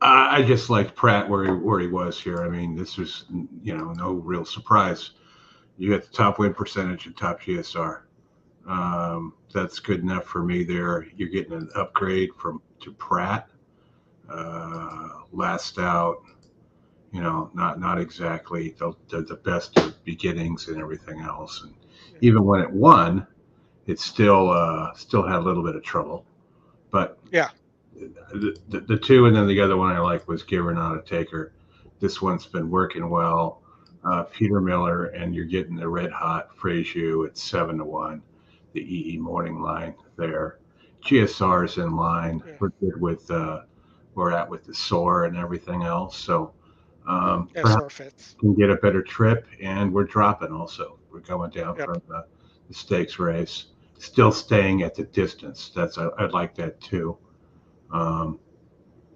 I just liked Pratt where he was here. I mean, this was no real surprise. You got the top win percentage and top GSR. That's good enough for me there. You're getting an upgrade to Pratt. Last out, not exactly the best of beginnings and everything else. And even when it won, it still had a little bit of trouble. But Yeah. The two, and then the other one I like was Giver Not a Taker. This one's been working well. Peter Miller, and you're getting the red hot Frazier at 7-1. The EE morning line there. GSR's in line. Yeah. We're good with we're at with the SOAR and everything else. So SOAR fits. Can get a better trip, and we're dropping also. We're going down from the stakes race, still staying at the distance. I like that too.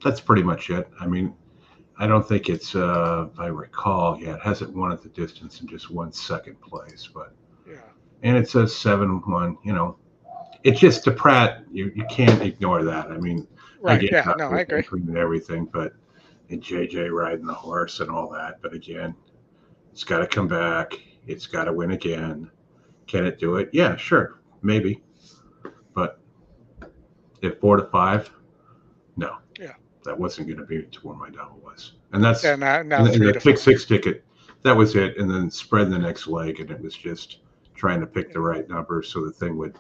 That's pretty much it. I mean, I don't think it's, if I recall, it hasn't won at the distance and just won second place, but and it says 7-1. It's just the Pratt. You can't ignore that. I mean, right? I agree. And everything, but and JJ riding the horse and all that. But again, it's got to come back. It's got to win again. Can it do it? Yeah, sure, maybe. But if 4-5, no. Yeah. That wasn't going to be to where my double was. And that's now the pick 6 ticket. That was it. And then spread the next leg, and it was just trying to pick the right number so the thing would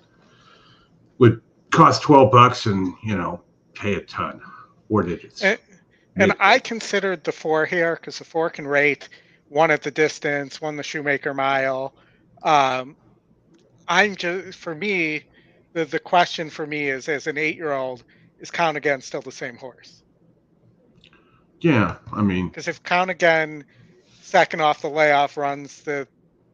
cost $12 and pay a ton. 4 digits. And I considered the 4 here because the 4 can rate, one at the distance, one the Shoemaker Mile. For me, the question for me is, as an 8-year-old, is Count Again still the same horse? Yeah, I mean, because if Count Again, second off the layoff, runs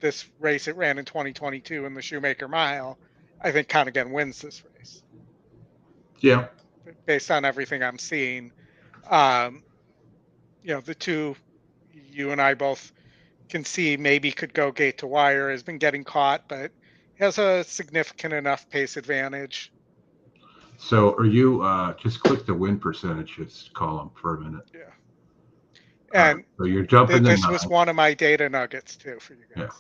this race it ran in 2022 in the Shoemaker Mile, I think Count Again wins this race. Yeah, based on everything I'm seeing. The two you and I both can see maybe could go gate to wire, has been getting caught, but has a significant enough pace advantage. So are you just click the win percentages column for a minute? Yeah. And so you're jumping. This was one of my data nuggets too for you guys.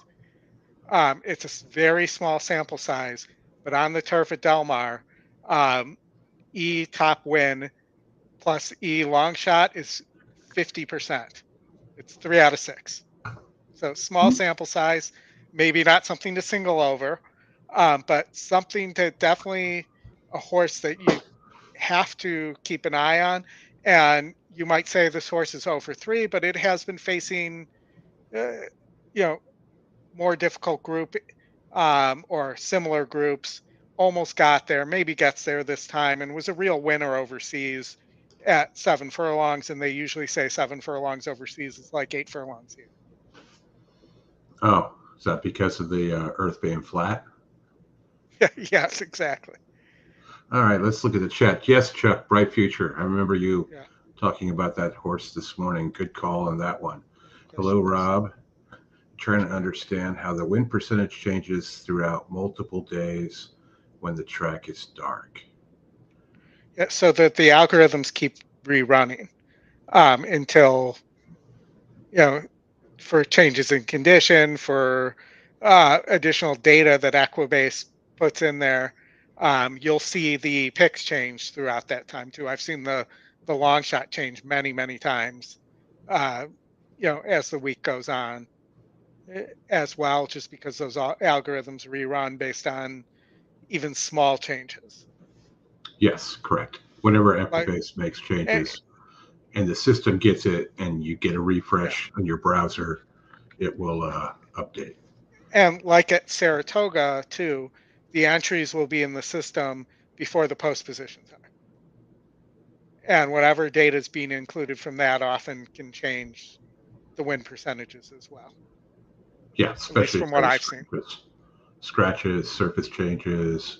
Yeah. It's a very small sample size, but on the turf at Del Mar, E top win plus E long shot is 50%. It's 3 out of 6. So small sample size, maybe not something to single over, but something to definitely a horse that you have to keep an eye on. And you might say this horse is 0 for 3, but it has been facing, more difficult group or similar groups. Almost got there, maybe gets there this time, and was a real winner overseas at 7 furlongs. And they usually say 7 furlongs overseas is like 8 furlongs here. Oh, is that because of the earth being flat? Yes, exactly. All right, let's look at the chat. Yes, Chuck, bright future. I remember you talking about that horse this morning. Good call on that one. Hello, Rob. Trying to understand how the win percentage changes throughout multiple days when the track is dark. Yeah, so that the algorithms keep rerunning until, for changes in condition, for additional data that Equibase puts in there, you'll see the picks change throughout that time too. I've seen the long shot change many, many times, as the week goes on as well, just because those algorithms rerun based on even small changes. Yes, correct. Whenever Equibase makes changes and the system gets it and you get a refresh on your browser, it will update. And like at Saratoga too, the entries will be in the system before the post positions are. And whatever data is being included from that often can change the win percentages as well. Yeah, especially from what I've seen. Scratches, surface changes,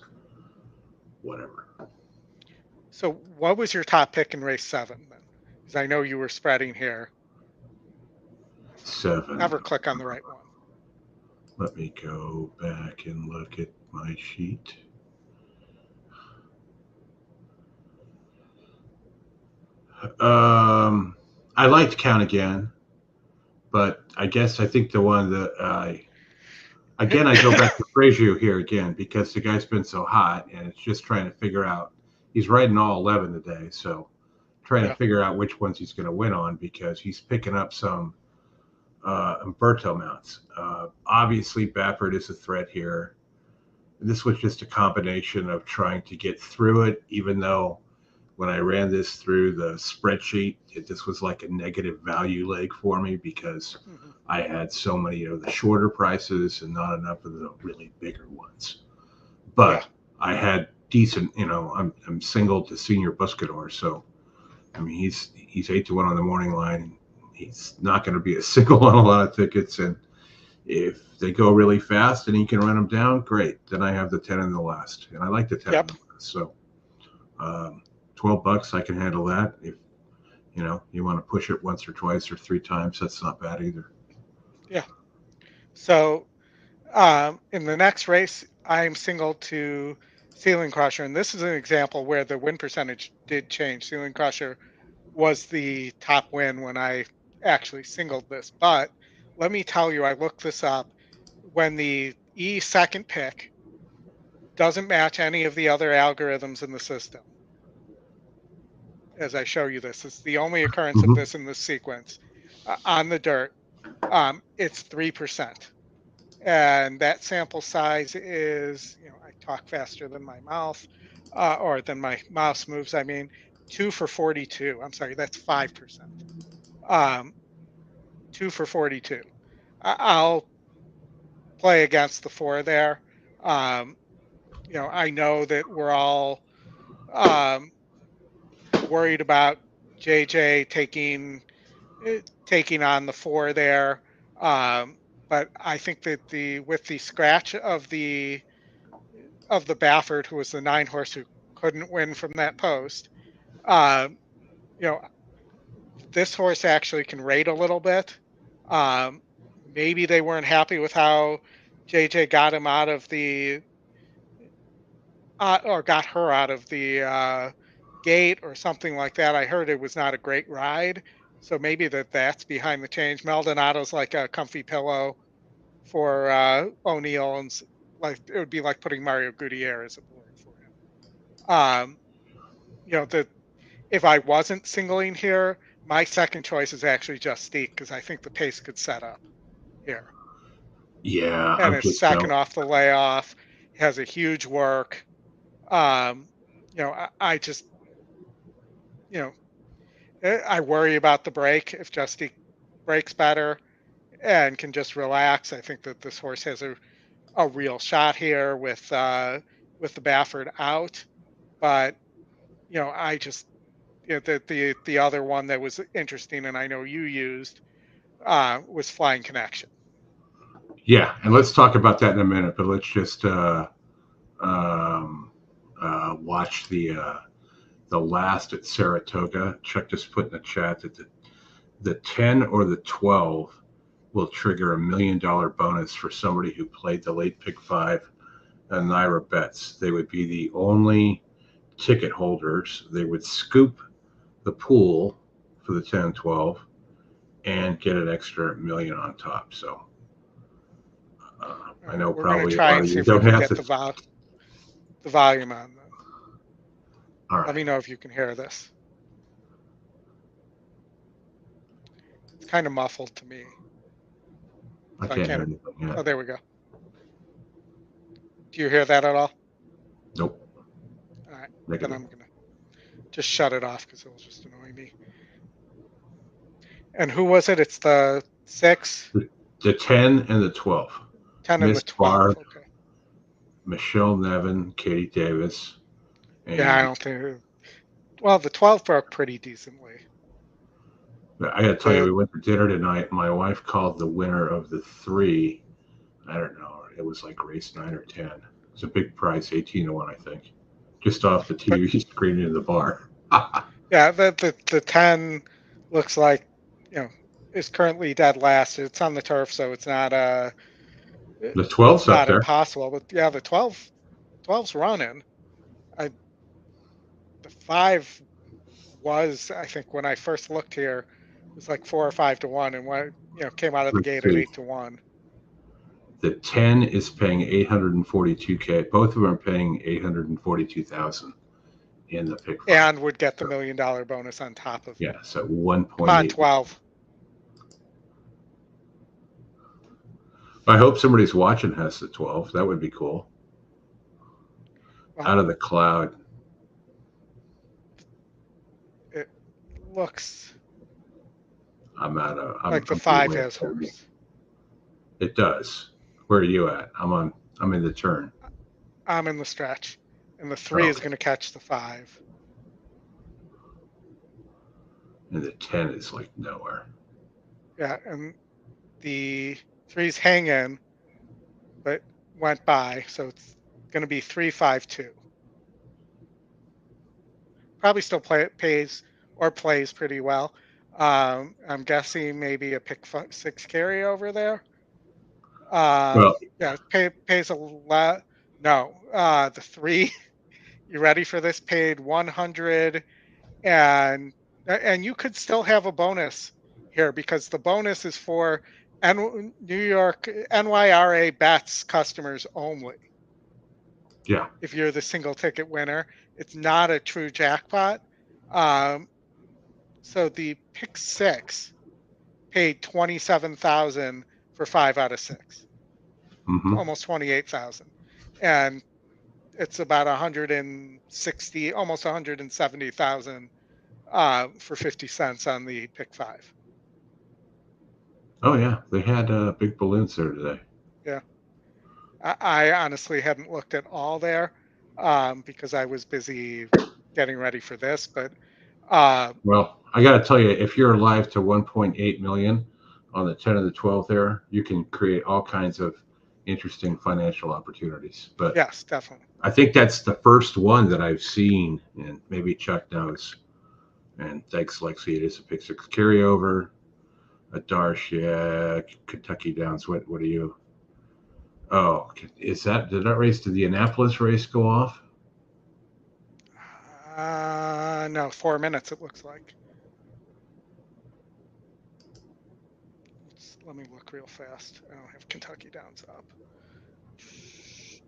whatever. So what was your top pick in race 7 then? Because I know you were spreading here. 7. Never click on the right one. Let me go back and look at my sheet. I liked Count Again, but I think the one that again, I go back to Frazier here again because the guy's been so hot, and it's just trying to figure out. He's riding all 11 today, so trying to figure out which ones he's going to win on because he's picking up some Umberto mounts. Obviously, Baffert is a threat here. This was just a combination of trying to get through it, even though when I ran this through the spreadsheet, this was like a negative value leg for me because I had so many of the shorter prices and not enough of the really bigger ones. But I had decent, I'm single to senior Buscador, so I mean he's 8-1 on the morning line. He's not going to be a single on a lot of tickets, and if they go really fast and he can run them down, great. Then I have the 10 in the last, and I like the 10 in the last. So $12, I can handle that. If you want to push it once or twice or 3 times, that's not bad either. Yeah. So in the next race, I'm single to Ceiling Crusher, and this is an example where the win percentage did change. Ceiling Crusher was the top win when I actually singled this, but let me tell you, I looked this up. When the E second pick doesn't match any of the other algorithms in the system, as I show you this, it's the only occurrence of this in this sequence on the dirt. It's 3. And that sample size is, I talk faster than my mouth, or than my mouse moves. I mean, 2 for 42. I'm sorry, that's 5%. 2 for 42. I'll play against the 4 there. I know that we're all worried about JJ taking on the 4 there. But I think that with the scratch of the Baffert, who was the 9 horse who couldn't win from that post, this horse actually can rate a little bit. Maybe they weren't happy with how JJ got him out of the or got her out of the gate or something like that. I heard it was not a great ride, so maybe that's behind the change. Maldonado's like a comfy pillow for O'Neill, and like it would be like putting Mario Gutierrez aboard for him. If I wasn't singling here, my second choice is actually Justique because I think the pace could set up here. Yeah, and it's second off the layoff. Has a huge work. I just, I worry about the break. If Justique breaks better and can just relax, I think that this horse has a real shot here with the Baffert out. But I just the other one that was interesting, and I know you used, was Flying Connection. Yeah, and let's talk about that in a minute. But let's just watch the last at Saratoga. Chuck just put in the chat that the 10 or the 12 will trigger $1 million bonus for somebody who played the late pick 5 and Naira bets. They would be the only ticket holders. They would scoop the pool for the 10 and 12 and get an extra $1 million on top. So I know we're probably try and see if we can get the volume on them. All right. Let me know if you can hear this. It's kind of muffled to me. I can't hear anything yet. Oh, there we go. Do you hear that at all? Nope. All right. Then I'm going to just shut it off because it will just annoy me. And who was it? It's the 6? The 10 and the 12. 10 and the 12. Barr, okay. Michelle Nevin, Katie Davis. Yeah, I don't think. Well, the 12 broke pretty decently. I got to tell you, we went to dinner tonight. My wife called the winner of the 3. I don't know. It was like race 9 or 10. It's a big price, 18-1, I think, just off the TV screen in the bar. Yeah, the 10 looks like is currently dead last. It's on the turf, so it's not the 12's not up there. Impossible. But yeah, the 12's running. The 5 was, I think when I first looked here, it was like 4 or 5 to 1, and what, came out of the Let's gate at see. 8 to 1. The 10 is paying 842K. Both of them are paying 842,000 in the pick 5. And would get the $1 million bonus on top of it. Yeah, so Come 1.8. on, 12. I hope somebody's watching has the 12. That would be cool. Well, Out of the cloud. it looks I'm like the 5 has horse. It does. Where are you at? I'm in the turn. I'm in the stretch, and the 3 is going to catch the 5. And the 10 is like nowhere. Yeah, and the 3's hanging, but went by, so it's going to be 3-5-2. Probably still plays pretty well. I'm guessing maybe a pick 6 carryover there. Well, yeah, pays a lot. No, the 3. You ready for this? Paid 100, and you could still have a bonus here because the bonus is for New York NYRA bets customers only. yeah. If you're the single ticket winner, it's not a true jackpot. So the pick 6 paid 27,000 for 5 out of 6, almost 28,000, and it's about 160, almost 170,000 for 50 cents on the pick 5. Oh yeah, they had big balloons there today. Yeah, I honestly hadn't looked at all there because I was busy getting ready for this. But well, I got to tell you, if you're alive to 1.8 million on the 10 and the 12 there, you can create all kinds of interesting financial opportunities. But yes, definitely. I think that's the first one that I've seen, and maybe Chuck knows. And thanks, Lexi. It is a pick 6 carryover. A Darsh, yeah. Kentucky Downs. What are you? Oh, did that race? Did the Annapolis race go off? No, 4 minutes it looks like. Let me look real fast. I don't have Kentucky Downs up.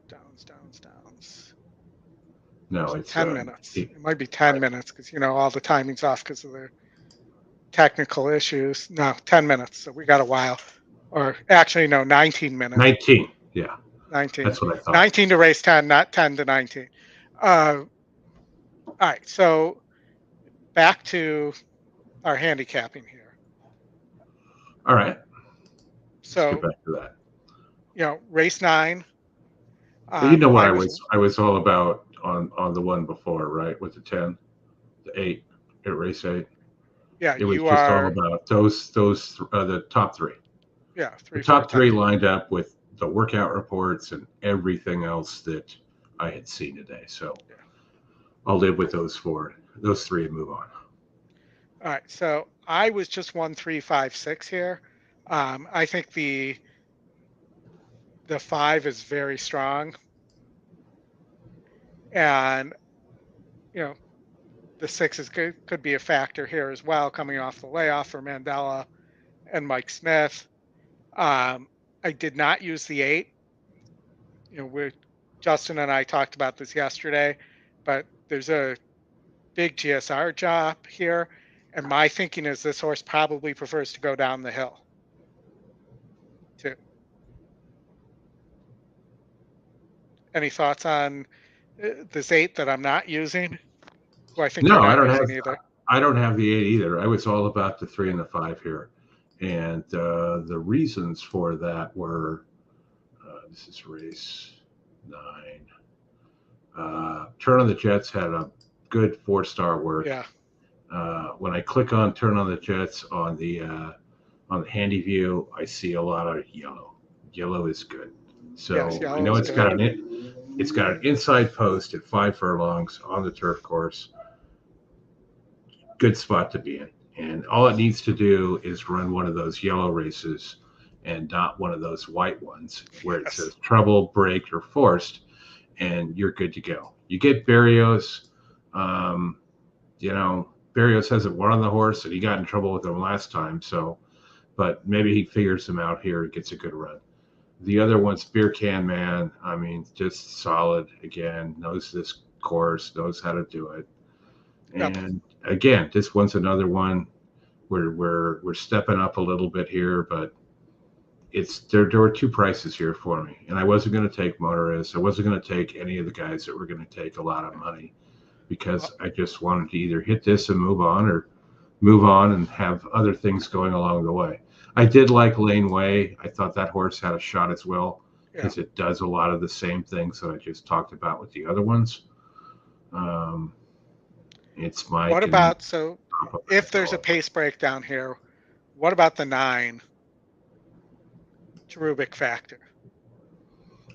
Downs. No, it's 10 minutes. It might be 10 minutes because all the timing's off because of their technical issues. No, 10 minutes. So we got a while. Or actually, no, 19 minutes. 19. Yeah. 19. That's what I thought. 19 to race 10, not 10 to 19. All right. So back to our handicapping here. All right. So let's get back to that. Race 9. You know what I was all about on the one before, right? With the 10, the 8 at race 8. Yeah, it was all about those the top 3. Yeah, the top 3 lined up with the workout reports and everything else that I had seen today. So yeah. I'll live with those 3 and move on. All right. So I was just 1, 3, 5, 6 here. I think the 5 is very strong. And, the 6 could be a factor here as well, coming off the layoff for Mandela and Mike Smith. I did not use the 8. Justin and I talked about this yesterday, but there's a big GSR job here. And my thinking is this horse probably prefers to go down the hill too. Any thoughts on this 8 that I'm not using? Who I think no, I don't have either. I don't have the 8 either. I was all about the 3 and the 5 here. And the reasons for that were, this is race 9. Turn on the Jets had a good 4-star work. Yeah. When I click on Turn on the Jets on the handy view, I see a lot of yellow. Yellow is good. So yes, I know it's got an inside post at 5 furlongs on the turf course. Good spot to be in. And all it needs to do is run one of those yellow races and not one of those white ones where it says trouble, break, or forced, and you're good to go. You get Barrios, Barrios hasn't won on the horse, and he got in trouble with him last time. So, but maybe he figures him out here and gets a good run. The other one's Beer Can Man. I mean, just solid again. Knows this course, knows how to do it. Yep. And again, this one's another one where we're stepping up a little bit here, but there were two prices here for me, and I wasn't going to take Motorist. I wasn't going to take any of the guys that were going to take a lot of money because I just wanted to either hit this and move on and have other things going along the way. I did like Lane Way. I thought that horse had a shot as well because it does a lot of the same things that I just talked about with the other ones. It's my. What about, so if there's a pace breakdown here, what about the 9 cherubic factor?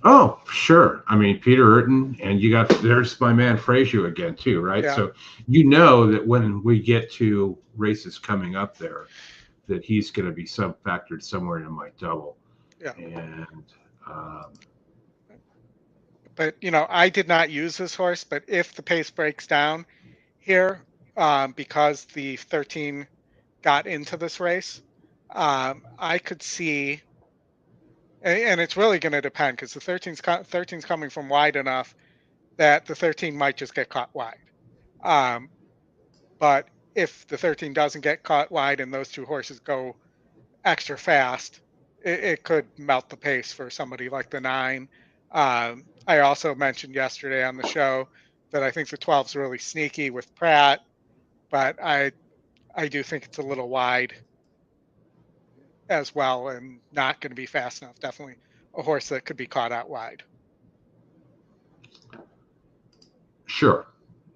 Oh, sure. I mean, Peter Urton, and there's my man Frazier again too, right? Yeah. So you know that when we get to races coming up there, that he's going to be factored somewhere in my double. Yeah. And but I did not use this horse, but if the pace breaks down here, because the 13 got into this race, I could see, and it's really going to depend because the 13's coming from wide enough that the 13 might just get caught wide. But if the 13 doesn't get caught wide and those two horses go extra fast, it could melt the pace for somebody like the 9. I also mentioned yesterday on the show that I think the 12 is really sneaky with Pratt, but I do think it's a little wide as well and not going to be fast enough. Definitely a horse that could be caught out wide. Sure.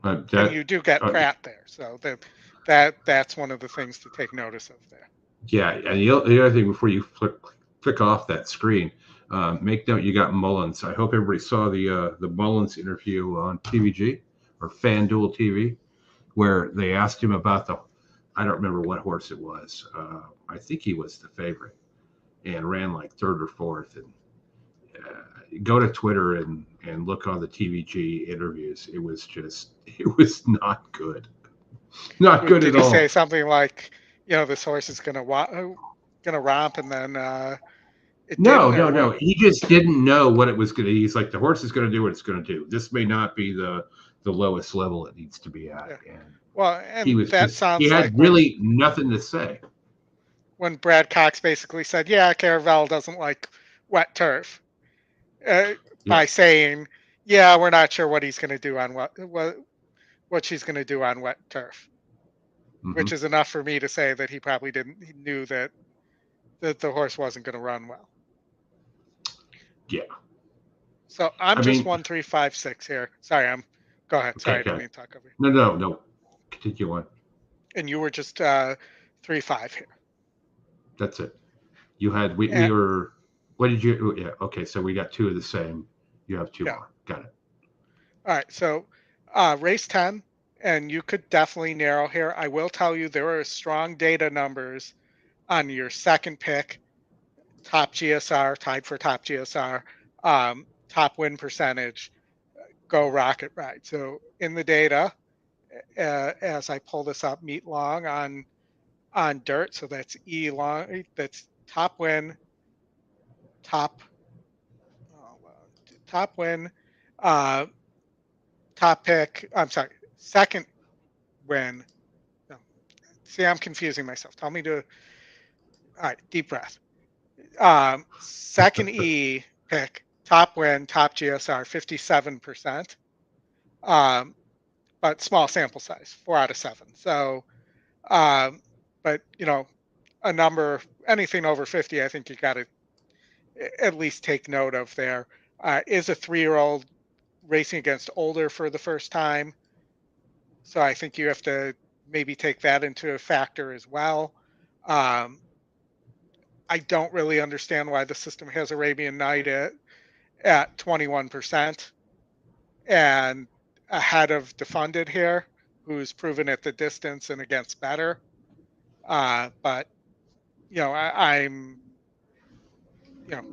And you do get Pratt there, so that's one of the things to take notice of there. Yeah, and the other thing before you flick off that screen, make note you got Mullins. I hope everybody saw the Mullins interview on TVG or FanDuel TV, where they asked him about I don't remember what horse it was. I think he was the favorite and ran like 3rd or 4th. And go to Twitter and look on the TVG interviews. It was not good. Not good at all. Did he say something like, this horse is gonna romp, and then No. He just didn't know what it was gonna. He's like, the horse is gonna do what it's gonna do. This may not be the lowest level it needs to be at. Yeah. And he had really nothing to say. When Brad Cox basically said, "Yeah, Caravel doesn't like wet turf," by saying, "Yeah, we're not sure what he's going to do on what she's going to do on wet turf," which is enough for me to say that he probably he knew that the horse wasn't going to run well. Yeah. So I'm just 1, 3, 5, 6 here. Sorry, go ahead. Sorry, I didn't mean to talk over you. No. Continue on. And you were just 3, 5 here. That's it. You had we were. What did you? Yeah. Okay. So we got 2 of the same. You have 2 more. Got it. All right. So race 10, and you could definitely narrow here. I will tell you there are strong data numbers on your second pick, top GSR, tied for top GSR, top win percentage, go Rocket Ride. So in the data, as I pull this up, meet long on dirt. So that's E long. That's top win, top win, top pick. I'm sorry, second win. No. See, I'm confusing myself. Tell me to. All right, deep breath. Second E pick, top win, top GSR, 57%. But small sample size, 4 out of 7. So, but a number, anything over 50, I think you got to at least take note of there. Is a 3-year-old racing against older for the first time. So I think you have to maybe take that into a factor as well. I don't really understand why the system has Arabian Night at 21% and ahead of Defunded here, who's proven at the distance and against better. But I'm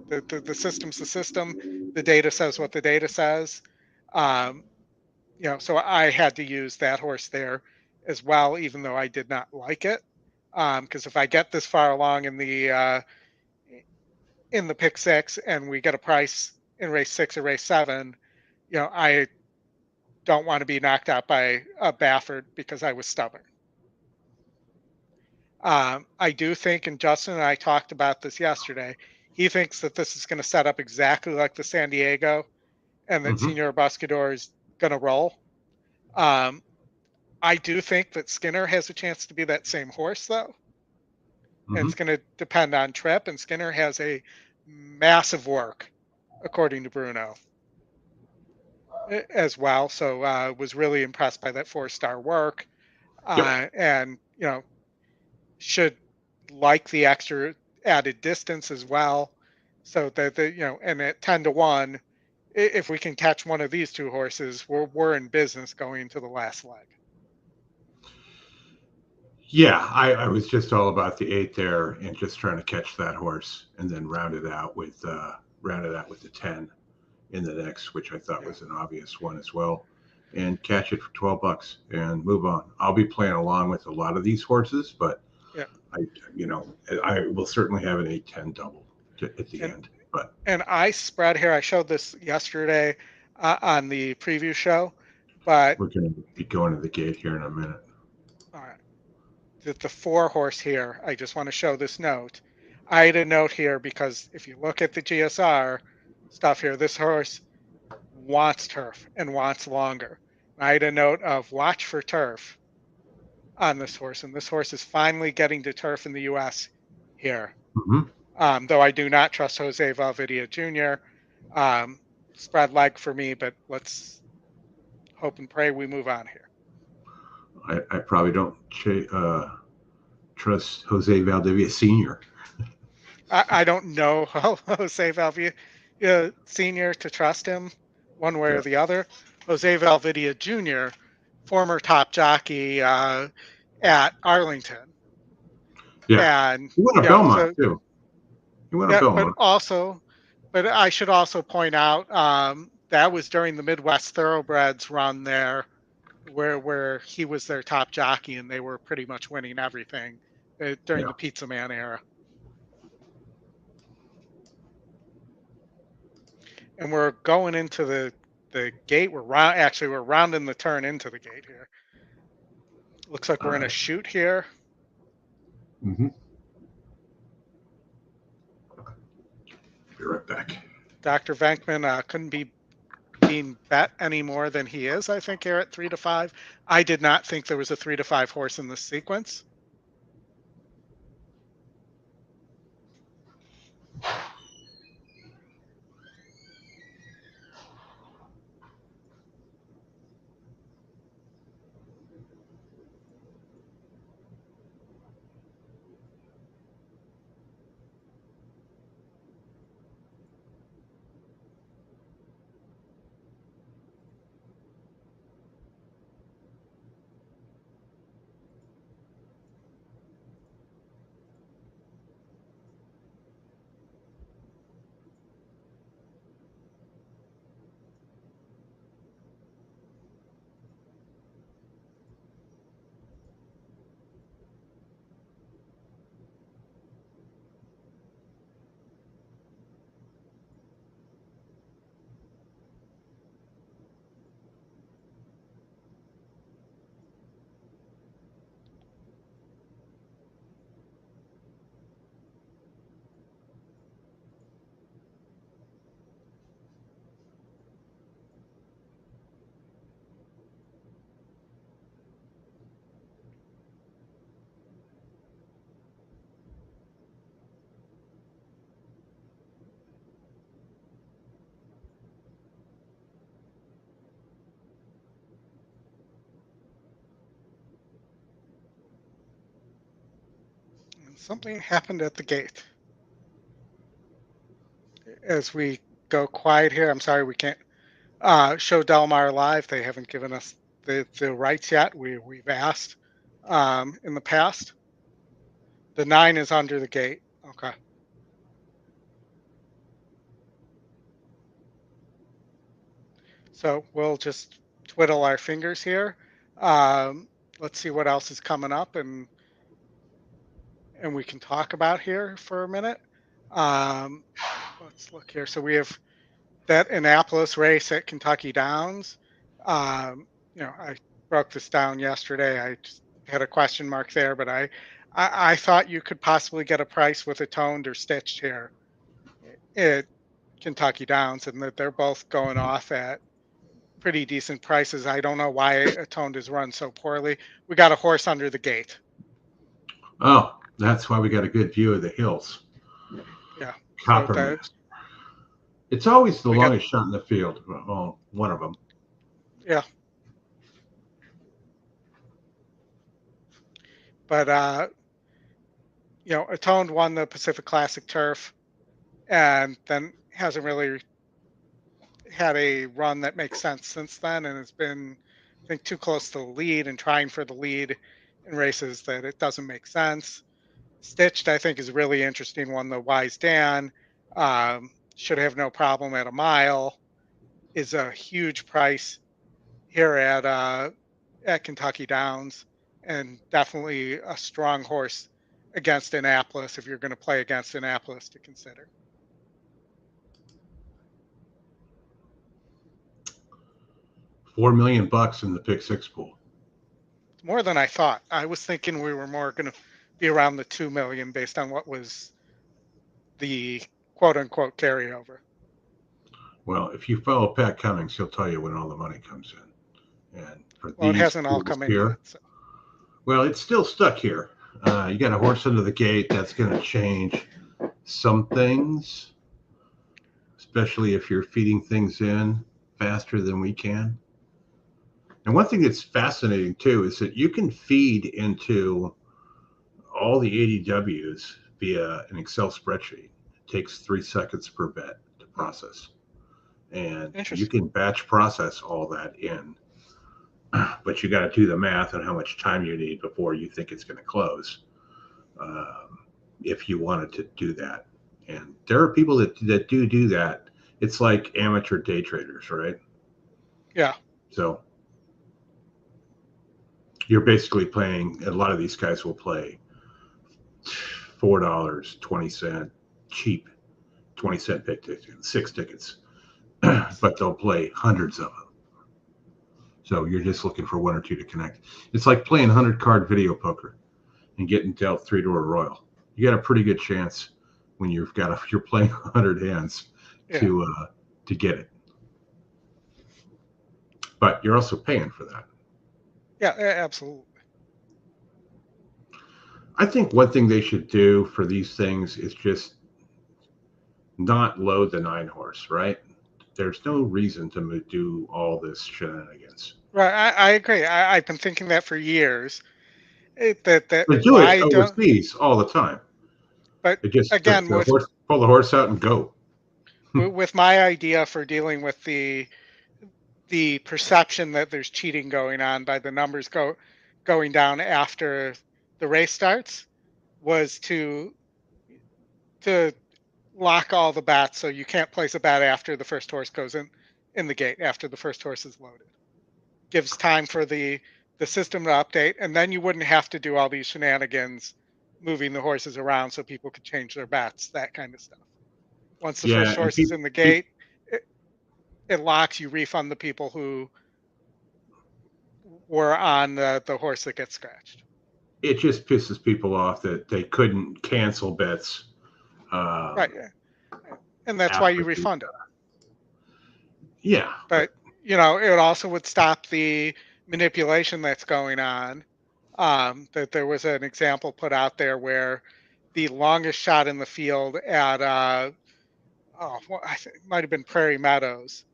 the system's the system. The data says what the data says. So I had to use that horse there as well, even though I did not like it. Because if I get this far along in the pick six and we get a price in race 6 or race 7, I don't want to be knocked out by a Baffert because I was stubborn. I do think, and Justin and I talked about this yesterday, he thinks that this is going to set up exactly like the San Diego and that Hmm. Senior Buscador is going to roll. Um, I do think that Skinner has a chance to be that same horse, though. And Hmm. it's going to depend on trip. And Skinner has a massive work, according to Bruno, as well. So was really impressed by that 4-star work. Yep. And, should like the extra added distance as well. So that, and at 10-1, if we can catch one of these two horses, we're in business going into the last leg. Yeah, I was just all about the 8 there and just trying to catch that horse and then round it out with the 10 in the next, which I thought Yeah. was an obvious one as well, and catch it for $12 and move on. I'll be playing along with a lot of these horses, but Yeah. I will certainly have an 8-10 double at the And end. But and I spread here. I showed this yesterday on the preview show, but we're going to be going to the gate here in a minute. all right, the 4-horse here. I just want to show this note. I had a note here because if you look at the GSR stuff here, this horse wants turf and wants longer. I had a note of watch for turf on this horse, and this horse is finally getting to turf in the U.S. here. Mm-hmm. Though I do not trust Jose Valvidia Jr. Spread leg for me, but let's hope and pray we move on here. I probably don't trust Jose Valdivia Sr. I don't know Jose Valvidia Sr. to trust him one way Yeah. or the other. Jose Valvidia Jr., former top jockey at Arlington. Yeah. And, He won a Belmont, so, too. He won a yeah, but Belmont. I should also point out that was during the Midwest Thoroughbreds run there, where he was their top jockey, and they were pretty much winning everything during Yeah. the Pizza Man era. And we're going into the gate. We're rounding the turn into the gate here. Looks like All we're in a right. chute here. Mm-hmm. Be right back. Dr. Venkman couldn't be being bet any more than he is, I think, here at 3-5. I did not think there was a 3-5 horse in this sequence. And something happened at the gate. As we go quiet here, I'm sorry we can't show Delmar live. They haven't given us the rights yet. We've asked in the past. The 9 is under the gate. Okay. So we'll just twiddle our fingers here. let's see what else is coming up, and we can talk about here for a minute. Um, let's look here. So we have that Annapolis race at Kentucky Downs. I broke this down yesterday. I just had a question mark there, but I thought you could possibly get a price with a toned or stitched here at Kentucky Downs, and that they're both going off at pretty decent prices. I don't know why a toned is run so poorly. We got a horse under the gate. Oh, that's why we got a good view of the hills. Yeah. So Coppermint. It's always the we got, longest shot in the field. Well, one of them. yeah. But Atoned won the Pacific Classic Turf, and then hasn't really had a run that makes sense since then, and has been, I think, too close to the lead and trying for the lead in races that it doesn't make sense. Stitched, I think, is a really interesting one. The Wise Dan should have no problem at a mile. Is a huge price here at Kentucky Downs, and definitely a strong horse against Annapolis if you're going to play against Annapolis to consider. $4 million in the pick six pool. It's more than I thought. I was thinking we were more going to be around the 2 million based on what was the quote unquote carryover. Well, if you follow Pat Cummings, he'll tell you when all the money comes in. And for Well, it hasn't all come in yet. So. Well, it's still stuck here. You got a horse under the gate. That's going to change some things, especially if you're feeding things in faster than we can. And one thing that's fascinating too is that you can feed into all the ADWs via an Excel spreadsheet. It takes 3 seconds per bet to process. And you can batch process all that in, but you got to do the math on how much time you need before you think it's going to close, if you wanted to do that. And there are people that do that. It's like amateur day traders, right? Yeah. So you're basically playing, a lot of these guys will play $4, 20 cent, cheap, 20 cent pick tickets, 6 tickets, but they'll play hundreds of them. So you're just looking for 1 or 2 to connect. It's like playing 100-card video poker and getting dealt 3-door royal. You got a pretty good chance when you're playing 100 hands to get it. But you're also paying for that. Yeah, absolutely. I think one thing they should do for these things is just not load the 9-horse, right? There's no reason to do all this shenanigans. Right, I agree. I've been thinking that for years. They do it overseas all the time. But just again, pull the horse out and go. With my idea for dealing with the perception that there's cheating going on by the numbers going down after the race starts, was to lock all the bats so you can't place a bat after the first horse goes in the gate, after the first horse is loaded. Gives time for the system to update, and then you wouldn't have to do all these shenanigans moving the horses around so people could change their bats, that kind of stuff. Once the first horse is in the gate, it locks. You refund the people who were on the horse that gets scratched. It just pisses people off that they couldn't cancel bets. Right. And that's why you refund it. Yeah. But, it also would stop the manipulation that's going on. That there was an example put out there where the longest shot in the field at, I think it might have been Prairie Meadows,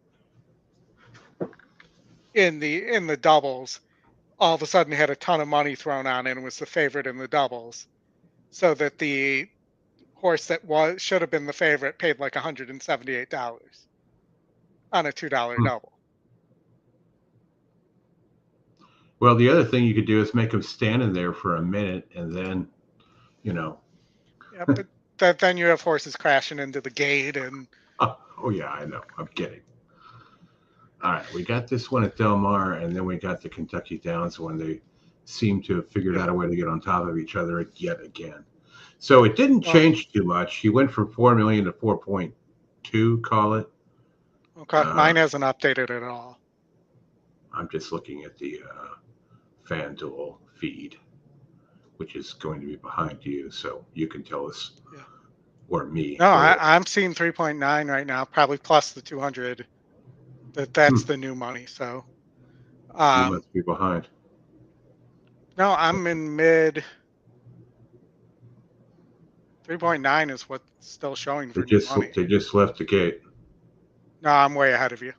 in the doubles, all of a sudden had a ton of money thrown on it and was the favorite in the doubles, so that the horse that should have been the favorite paid like $178 on a $2 double. Well, the other thing you could do is make them stand in there for a minute, and then, Yeah, but then you have horses crashing into the gate and. Oh yeah, I know. I'm kidding. All right, we got this one at Del Mar, and then we got the Kentucky Downs one. seem to have figured out a way to get on top of each other yet again. So it didn't change too much. He went from 4 million to 4.2, call it. Okay, mine hasn't updated at all. I'm just looking at the FanDuel feed, which is going to be behind you, so you can tell us, or me. No, I'm seeing 3.9 right now, probably plus the 200. That's the new money. So you must be behind. No, I'm in mid. 3.9 is what's still showing for new money. They just left the gate. No, I'm way ahead of you.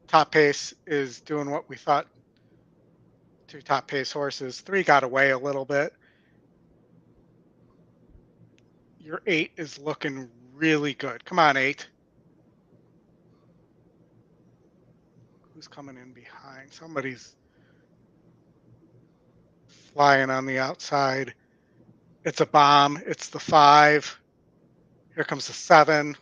Top pace is doing what we thought. 2 top pace horses. 3 got away a little bit. Your 8 is looking really good. Come on, 8. Who's coming in behind? Somebody's flying on the outside. It's a bomb. It's the 5. Here comes the 7.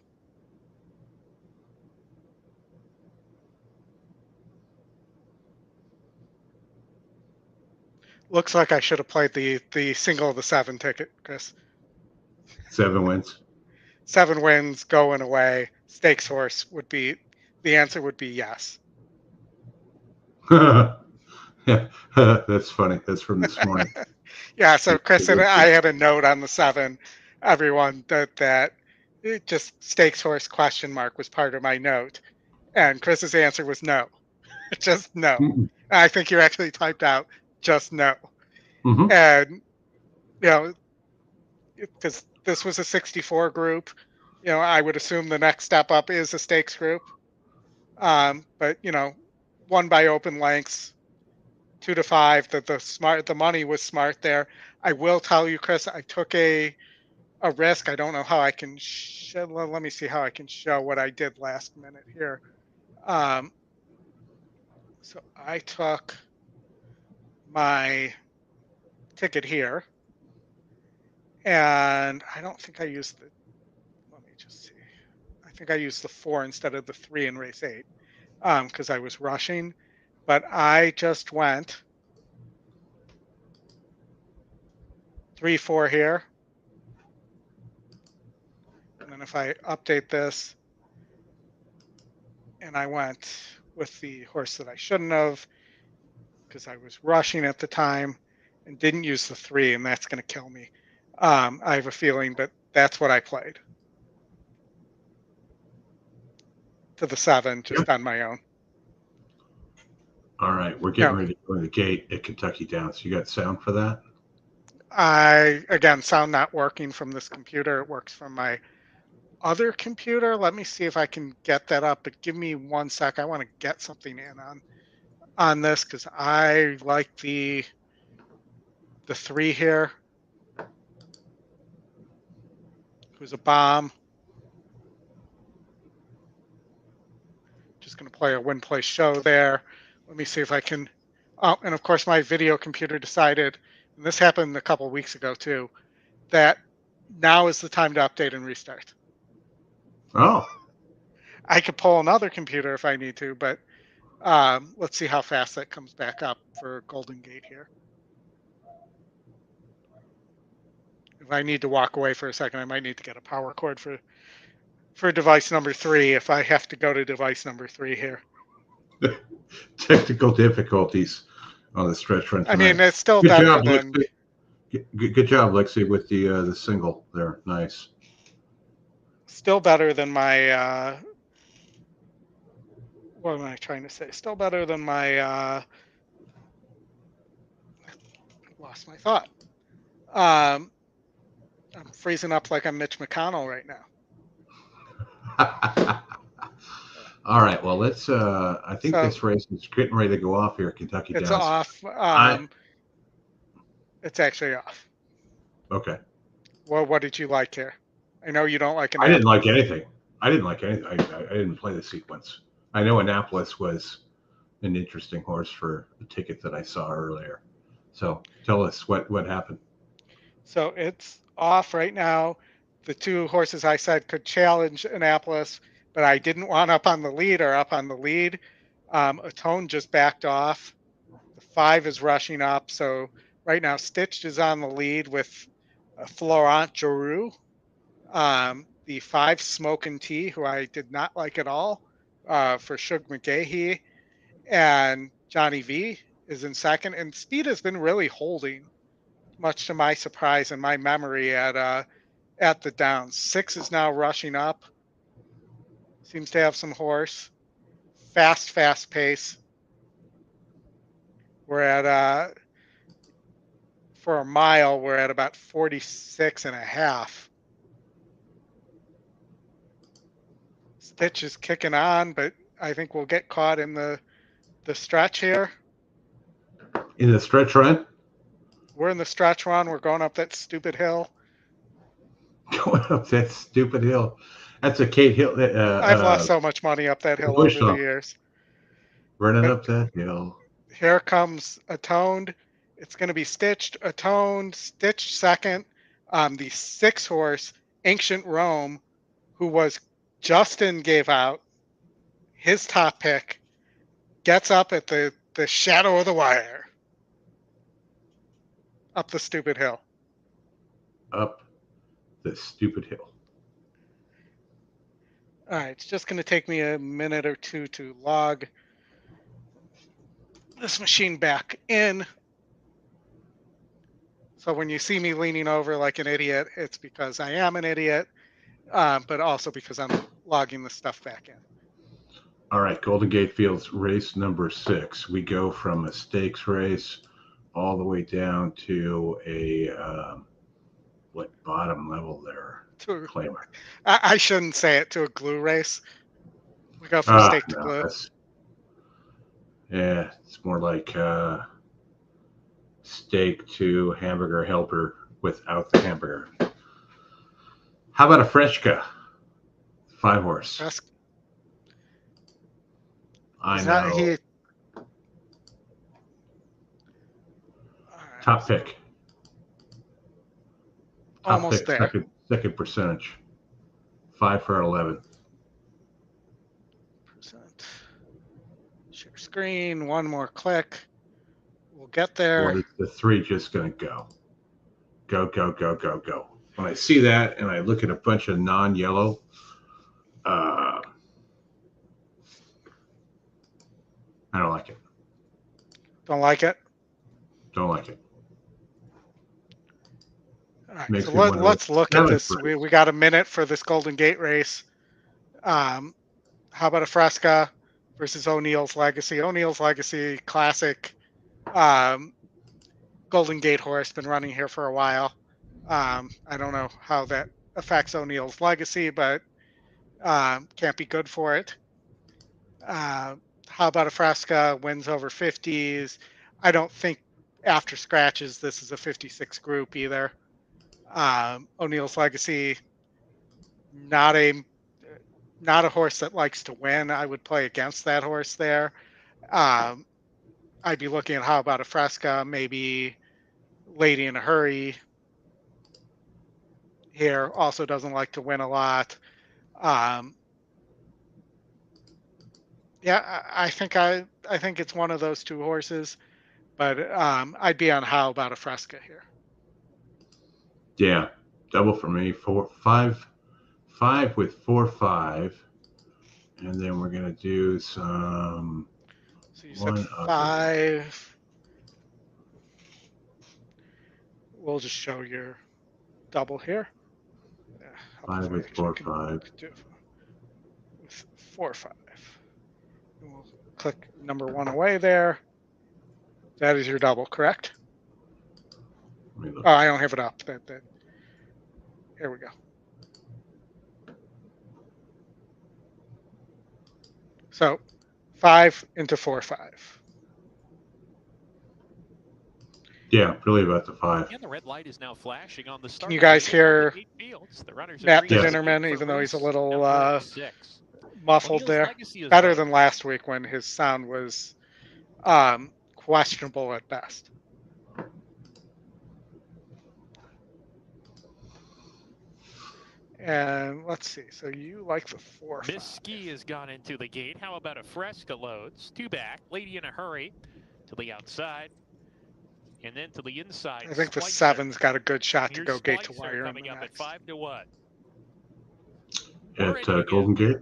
Looks like I should have played the single of the 7 ticket, Chris. 7 wins. 7 wins going away. Stakes horse would be the answer. Would be yes. Yeah, that's funny. That's from this morning. Yeah. So Chris and I had a note on the 7. Everyone that it just stakes horse question mark was part of my note, and Chris's answer was no, just no. I think you actually typed out just no. And because this was a 64 group, I would assume the next step up is a stakes group. But 1 by open lengths, 2 to 5. The money was smart there. I will tell you, Chris, I took a risk. I don't know how I can show. Let me see how I can show what I did last minute here. So I took my ticket here, and I don't think I used the. Let me just see. I think I used the 4 instead of the 3 in race 8, because I was rushing. But I just went 3-4 here. And then if I update this, and I went with the horse that I shouldn't have, because I was rushing at the time and didn't use the 3, and that's going to kill me. I have a feeling, but that's what I played. To the 7, just on my own. All right, we're getting ready to go to the gate at Kentucky Downs. You got sound for that? Again, sound not working from this computer. It works from my other computer. Let me see if I can get that up, but give me 1 sec. I want to get something in on this, because I like the 3 here. Who's a bomb. Just going to play a win play show there. Let me see if I can. Oh, and of course, my video computer decided, and this happened a couple of weeks ago too, that now is the time to update and restart. Oh. I could pull another computer if I need to, but let's see how fast that comes back up for Golden Gate here. If I need to walk away for a second, I might need to get a power cord for device number 3 if I have to go to device number 3 here. Technical difficulties on the stretch run tonight. I mean, it's still better than. Good job, Lexi, with the single there. Nice. Still better than my. What am I trying to say? Still better than my. Lost my thought. I'm freezing up like I'm Mitch McConnell right now. All right. Well, let's. I think this race is getting ready to go off here at Kentucky Downs. It's off. It's actually off. Okay. Well, what did you like here? I know you don't like. I didn't like anything. I didn't play the sequence. I know Annapolis was an interesting horse for a ticket that I saw earlier. So tell us what happened. So it's off right now. The 2 horses I said could challenge Annapolis, but I didn't want up on the lead or up on the lead. Atone just backed off. The 5 is rushing up. So right now, Stitched is on the lead with Florent Giroux. The 5 Smokin' Tea, who I did not like at all, for Shug McGahee. And Johnny V is in second. And Speed has been really holding, much to my surprise and my memory at the downs. 6 is now rushing up. Seems to have some horse. Fast pace. We're at for a mile, we're at about 46 and a half. Stitch is kicking on, but I think we'll get caught in the stretch here. In the stretch run? We're in the stretch run. We're going up that stupid hill. Going up that stupid hill. That's a Kate Hill. I've lost so much money up that hill over the years. Running up that hill. Here comes Atoned. It's going to be Stitched, Atoned, Stitched second. The 6 horse, Ancient Rome, who was Justin gave out, his top pick, gets up at the shadow of the wire. Up the stupid hill. Up the stupid hill. All right, it's just going to take me a minute or two to log this machine back in. So when you see me leaning over like an idiot, it's because I am an idiot, but also because I'm logging the stuff back in. All right, Golden Gate Fields race number 6. We go from a stakes race all the way down to a bottom level there. Claimer. I shouldn't say it, to a glue race. We go from stake to glue. Yeah, it's more like steak to hamburger helper without the hamburger. How about a Freshka? 5 horse. I know. Top pick. Almost there. Second percentage. 5 for 11. Share screen. One more click. We'll get there. Or is the 3 just going to go? Go, go, go, go, go. When I see that and I look at a bunch of non-yellow, I don't like it. Don't like it? Don't like it. All right, so let's look at this. We got a minute for this Golden Gate race. How about a Fresca versus O'Neill's Legacy? O'Neill's Legacy, classic Golden Gate horse, been running here for a while. I don't know how that affects O'Neill's Legacy, but can't be good for it. How about a Fresca, wins over 50s? I don't think after scratches this is a 56 group either. O'Neill's Legacy, not a horse that likes to win. I would play against that horse there. I'd be looking at how about a Fresca, maybe Lady in a Hurry here, also doesn't like to win a lot. Yeah, I think it's one of those 2 horses, but I'd be on how about a Fresca here. Yeah, double for me. 5 with 4-5, and then we're gonna do some. So you said 5. We'll just show your double here. 5 with 4-5. With 4-5. We'll click number 1 away there. That is your double, correct? Oh, I don't have it up. Here we go. So 5 into 4-5. Yeah, really about the 5. And the red light is now flashing on the start. Can you guys hear Matt the Dinnerman, even though he's a little muffled there? Better than last week when his sound was questionable at best. And let's see. So you like the 4-5. Miss Ski has gone into the gate. How about a Fresca loads? 2 back. Lady in a Hurry. to the outside. And then to the inside. I think the Splicer. 7's got a good shot to Here's go gate to Splicer wire in coming the up at next. 5 to 1. At Golden Gate.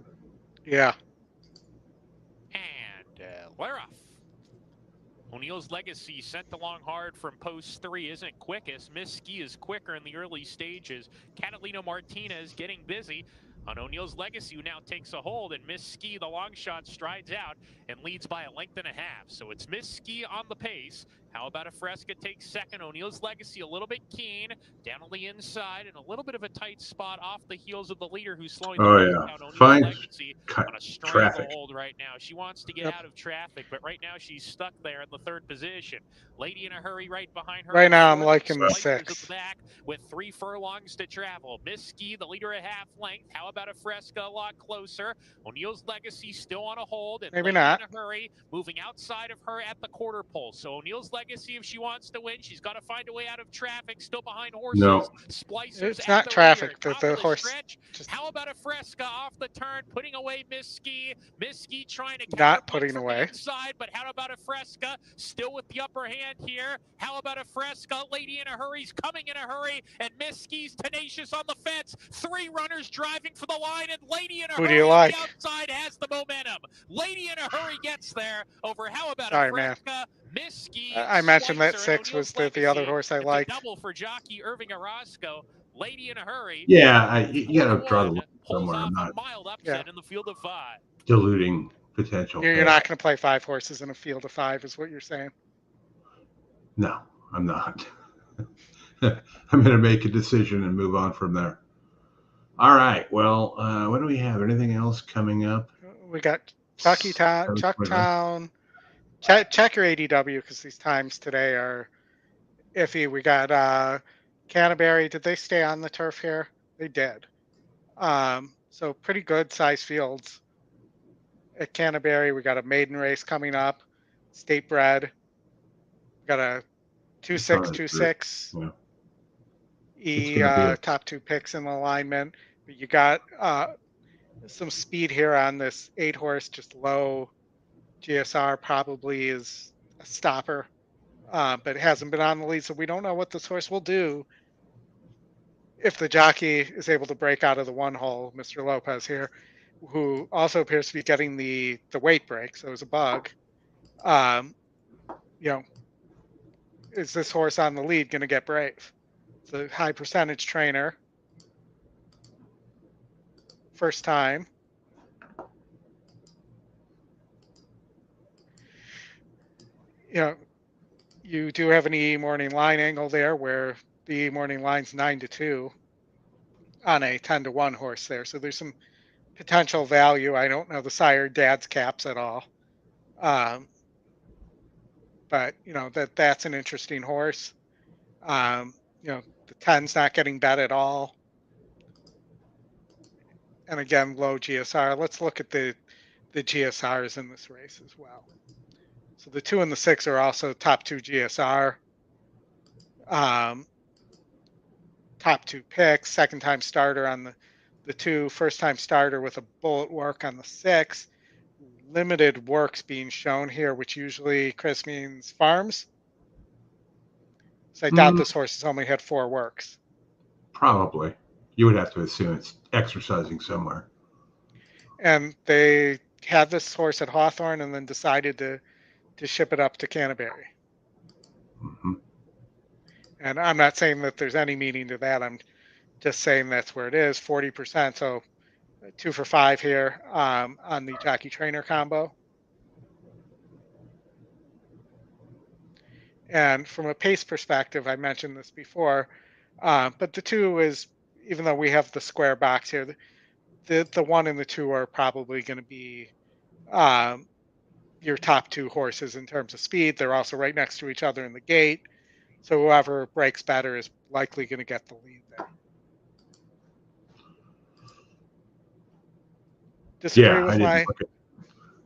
Yeah. And Laroff. O'Neill's Legacy sent along hard from post 3 isn't quickest. Miss Ski is quicker in the early stages. Catalina Martinez getting busy on O'Neill's Legacy, who now takes a hold, and Miss Ski, the long shot, strides out and leads by a length and a half. So it's Miss Ski on the pace. How about a Fresca takes second? O'Neill's Legacy a little bit keen, down on the inside, and a little bit of a tight spot off the heels of the leader who's slowing the pace down. O'Neill's Fine. Legacy on a stranglehold right now. She wants to get out of traffic, but right now she's stuck there in the 3rd position. Lady in a Hurry right behind her. Right now I'm liking the Splicers 6. at the back with 3 furlongs to travel. Miss Ski, the leader at half length. How about a Fresca a lot closer? O'Neill's Legacy still on a hold, and Maybe Lady not. in a Hurry moving outside of her at the quarter pole. So O'Neill's Legacy, if she wants to win, she's got to find a way out of traffic. Still behind horses. No. Splicers It's at not the traffic. rear. The Top of horse stretch. just How about a Fresca off the turn, putting away Miss Ski? Miss Ski trying to not counterpunch putting from away. the inside, but how about a Fresca still with the upper hand here? How about a Fresca? Lady in a Hurry's coming in a hurry, and Miss Ski's tenacious on the fence. 3 runners driving for the line, and Lady in a Who do Hurry you on like? the outside has the momentum. Lady in a Hurry gets there over how about Sorry, a man. Fresca? Miss Ski, I mentioned that Splicer, 6 and was O'Neill's the other Legacy. horse I It's liked. a double for jockey Irving Orozco. Lady in a Hurry. Yeah, you got to draw the 4-1, line pulls somewhere. off I'm a not mild upset in the field of 5. diluting potential. You're payoff. not going to play 5 horses in a field of 5, is what you're saying. No, I'm not. I'm going to make a decision and move on from there. All right. Well, what do we have? Anything else coming up? We got Chucktown. Check your ADW because these times today are iffy. We got Canterbury. Did they stay on the turf here? They did. So pretty good size fields. At Canterbury, we got a maiden race coming up. State bred. We got a 2-6-2-6. Yeah. Top 2 picks in alignment. But you got some speed here on this 8 horse, just low GSR probably is a stopper, but it hasn't been on the lead, so we don't know what this horse will do if the jockey is able to break out of the 1 hole. Mr. Lopez here, who also appears to be getting the weight break, so it's a bug. Is this horse on the lead going to get brave? It's a high percentage trainer. First time. You do have an E morning line angle there where the E morning line's 9-2 on a 10-1 horse there. So there's some potential value. I don't know the sire dad's caps at all. But that's an interesting horse. The 10's not getting bet at all. And again, low GSR. Let's look at the GSRs in this race as well. So the 2 and the 6 are also top 2 GSR. Top 2 picks, second time starter on the 2, first time starter with a bullet work on the 6. Limited works being shown here, which usually, Chris, means farms. So I doubt this horse has only had 4 works. Probably. You would have to assume it's exercising somewhere. And they had this horse at Hawthorne and then decided to ship it up to Canterbury. Mm-hmm. And I'm not saying that there's any meaning to that. I'm just saying that's where it is, 40%. So 2 for 5 here on the jockey trainer combo. And from a pace perspective, I mentioned this before, but the 2 is, even though we have the square box here, the 1 and the 2 are probably going to be your top 2 horses in terms of speed. They're also right next to each other in the gate. So whoever breaks better is likely going to get the lead there. Disagree with my...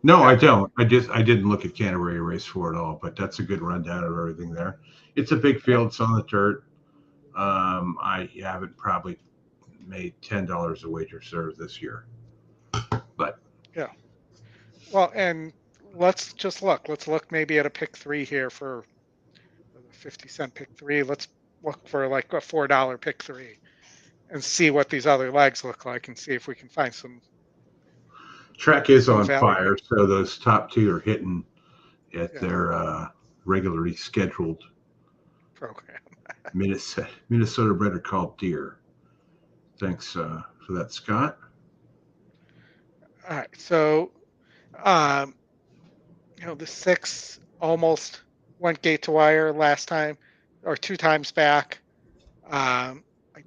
No, I don't. I didn't look at Canterbury race 4 at all, but that's a good rundown of everything there. It's a big field. It's on the dirt. I haven't probably made $10 a wager served this year, but yeah. Well, and let's just look. Let's look maybe at a pick 3 here for the 50-cent pick 3. Let's look for like a $4 pick 3 and see what these other legs look like and see if we can find some Track is on value fire, here. so those top two are hitting at Yeah. their regularly scheduled Program. Minnesota bred are called deer. Thanks for that, Scott. All right. So, the 6 almost went gate to wire last time or 2 times back. I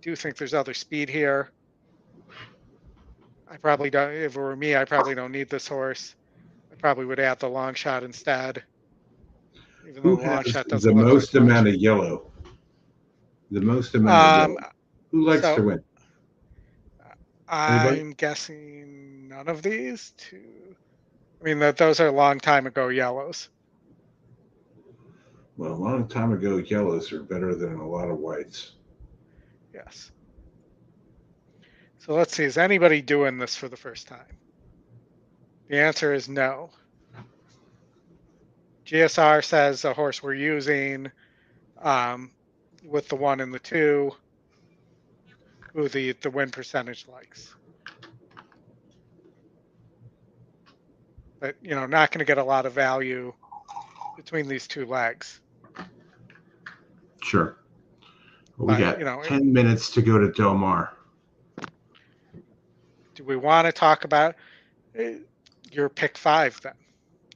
do think there's other speed here. I probably don't, if it were me, I probably don't need this horse. I probably would add the long shot instead. Even though Who the long has shot doesn't the look most like much. amount of yellow? The most amount of yellow. Who likes so to win? Anybody? I'm guessing none of these two. I mean, those are long time ago yellows. Well, a long time ago, yellows are better than a lot of whites. Yes. So let's see, is anybody doing this for the first time? The answer is no. GSR says a horse we're using with the 1 and the 2, who the win percentage likes. But, not going to get a lot of value between these 2 legs. Sure. Well, we But, got 10 minutes to go to Del Mar. Do we want to talk about your pick 5 then,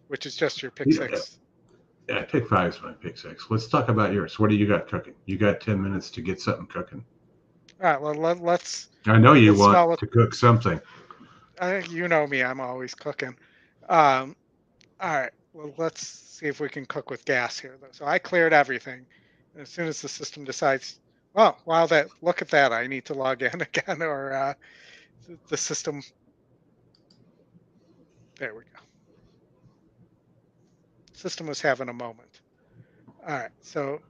which is just your pick 6? Yeah, pick 5 is my pick 6. Let's talk about yours. What do you got cooking? You got 10 minutes to get something cooking. All right, well, let's. I know you want to cook something. You know me, I'm always cooking. All right, well, let's see if we can cook with gas here, though. So I cleared everything. And as soon as the system decides, oh, wow, look at that, I need to log in again, or the system. There we go. System was having a moment. All right, so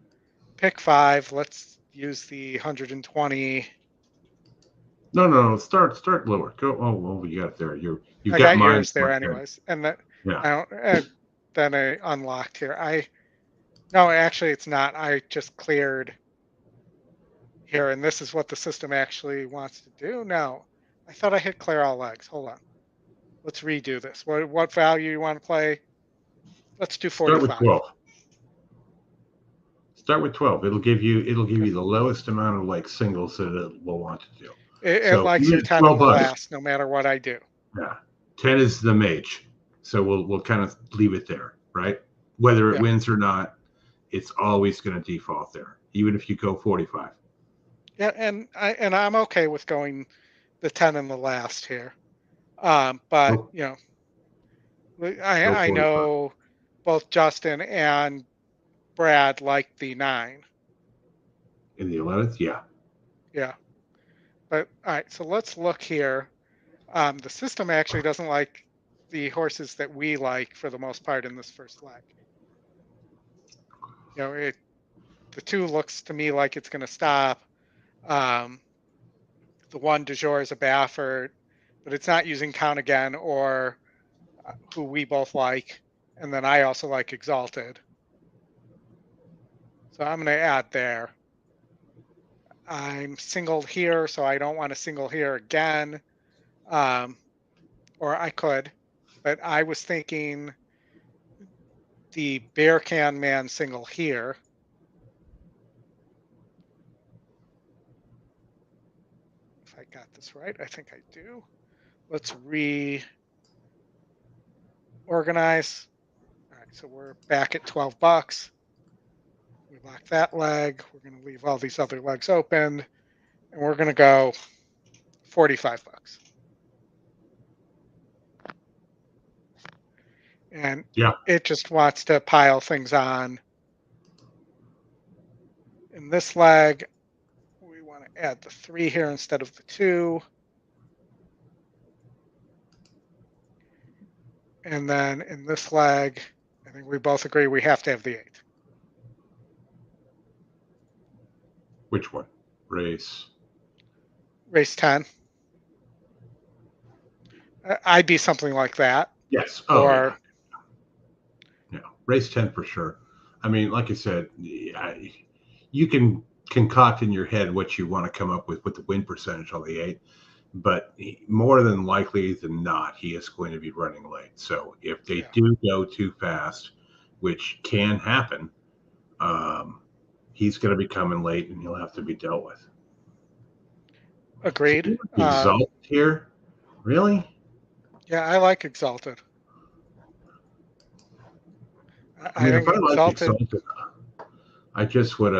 pick 5. Let's use the 120. No. Start lower. Go. Oh, you got it there. You I got yours there, anyways, and that. Yeah. Then I unlocked here. No, actually, it's not. I just cleared here, and this is what the system actually wants to do. No, I thought I hit clear all legs. Hold on. Let's redo this. What value you want to play? Let's do 45. Start with 12. Start with 12. It'll give you the lowest amount of singles that it will want to do. It likes your 10 in the last, no matter what I do. Yeah, 10 is the mage, so we'll kind of leave it there, right? Whether it wins or not, it's always going to default there, even if you go 45. Yeah, and I'm okay with going the 10 in the last here, but I know both Justin and Brad like the 9. In the 11th, yeah. Yeah. But all right, so let's look here. The system actually doesn't like the horses that we like for the most part in this first leg. The 2 looks to me like it's going to stop. The 1 du jour is a Baffert, but it's not using Count Again or who we both like. And then I also like Exalted. So I'm going to add there. I'm singled here, so I don't want to single here again. Or I could, but I was thinking the Bear Can Man single here. If I got this right, I think I do. Let's reorganize. All right, so we're back at $12. We lock that leg. We're going to leave all these other legs open, and we're going to go $45. And it just wants to pile things on. In this leg, we want to add the 3 here instead of the 2. And then in this leg, I think we both agree we have to have the 8. Which one? Race 10. I'd be something like that. Yes. Or Yeah, race 10 for sure. I mean, like I said, you can concoct in your head what you want to come up with the win percentage on the 8, but more than likely than not, he is going to be running late. So if they do go too fast, which can happen, he's going to be coming late and he'll have to be dealt with. Agreed. Exalt here? Really? Yeah, I like Exalted. I mean, think if I liked Exalted, I just would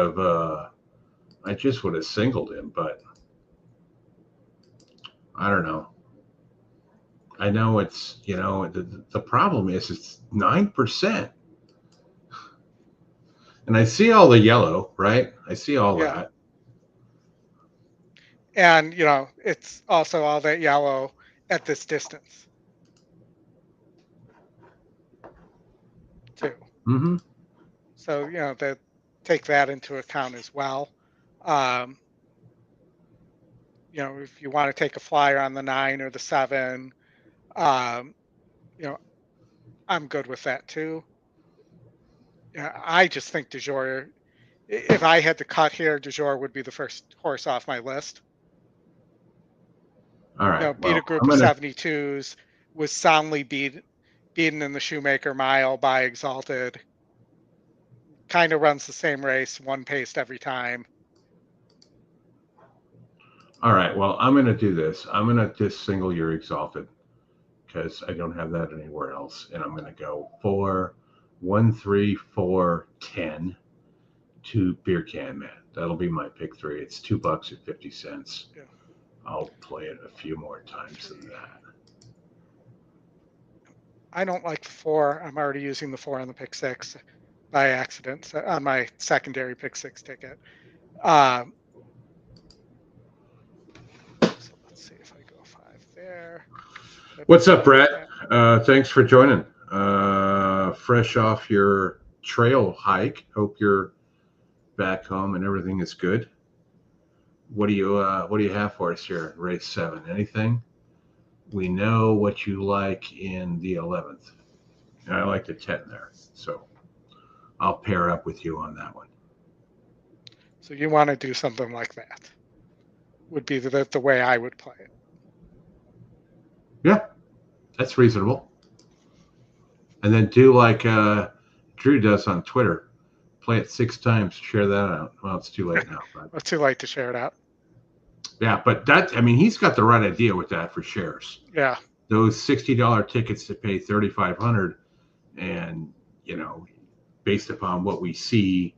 have singled him, but I don't know. I know it's, the problem is it's 9%. And I see all the yellow, right? I see all that. And, it's also all that yellow at this distance, too. Mm-hmm. So, they take that into account as well. If you want to take a flyer on the 9 or the 7, I'm good with that, too. Yeah, I just think Du Jour, if I had to cut here, Du Jour would be the first horse off my list. All right. Beat a group of 72s, was soundly beaten in the Shoemaker Mile by Exalted. Kind of runs the same race, one paced every time. All right. Well, I'm going to do this. I'm going to just single your Exalted because I don't have that anywhere else. And I'm going to go 4, 1, 3, 4, 10 to Beer Can Man. That'll be my pick 3. It's $2.50. Yeah. I'll play it a few more times than that. I don't like the 4. I'm already using the 4 on the pick 6 by accident on my secondary pick 6 ticket. So let's see if I go 5 there. What's up, Brett? Thanks for joining. Fresh off your trail hike. Hope you're back home and everything is good. What do you have for us here, race 7? Anything? We know what you like in the 11th. And I like the 10 there. So I'll pair up with you on that one. So you want to do something like that? Would be the way I would play it. Yeah, that's reasonable. And then do like Drew does on Twitter. Play it 6 times, share that out. Well, it's too late now. But... It's too late to share it out. Yeah, but he's got the right idea with that for shares. Yeah. Those $60 tickets to pay $3,500, and based upon what we see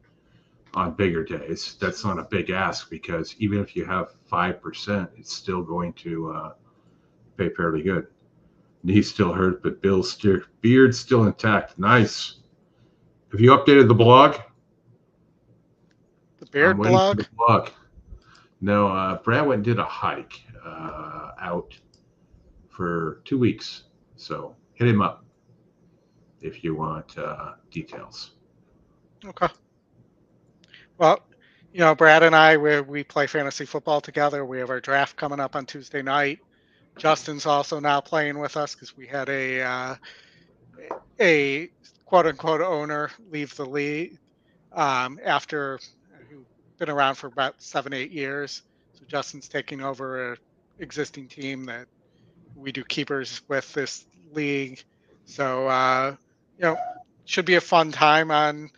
on bigger days, that's not a big ask because even if you have 5%, it's still going to pay fairly good. Knee's still hurt, but Bill's beard's still intact. Nice. Have you updated the blog? The beard blog? The blog. No, Brad went and did a hike out for 2 weeks. So hit him up if you want details. Okay. Well, Brad and I, we play fantasy football together. We have our draft coming up on Tuesday night. Justin's also now playing with us because we had a quote unquote owner leave the league after who'd been around for about 7-8 years. So Justin's taking over an existing team that we do keepers with this league. So should be a fun time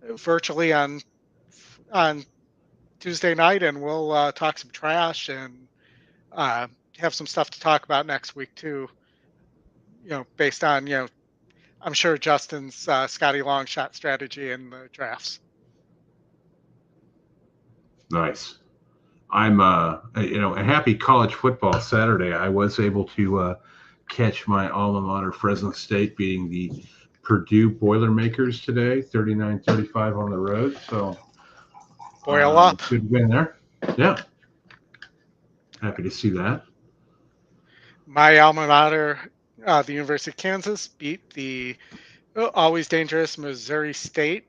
virtually on Tuesday night, and we'll talk some trash and have some stuff to talk about next week too. Based on I'm sure Justin's Scotty long shot strategy in the drafts. Nice. I'm a happy college football Saturday. I was able to catch my alma mater Fresno State beating the Purdue Boilermakers today, 39-35 on the road. So boil up. Good win there. Yeah. Happy to see that. My alma mater, the University of Kansas, beat the always dangerous Missouri State,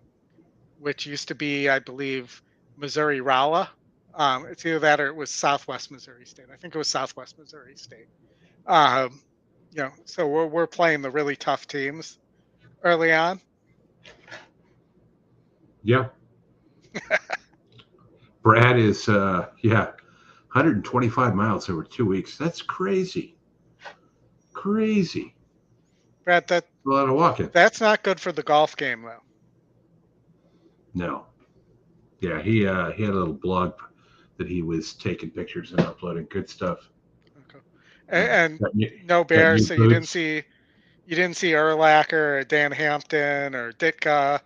which used to be, I believe, Missouri Rolla. It's either that or it was Southwest Missouri State. I think it was Southwest Missouri State. So we're playing the really tough teams early on. Yeah. Brad is, 125 miles over 2 weeks. That's crazy. Crazy. Brad, A lot of walking. that's not good for the golf game, though. No. Yeah, he had a little blog that he was taking pictures and uploading. Good stuff. Okay. And Got new, no got new Bears, so you didn't boots. see Urlacher or Dan Hampton or Ditka.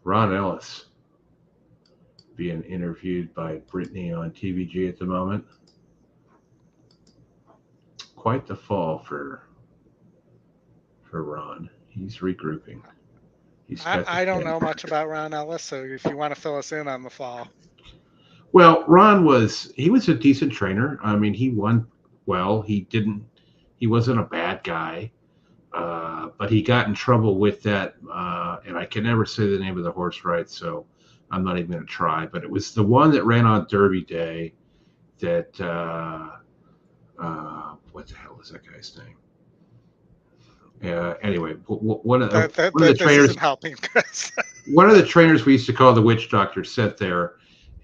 Ron Ellis being interviewed by Brittany on TVG at the moment. Quite the fall for Ron. He's regrouping. I don't know much about Ron Ellis, so if you want to fill us in on the fall. Well, Ron was a decent trainer. I mean, he won well. He wasn't a bad guy, but he got in trouble with that. And I can never say the name of the horse right, so I'm not even going to try. But it was the one that ran on Derby Day. That what the hell is that guy's name? Anyway, one of the trainers isn't helping, Chris. One of the trainers we used to call the witch doctor sat there,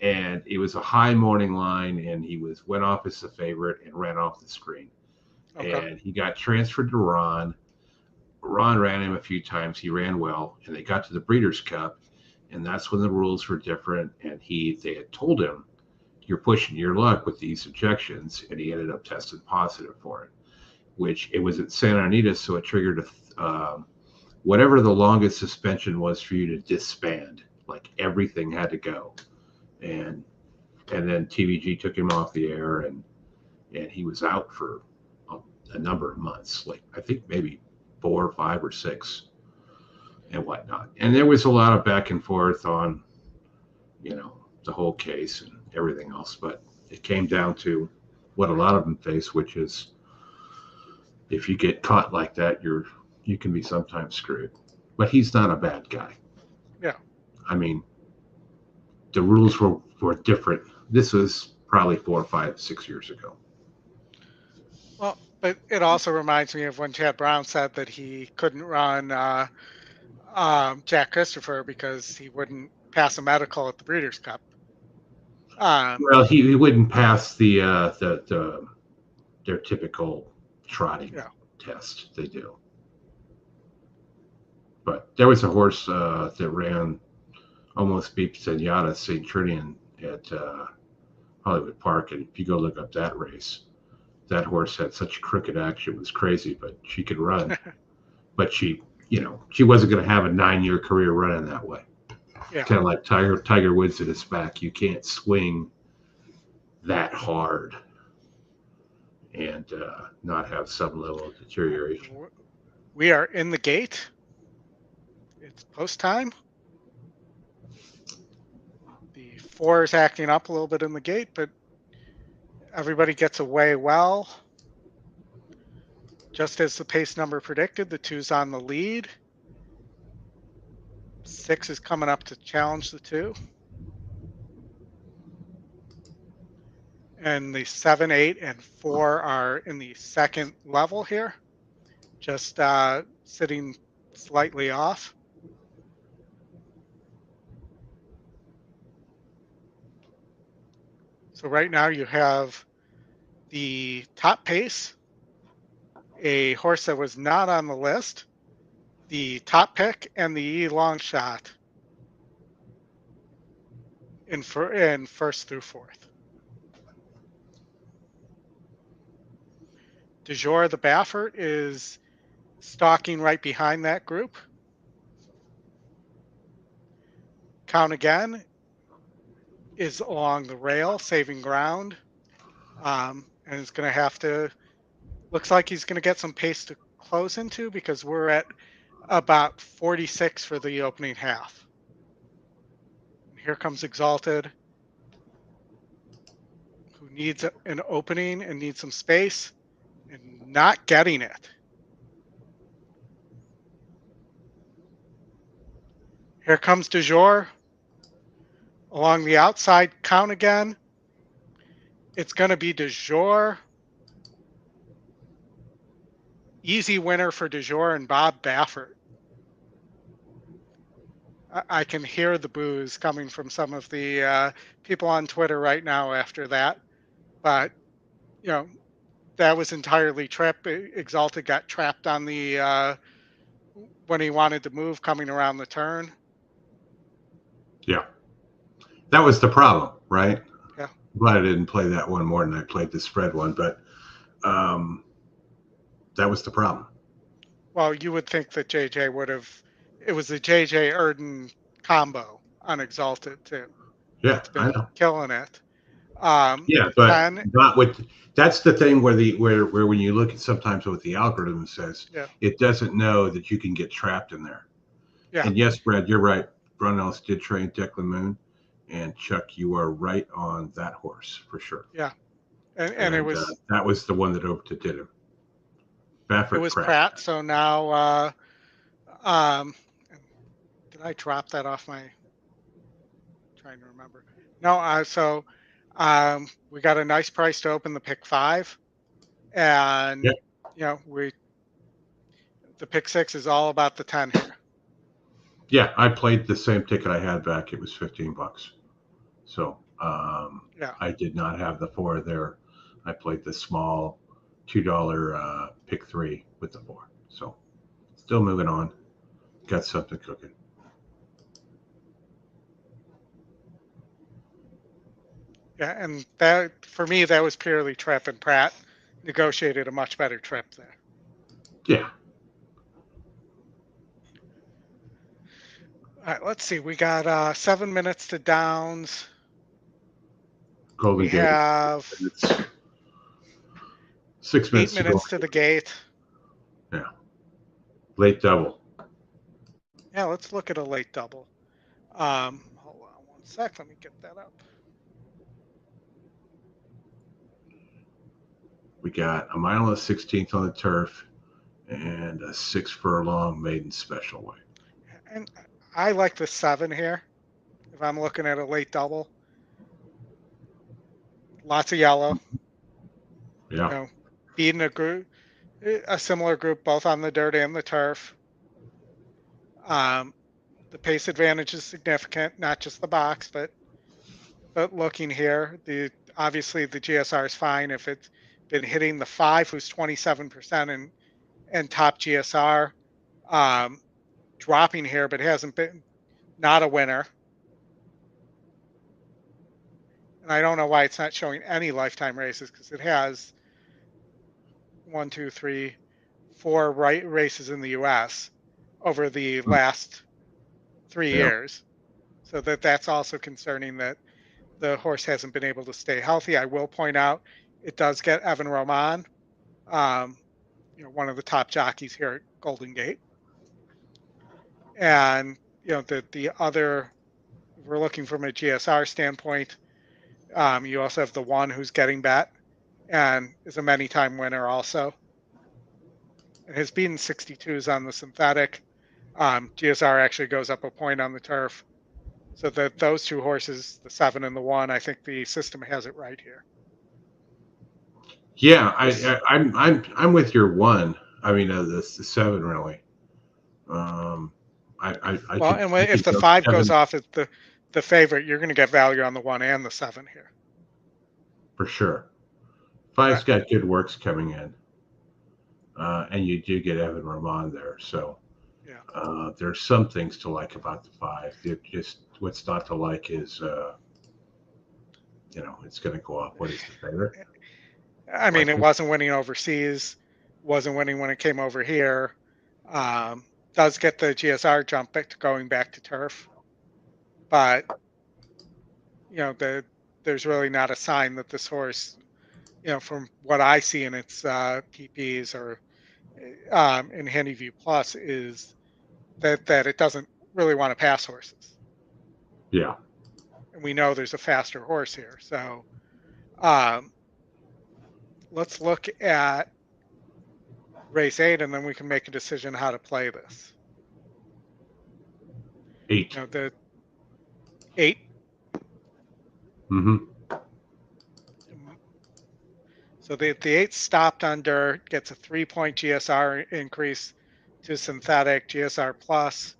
and it was a high morning line, and he went off as the favorite and ran off the screen. Okay. And he got transferred to Ron. Ron ran him a few times. He ran well, and they got to the Breeders' Cup, and that's when the rules were different. And they had told him, "You're pushing your luck with these injections," and he ended up testing positive for it. Which it was at Santa Anita, so it triggered whatever the longest suspension was for you to disband. Like everything had to go, and then TVG took him off the air, and he was out for a number of months, like I think maybe 4 or 5 or 6, and whatnot. And there was a lot of back and forth on, the whole case and everything else, but it came down to what a lot of them face, which is, if you get caught like that, you can be sometimes screwed. But he's not a bad guy. Yeah. I mean, the rules were different. This was probably 4, 5, 6 years ago. Well, but it also reminds me of when Chad Brown said that he couldn't run Jack Christopher because he wouldn't pass a medical at the Breeders' Cup. Well, he wouldn't pass their typical trotting test. They do. But there was a horse that ran almost beat Zenyatta St. Trinian at Hollywood Park, and if you go look up that race, that horse had such crooked action, it was crazy, but she could run. But she wasn't going to have a 9-year career running that way. Yeah. Kind of like Tiger Woods at his back. You can't swing that hard and not have some level of deterioration. We are in the gate. It's post time. The 4 is acting up a little bit in the gate, but everybody gets away well. Just as the pace number predicted, the 2's on the lead. 6 is coming up to challenge the 2. And the 7, 8, and 4 are in the second level here, just sitting slightly off. So right now you have the top pace, a horse that was not on the list, the top pick, and the E long shot in first through fourth. De Jure the Baffert is stalking right behind that group. Count Again is along the rail, saving ground, and is going to have to, looks like he's going to get some pace to close into, because we're at about 46 for the opening half. Here comes Exalted, who needs an opening and needs some space, and not getting it. Here comes De Jure along the outside. Count Again. It's going to be De Jure. Easy winner for De Jure and Bob Baffert. I can hear the boos coming from some of the people on Twitter right now after that. But, you know, that was entirely trip. Exalted got trapped on the when he wanted to move coming around the turn. Yeah. That was the problem, right? Yeah. Glad I didn't play that one more than I played the spread one, but that was the problem. Well, you would think that JJ would have. It was the JJ Erden combo on Exalted too. Yeah, That's I been know. killing it. Yeah, but 10, not with. That's the thing where when you look at sometimes what the algorithm says, yeah, it doesn't know that you can get trapped in there. yeah. And yes, Brad, you're right. Brunels did train Declan Moon, and Chuck, you are right on that horse for sure. Yeah, and it was that was the one that overdid him. Baffert it was Pratt. Pratt. So now, did I drop that off my? Trying to remember. No, so we got a nice price to open the pick 5, and Yep. you know the pick 6 is all about the 10 here. Yeah, I played the same ticket I had back. It was $15. So Yeah. I did not have the 4 there. I played the small $2 pick 3 with the 4. So still moving on. Got something cooking. Yeah, and that for me that was purely trip, and Pratt negotiated a much better trip there. Yeah. All right, let's see. We got 7 minutes to downs. Golden We Gate. have It's 6 minutes 8 minutes to the gate. Yeah. Late double. Yeah, let's look at a late double. Hold on one sec. Let me get that up. We got a mile and 16th on the turf and a 6 furlong maiden special weight. And I like the 7 here. If I'm looking at a late double, lots of yellow. Yeah. You know, beating a similar group, both on the dirt and the turf. The pace advantage is significant, not just the box, but looking here, obviously the GSR is fine if it's been hitting the 5, who's 27% and top GSR, dropping here, but hasn't been not a winner. And I don't know why it's not showing any lifetime races, because it has 1, 2, 3, 4 races in the U.S. over the last 3 years. So that's also concerning that the horse hasn't been able to stay healthy. I will point out it does get Evan Roman, one of the top jockeys here at Golden Gate. And the other, if we're looking from a GSR standpoint, you also have the one who's getting bet and is a many-time winner also. And has beaten 62s on the synthetic. GSR actually goes up a point on the turf. So that those two horses, the 7 and the 1, I think the system has it right here. Yeah, I'm with your 1. I mean, the 7 really. If the 5 goes off as the favorite, you're going to get value on the 1 and the 7 here. For sure. 5's got good works coming in. And you do get Evan Roman there. So there's some things to like about the 5. Just what's not to like is, it's going to go off. What is the favorite? I mean, it wasn't winning overseas, wasn't winning when it came over here. Does get the GSR jump back to going back to turf, but there's really not a sign that this horse, from what I see in its PPs or in HandyView Plus, is that it doesn't really want to pass horses. Yeah, and we know there's a faster horse here, so let's look at race 8, and then we can make a decision how to play this. 8. The 8. Mm-hmm. So the 8 stopped on dirt, gets a 3-point GSR increase to synthetic GSR plus.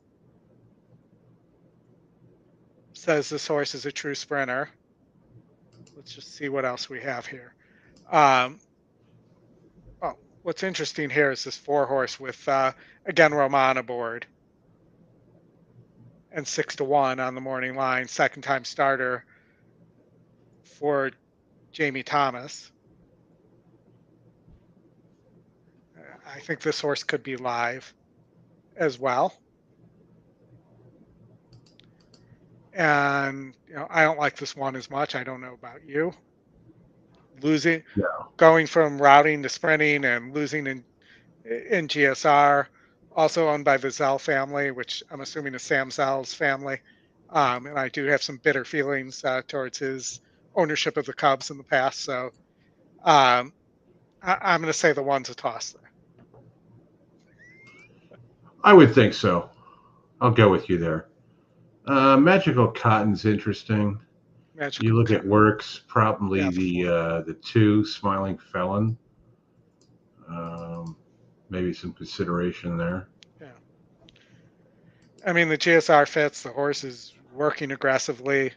says this horse is a true sprinter. Let's just see what else we have here. Oh, what's interesting here is this 4-horse with, again, Roman aboard. And 6-1 on the morning line, second time starter for Jamie Thomas. I think this horse could be live as well. And, I don't like this one as much. I don't know about you. Going from routing to sprinting and losing in GSR, also owned by the Zell family, which I'm assuming is Sam Zell's family. And I do have some bitter feelings towards his ownership of the Cubs in the past. So I'm going to say the one's a toss there. I would think so. I'll go with you there. Magical Cotton's interesting. You look at Works, probably the 2 Smiling Felon. Maybe some consideration there. Yeah. I mean, the GSR fits. The horse is working aggressively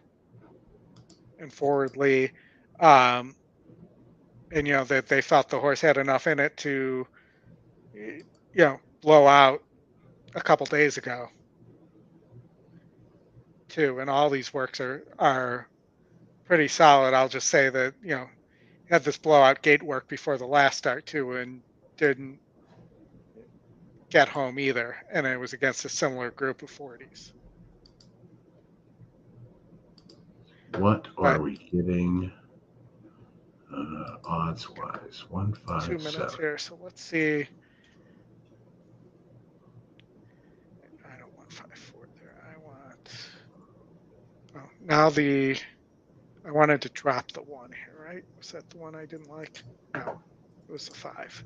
and forwardly. And, that they felt the horse had enough in it to, blow out a couple days ago, too. And all these works are pretty solid. I'll just say that, had this blowout gate work before the last start, too, and didn't get home either. And it was against a similar group of 40s. What are we getting odds-wise? 157. 2 minutes here, so let's see. I don't want 5-4 there. I wanted to drop the 1 here, right? Was that the one I didn't like? No, it was the 5.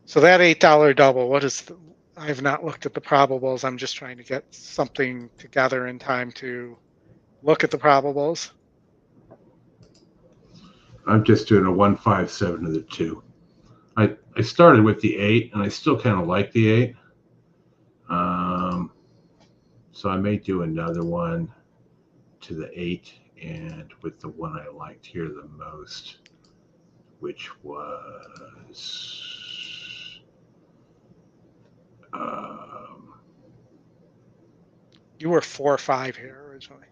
So that $8 double, I have not looked at the probables. I'm just trying to get something together in time to look at the probables. I'm just doing a 157 to the 2. I started with the 8, and I still kind of like the 8. So I may do another one to the 8, and with the one I liked here the most, which was you were 4-5 here originally.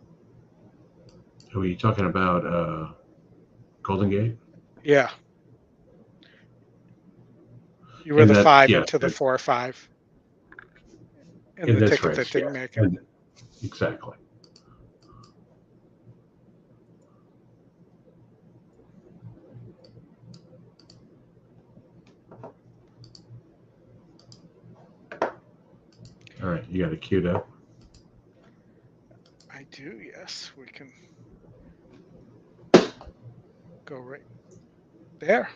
Were you talking about Golden Gate? Yeah. You were the 5 into the 4-5. And the ticket that didn't make it. Exactly. All right, you got it queued up? I do, yes. We can go right there.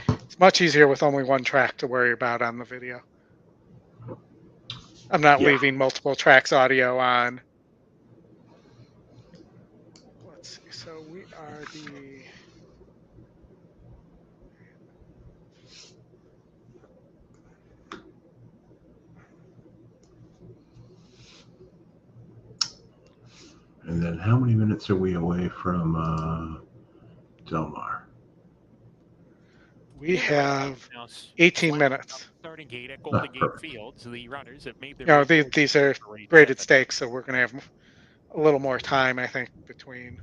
It's much easier with only one track to worry about on the video. I'm not leaving multiple tracks audio on. Let's see. So we are the... And then how many minutes are we away from Del Mar? We have 18 minutes. Starting gate at Golden Gate Fields, the runners have made their these are graded stakes, so we're going to have a little more time, I think, between.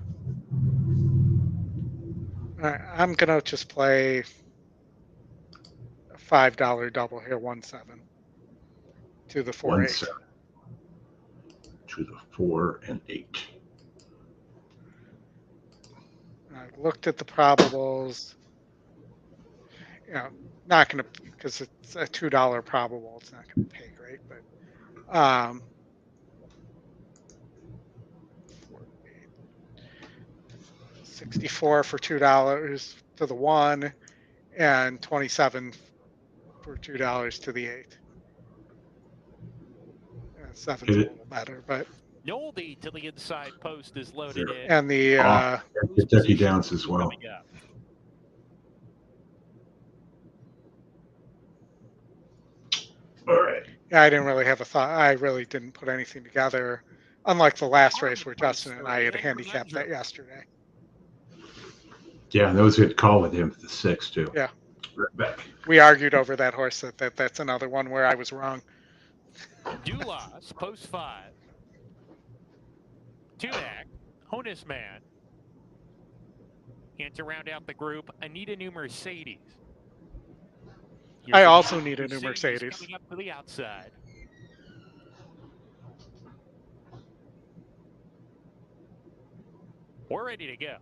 All right, I'm going to just play a $5 double here, 1-7 to the 4-8. To the 4 and 8. I looked at the probables. Not going to, because it's a $2 probable, it's not going to pay great, but 64 for $2 to the 1 and 27 for $2 to the 8. 7's a little better, but Oldy to the inside post is loaded in. And the Kentucky Downs as well. Coming up. All right. yeah, I didn't really have a thought. I really didn't put anything together. Unlike the last race where Justin and I had handicapped that yesterday. Yeah, that was a good call with him for the 6 too. Yeah. Right back. We argued over that horse. That's another one where I was wrong. Dulas, post 5. 2 back, Honus Man. And to round out the group, Anita New Mercedes. I also need a new Mercedes. Coming up to the outside. We're ready to go.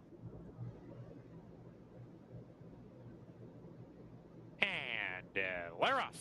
And we're off.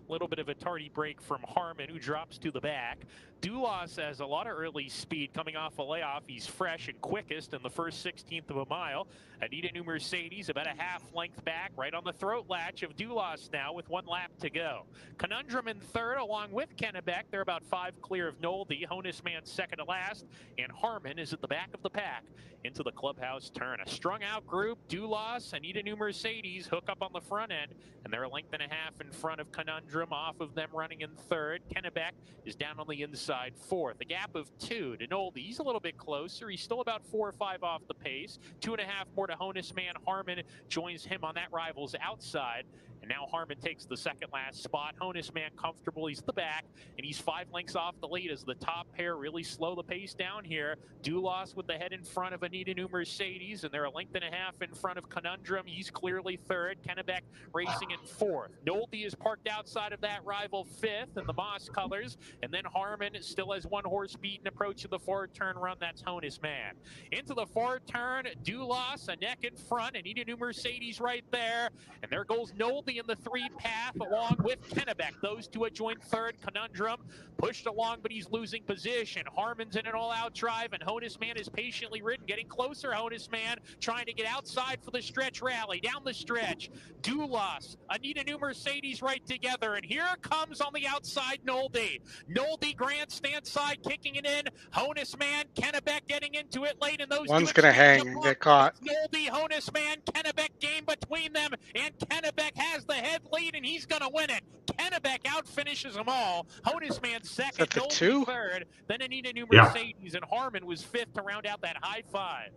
A little bit of a tardy break from Harmon, who drops to the back. Dulas has a lot of early speed coming off a layoff. He's fresh and quickest in the first 16th of a mile. Anita New Mercedes about a half length back, right on the throat latch of Dulas now with 1 lap to go. Conundrum in third along with Kennebec. They're about 5 clear of Oldy. Honus Man second to last. And Harmon is at the back of the pack into the clubhouse turn. A strung out group. Dulas, Anita New Mercedes hook up on the front end. And they're a length and a half in front of Conundrum, off of them running in third. Kennebec is down on the inside fourth. A gap of 2 to Oldy. He's a little bit closer. He's still about 4 or 5 off the pace. 2.5 more to Honus Man. Harmon joins him on that rival's outside. And now Harmon takes the second last spot. Honus Man comfortable. He's at the back, and he's 5 lengths off the lead as the top pair really slow the pace down here. Dulas with the head in front of Anita New Mercedes, and they're a length and a half in front of Conundrum. He's clearly third. Kennebec racing in fourth. Oldy is parked outside of that rival fifth in the Moss colors, and then Harmon still has 1 horse beaten approaching the forward turn run. That's Honus Man. Into the forward turn, Dulas, a neck in front, Anita New Mercedes right there, and there goes Oldy in the 3 path along with Kennebec. Those 2 are joined third. Conundrum pushed along, but he's losing position. Harmon's in an all-out drive, and Honus Man is patiently ridden, getting closer. Honus Man trying to get outside for the stretch rally. Down the stretch, Dulas, Anita New Mercedes right together, and here comes on the outside Oldy. Oldy grandstand side kicking it in. Honus Man, Kennebec getting into it late, and those One's 2 going to hang and get caught. Oldy, Honus Man, Kennebec game between them, and Kennebec has the head lead, and he's going to win it. Kennebec out finishes them all. Honus Man second, the Oldy 2? third, then Anita New Mercedes, and Harmon was 5th to round out that high 5.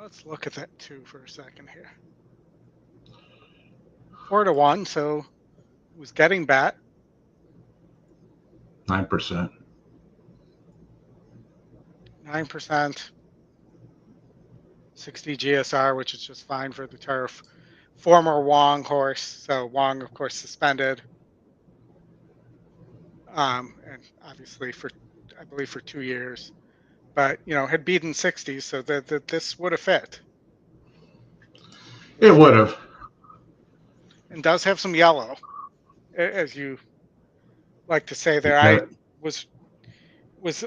Let's look at that 2 for a second here. 4 to 1, so it was getting bat. 9%. 9%. 60 GSR, which is just fine for the turf. Former Wong horse, so Wong, of course, suspended. And obviously I believe for 2 years. But, had beaten 60s, so that this would have fit. It would have. And does have some yellow, as you like to say there. I was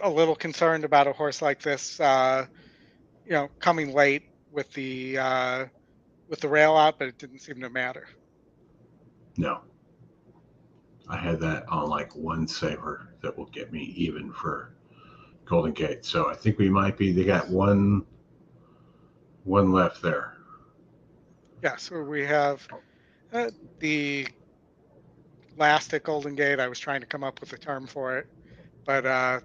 a little concerned about a horse like this, coming late with the rail out, but it didn't seem to matter. No. I had that on like 1 saver that will get me even for Golden Gate. So I think they got one left there. Yeah, so we have the last at Golden Gate. I was trying to come up with a term for it, but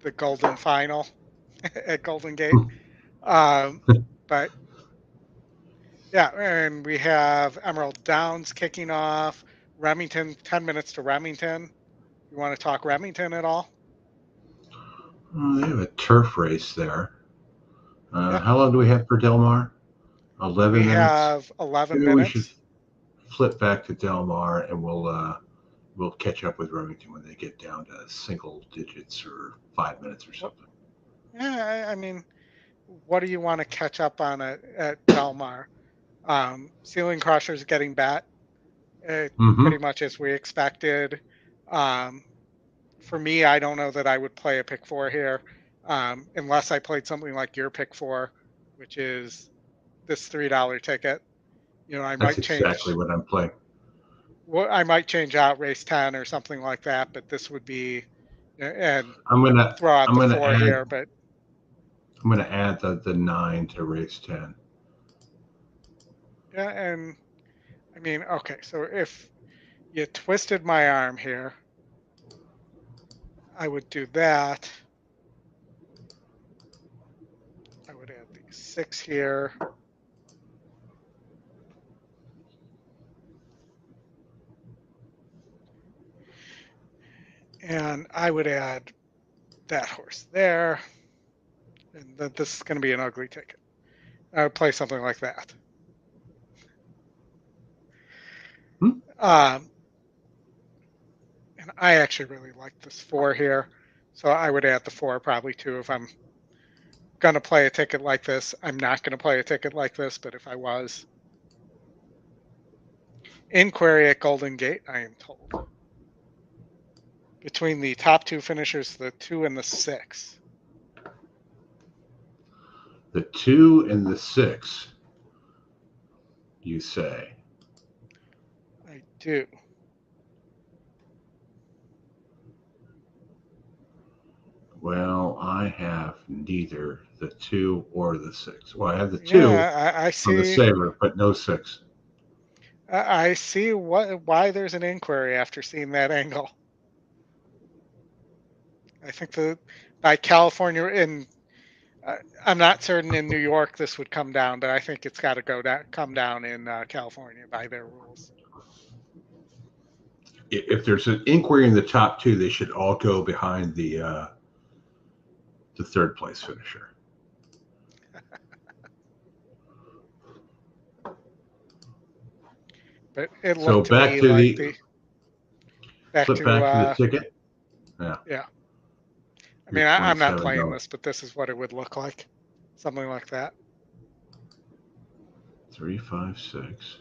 the Golden Final at Golden Gate. But yeah, and we have Emerald Downs kicking off. Remington, 10 minutes to Remington. You want to talk Remington at all? They have a turf race there. How long do we have for Del Mar? 11 minutes? We have 11 minutes. We should flip back to Del Mar, and we'll catch up with Remington when they get down to single digits or 5 minutes or something. Yeah, I mean, what do you want to catch up on at Del Mar? Ceiling Crusher's getting bat, pretty much as we expected. For me, I don't know that I would play a pick 4 here, unless I played something like your pick 4, which is this $3 ticket. I might change. That's exactly what I'm playing. Well, I might change out race 10 or something like that, but this would be, and I'm gonna throw out I'm the gonna 4 add here, but the 9 to race 10. yeah, and I mean, okay, so if you twisted my arm here, I would do that. I would add the 6 here. And I would add that horse there. And this is going to be an ugly ticket. I would play something like that. Hmm? And I actually really like this 4 here. So I would add the 4 probably too if I'm going to play a ticket like this. I'm not going to play a ticket like this, but if I was. Inquiry at Golden Gate, I am told. Between the top 2 finishers, the 2 and the 6. The 2 and the 6, you say? I do. Well, I have neither the 2 or the 6. Well, I have the 2 Yeah, I on the see. saver, but no 6. I see why there's an inquiry after seeing that angle. I think by California I'm not certain in New York this would come down, but I think it's got to come down in California by their rules. If there's an inquiry in the top 2, they should all go behind the 3rd place finisher. But it So looked to back me to like the back flip to back to the ticket. yeah. I Your mean, I'm not playing $27. this, but this is what it would look like, something like that. 3, 5, 6,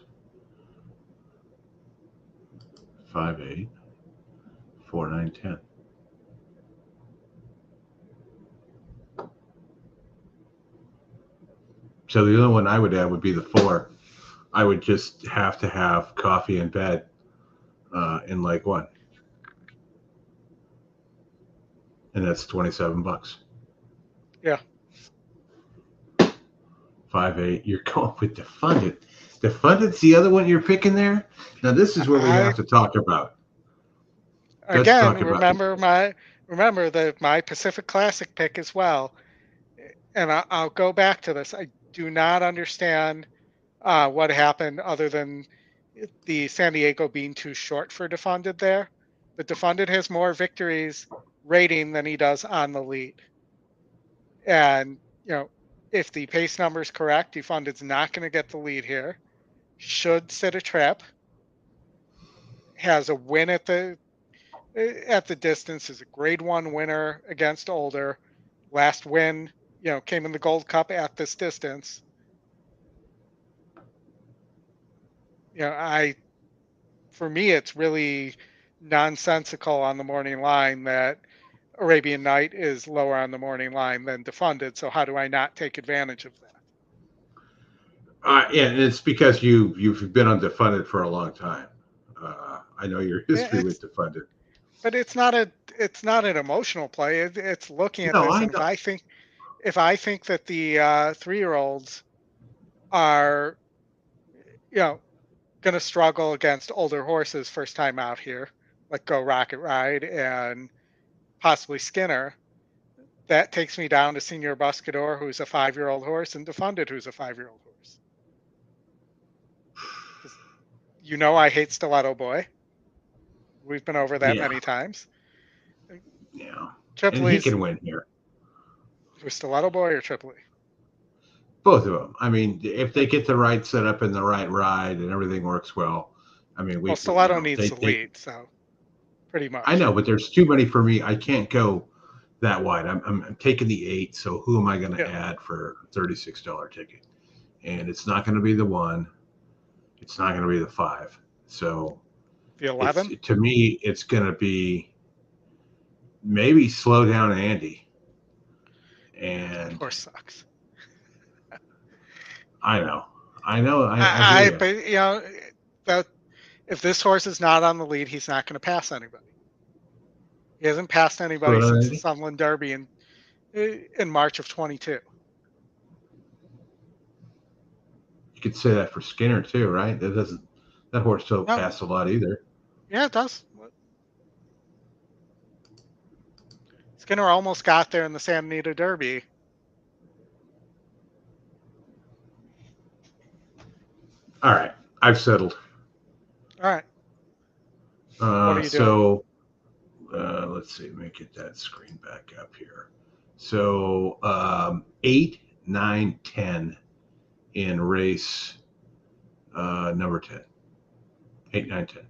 5, 8, 4, 9, 10. So the other one I would add would be the 4. I would just have to have coffee in bed in leg 1. And that's $27. Yeah. 5, 8. You're going with Defunded. Defunded's the other one you're picking there? Now this is where we have to talk about. Let's Again, talk about remember my Pacific Classic pick as well. And I'll go back to this. I do not understand what happened other than the San Diego being too short for Defunded there. But Defunded has more victories rating than he does on the lead. And, if the pace number is correct, Defunded's not going to get the lead here. Should sit a trap. Has a win at the distance, is a grade 1 winner against Older. Last win, came in the Gold Cup at this distance. For me, it's really nonsensical on the morning line that Arabian Night is lower on the morning line than Defunded. So how do I not take advantage of that? Yeah, and it's because you've been on Defunded for a long time. I know your history with Defunded. But it's not an emotional play. It's looking at No, this, I and know. if I think that the 3-year-olds are, going to struggle against older horses first time out here, like Go Rocket Ride and possibly Skinner, that takes me down to Senior Buscador, who's a 5-year-old horse, and Defunded, who's a 5-year-old horse. I hate Stiletto Boy. We've been over that many times. Yeah. And he Tripoli's can win here. with Stiletto Boy or Tripoli? Both of them. I mean, if they get the right setup and the right ride and everything works well, I mean, Stiletto needs the lead, so pretty much. I know, but there's too many for me. I can't go that wide. I'm taking the 8. So who am I going to add for a $36 ticket? And it's not going to be the 1. It's not going to be the 5. So the 11. To me, it's going to be maybe Slow Down Andy. And that horse sucks. I know. But If this horse is not on the lead, he's not going to pass anybody. He hasn't passed anybody since the Right. Sunderland Derby in March of 22. You could say that for Skinner too, right? That horse don't No. pass a lot either. Yeah, it does. Skinner almost got there in the Santa Anita Derby. All right, I've settled. All right. What are you So let's see. Let me get that screen back up here. So 8, 9, 10 in race number 10. 8, 9, 10.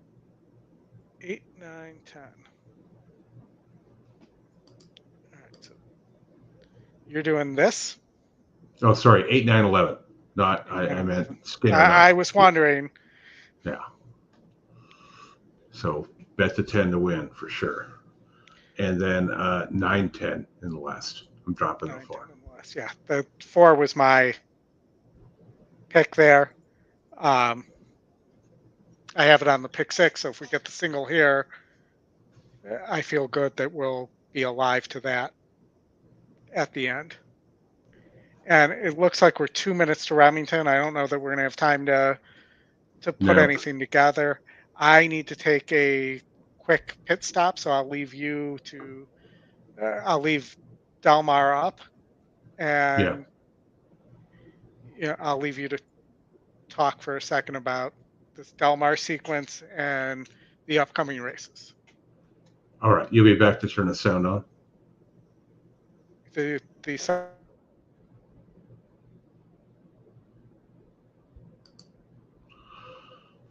8, 9, 10. All right. So you're doing this? Oh, sorry. 8, 9, 11. Not, 8, 9, I 11. meant Skinner. I was wondering. Yeah. So bet the 10 to win for sure. And then 9, 10 in the last. I'm dropping 9, the 4. 10 in the last. Yeah, the 4 was my pick there. I have it on the pick 6, so if we get the single here, I feel good that we'll be alive to that at the end. And it looks like we're 2 minutes to Remington. I don't know that we're going to have time to put anything together. I need to take a quick pit stop, so I'll leave you to. I'll leave Delmar up, and I'll leave you to talk for a second about this Delmar sequence and the upcoming races. All right. You'll be back to turn the sound on. The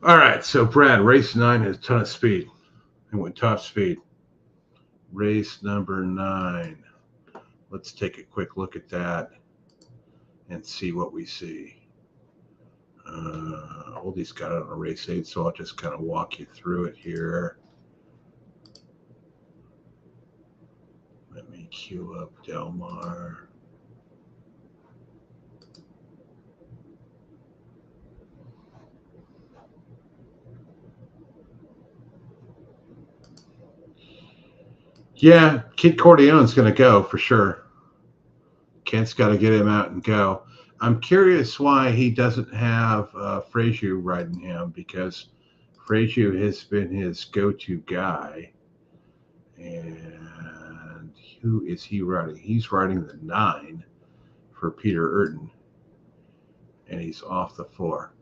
All right. So, Brad, race 9 has a ton of speed. It went top speed. Race number 9. Let's take a quick look at that and see what we see. Oldy's got it on a race 8, so I'll just kind of walk you through it here. Let me queue up Delmar. Yeah, Kid Corleone's going to go for sure. Kent's got to get him out and go. I'm curious why he doesn't have Frazier riding him, because Frazier has been his go-to guy. And who is he riding? He's riding the 9 for Peter Urton. And he's off the 4.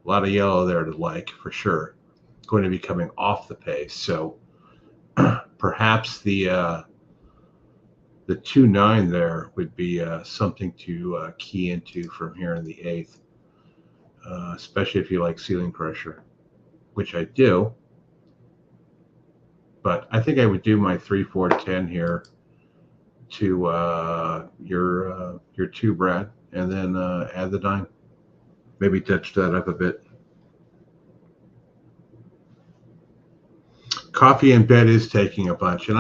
A lot of yellow there to like, for sure. Going to be coming off the pace. So perhaps the 2-9 there would be something to key into from here in the 8th, especially if you like ceiling pressure, which I do. But I think I would do my 3, 4, 10 here to your 2, Brad, and then add the 9. Maybe touch that up a bit. Coffee in bed is taking a bunch, and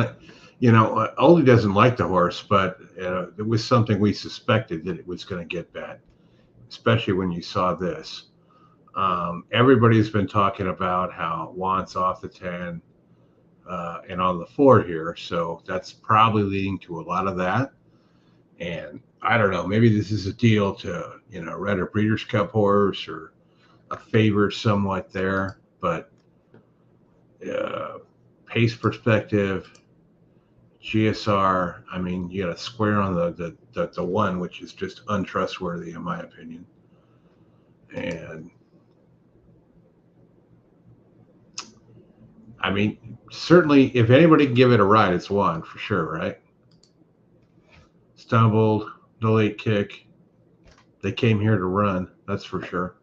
Oldy doesn't like the horse, but it was something we suspected that it was going to get bad, especially when you saw this. Everybody's been talking about how Juan's off the 10 and on the 4 here, so that's probably leading to a lot of that. And I don't know, maybe this is a deal to rent a Breeders' Cup horse or a favor somewhat there, but pace perspective, GSR, I mean, you got a square on the 1, which is just untrustworthy in my opinion. And I mean, certainly if anybody can give it a ride, it's Juan for sure, right? Stumbled, no late kick. They came here to run, that's for sure.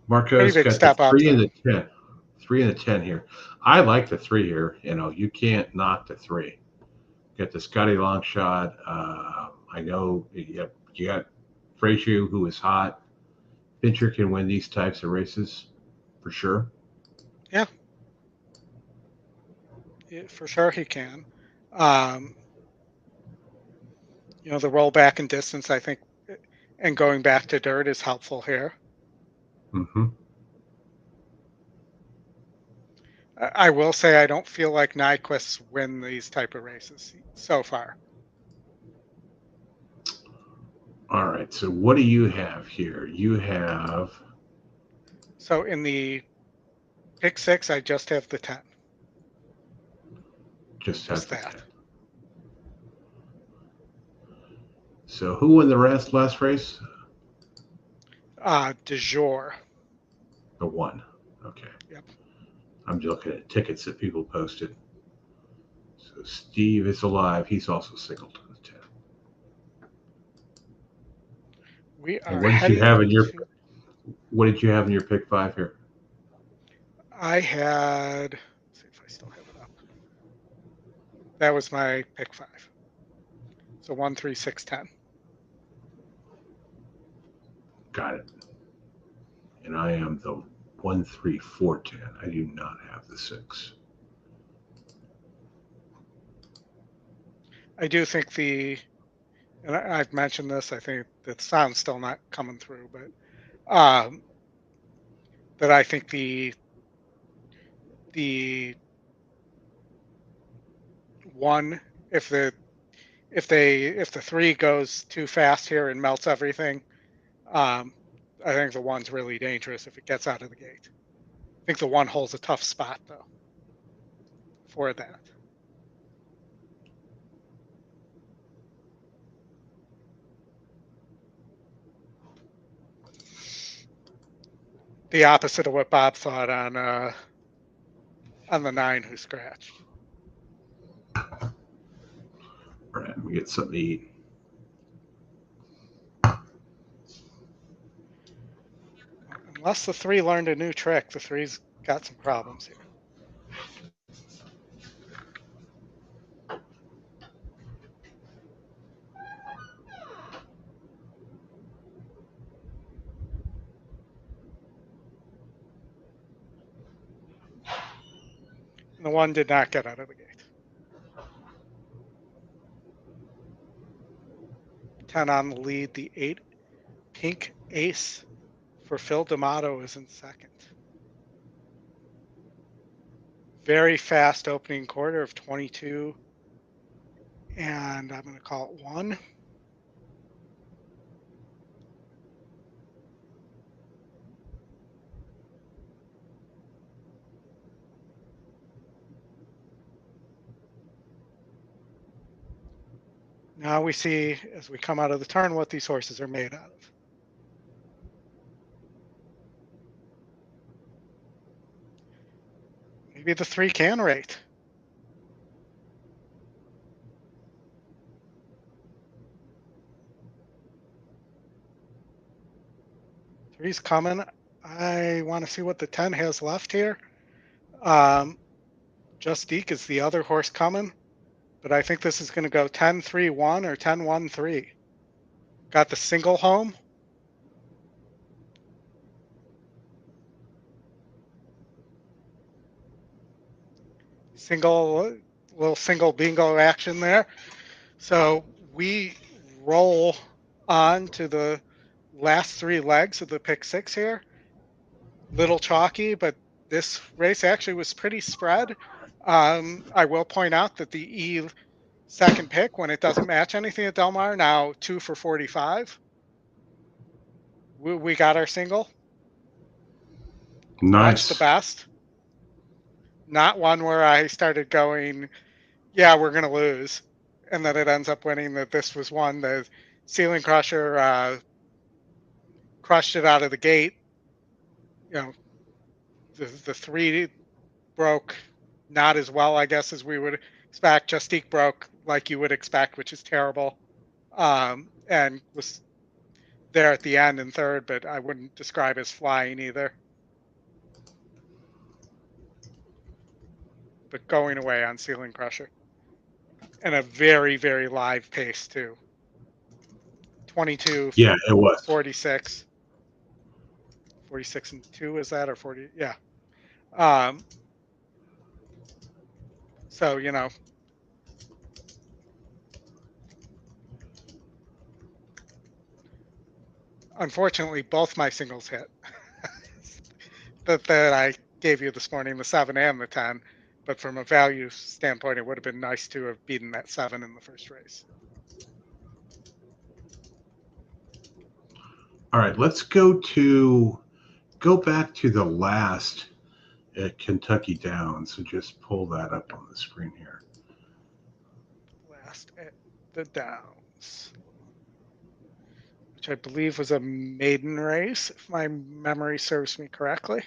Marco's got the 3 and the 10. 3 and the 10 here. I like the 3 here. You can't knock the 3. Got the Scotty Longshot. I know you got Frazier, who is hot. Fincher can win these types of races for sure. Yeah, for sure he can. The rollback in distance, I think, and going back to dirt is helpful here. Mm-hmm. I will say I don't feel like Nyquists win these type of races so far. All right. So what do you have here? You have. So in the pick 6, I just have the 10. Just have Just the that. 10. So who won the last race? De jour. The 1. Okay. Yep. I'm looking at tickets that people posted. So Steve is alive. He's also singled to the 10. We are And what did you have in your What did you have in your pick 5 here? I had. Let's see if I still have it up. That was my pick 5. So 1, 3, 6, 10. Got it. And I am the 1, 3, 4, 10. I do not have the 6. I do think and I've mentioned this, I think the sound's still not coming through, but that I think the 1, if the 3 goes too fast here and melts everything, I think the 1's really dangerous if it gets out of the gate. I think the 1 holds a tough spot though for that. The opposite of what Bob thought on the 9 who scratched. All right, let me get something to eat. Unless the 3 learned a new trick, the 3's got some problems here. And the 1 did not get out of the gate. 10 on the lead. The 8 pink ace for Phil D'Amato is in second. Very fast opening quarter of 22. And I'm going to call it 1. Now we see, as we come out of the turn, what these horses are made out of. Maybe the 3 can rate. Three's coming. I want to see what the 10 has left here. Justique is the other horse coming, but I think this is going to go 10-3-1 or 10-1-3. Got the single home. Little single bingo action there. So we roll on to the last 3 legs of the pick 6 here. Little chalky, but this race actually was pretty spread. I will point out that the E second pick, when it doesn't match anything at Del Mar, now 2 for 45. We got our single. Nice. That's the best. Not one where I started going, yeah, we're going to lose. And then it ends up winning. That this was one, the Ceiling Crusher crushed it out of the gate. The 3 broke not as well, I guess, as we would expect. Justique broke like you would expect, which is terrible. And was there at the end in third, but I wouldn't describe as flying either. But going away on Ceiling Crusher. And a very, very live pace, too. 22. Yeah, it was. 46. 46 and 2, is that? Or 40? Yeah. So, unfortunately, both my singles hit that I gave you this morning, the 7 and the 10. But from a value standpoint, it would have been nice to have beaten that 7 in the first race. All right, let's go back to the last at Kentucky Downs and just pull that up on the screen here. Last at the Downs, which I believe was a maiden race, if my memory serves me correctly.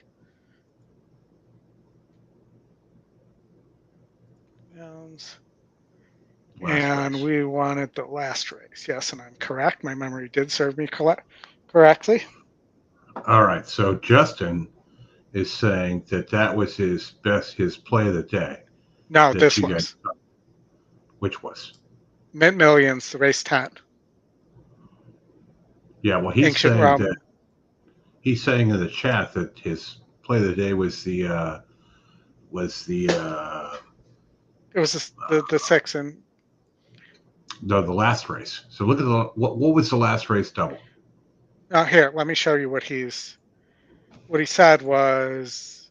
Downs. And race. we wanted the last race. Yes, and I'm correct. My memory did serve me correctly. All right, so Justin is saying that was his play of the day. No, this was. Which was? Mint Millions, the race 10. Yeah, well, he's Ancient saying Rome. that he's saying in the chat that his play of the day was the It was the 6 and the last race. So look at what was the last race double? Here, let me show you what he said was,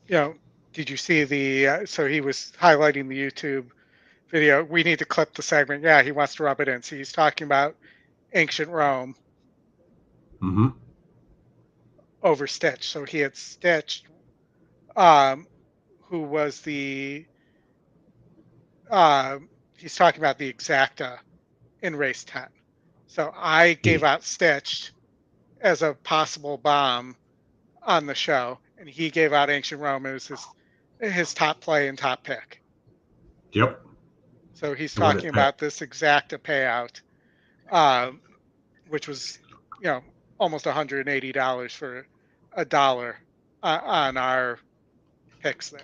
did you see so he was highlighting the YouTube video. We need to clip the segment. Yeah, he wants to rub it in. So he's talking about ancient Rome over Stitch. So he had Stitch, who was he's talking about the exacta in race 10. So I gave out Stitched as a possible bomb on the show, and he gave out Ancient Rome as his top play and top pick. Yep. So he's talking about this exacta payout, which was, almost $180 for $1 on our picks there.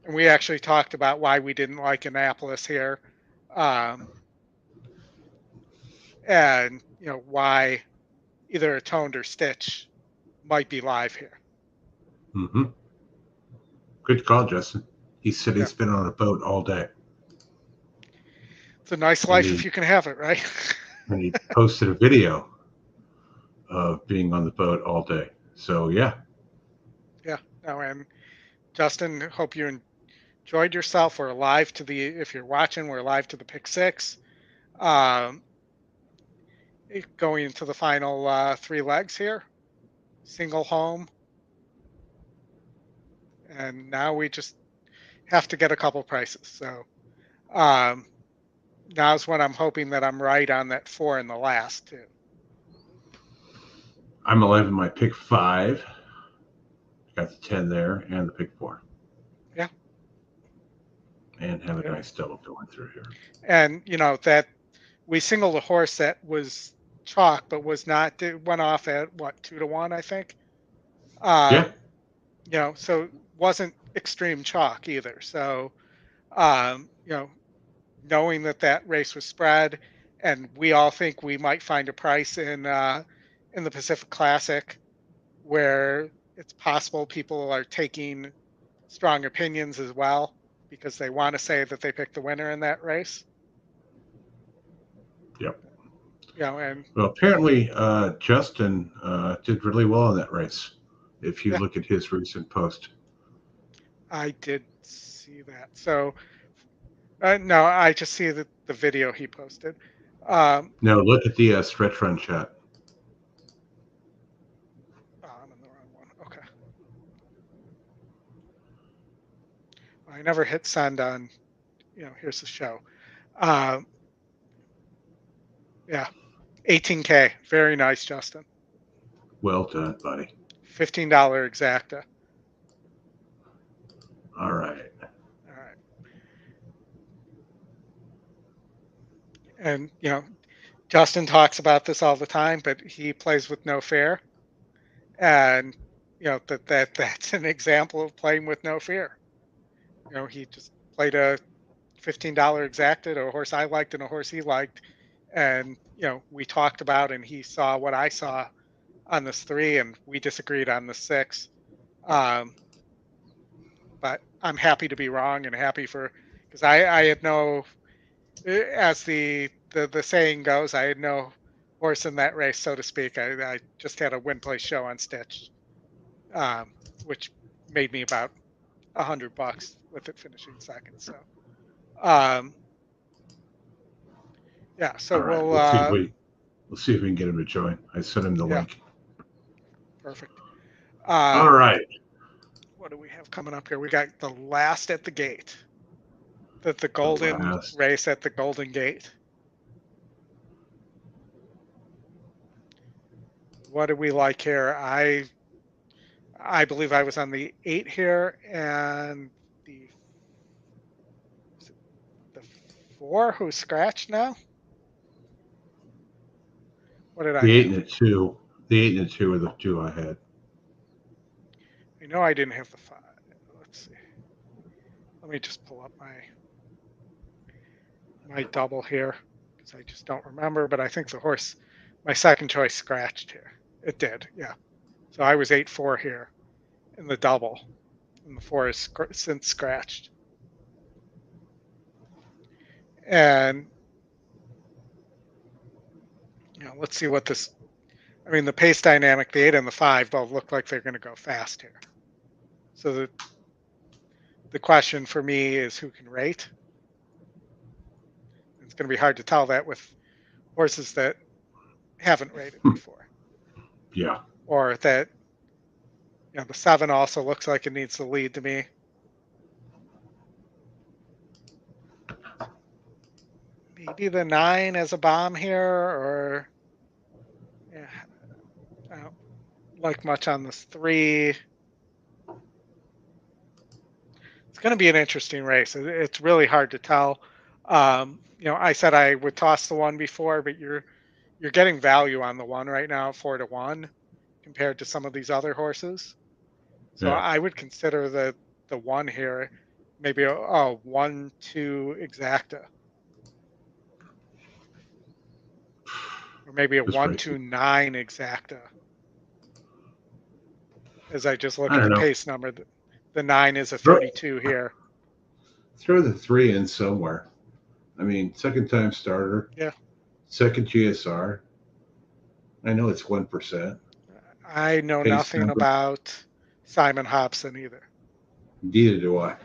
And we actually talked about why we didn't like Annapolis here, and why either Atoned or Stitch might be live here. Good call, Justin. He said he's been on a boat all day. It's a nice life if you can have it, right? And he posted a video of being on the boat all day. So yeah. No, and Justin, hope you enjoyed yourself. We're live if you're watching, we're live to the pick 6. Going into the final 3 legs here. Single home. And now we just have to get a couple prices. So now's when I'm hoping that I'm right on that 4 in the last too. I'm 11 my pick 5. Got the 10 there and the pick 4. Yeah. And have a nice double going through here. And that we singled a horse that was chalk, but was not. It went off at 2-1, I think. So wasn't extreme chalk either. So, knowing that race was spread, and we all think we might find a price in the Pacific Classic where it's possible people are taking strong opinions as well because they want to say that they picked the winner in that race. Yep. And well, apparently Justin did really well in that race. If you look at his recent post, I did see that. So no, I just see the video he posted. No, look at the stretch run chat. I'm in the wrong one. Okay. I never hit send on. Here's the show. 18K. Very nice, Justin. Well done, buddy. $15 exacta. All right. And, Justin talks about this all the time, but he plays with no fear. And, that's an example of playing with no fear. He just played a $15 exacta to a horse I liked and a horse he liked. And, we talked about, and he saw what I saw on this 3, and we disagreed on the 6. But I'm happy to be wrong and happy because I had no, as the saying goes, I had no horse in that race, so to speak. I just had a win place show on Stitch, which made me about $100 with it finishing second. So, yeah. So All right, we'll see if we can get him to join. I sent him the link. Perfect. All right. What do we have coming up here? We got the last at the gate. The golden race at the Golden Gate. What do we like here? I believe I was on the 8 here, and the 4 who scratched now. What did I? The 8 and the 2. The 8 and the 2 are the 2 I had. I know I didn't have the 5. Let's see. Let me just pull up my double here because I just don't remember. But I think the horse, my second choice, scratched here. It did, yeah. So I was 8-4 here in the double, and the 4 is since scratched. And let's see what this. I mean, the pace dynamic, the 8 and the 5 both look like they're going to go fast here. So the question for me is who can rate. It's going to be hard to tell that with horses that haven't rated before. Yeah. Or that, the 7 also looks like it needs the lead to me. Maybe the 9 as a bomb here, or I don't like much on this 3. It's going to be an interesting race. It's really hard to tell. I said I would toss the 1 before, but you're getting value on the 1 right now, 4-1, compared to some of these other horses. So yeah. I would consider the 1 here, maybe a 1-2 exacta, or maybe a 1-2-9 exacta. As I just look at the pace number, the 9 is a 32 here. Throw the 3 in somewhere. I mean, second time starter. Yeah. Second GSR. I know it's 1%. I know nothing about Simon Hobson either. Neither do I.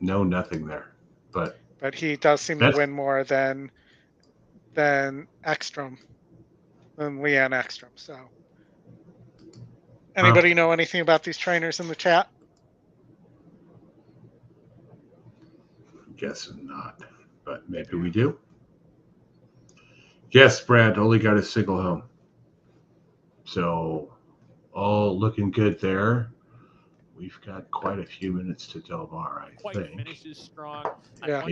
Know nothing there. But he does seem to win more than Ekstrom, than Leanne Ekstrom. So, anybody know anything about these trainers in the chat? Guessing not, but maybe we do. Yes, Brad only got a single home. So, all looking good there. We've got quite a few minutes to Del Mar, I think. Finishes strong. Yeah.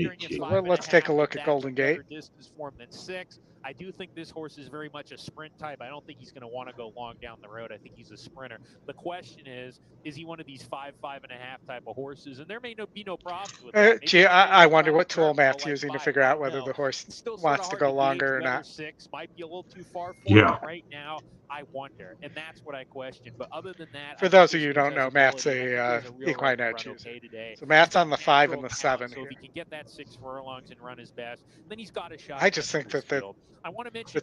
Let's take a look at Golden Gate. Distance form than 6. I do think this horse is very much a sprint type. I don't think he's going to want to go long down the road. I think he's a sprinter. The question is he one of these 5.5 type of horses? And there may be no problem with that. I wonder what tool Matt's using to figure out whether the horse wants to go longer or not. 6 might be a little too far for him right now. I wonder, and that's what I question. But other than that, for those of you who don't know, Matt's a EquinEdge user. So Matt's on the 5 and the 7 so here. If he can get that 6 furlongs and run his best, then he's got a shot. I just think that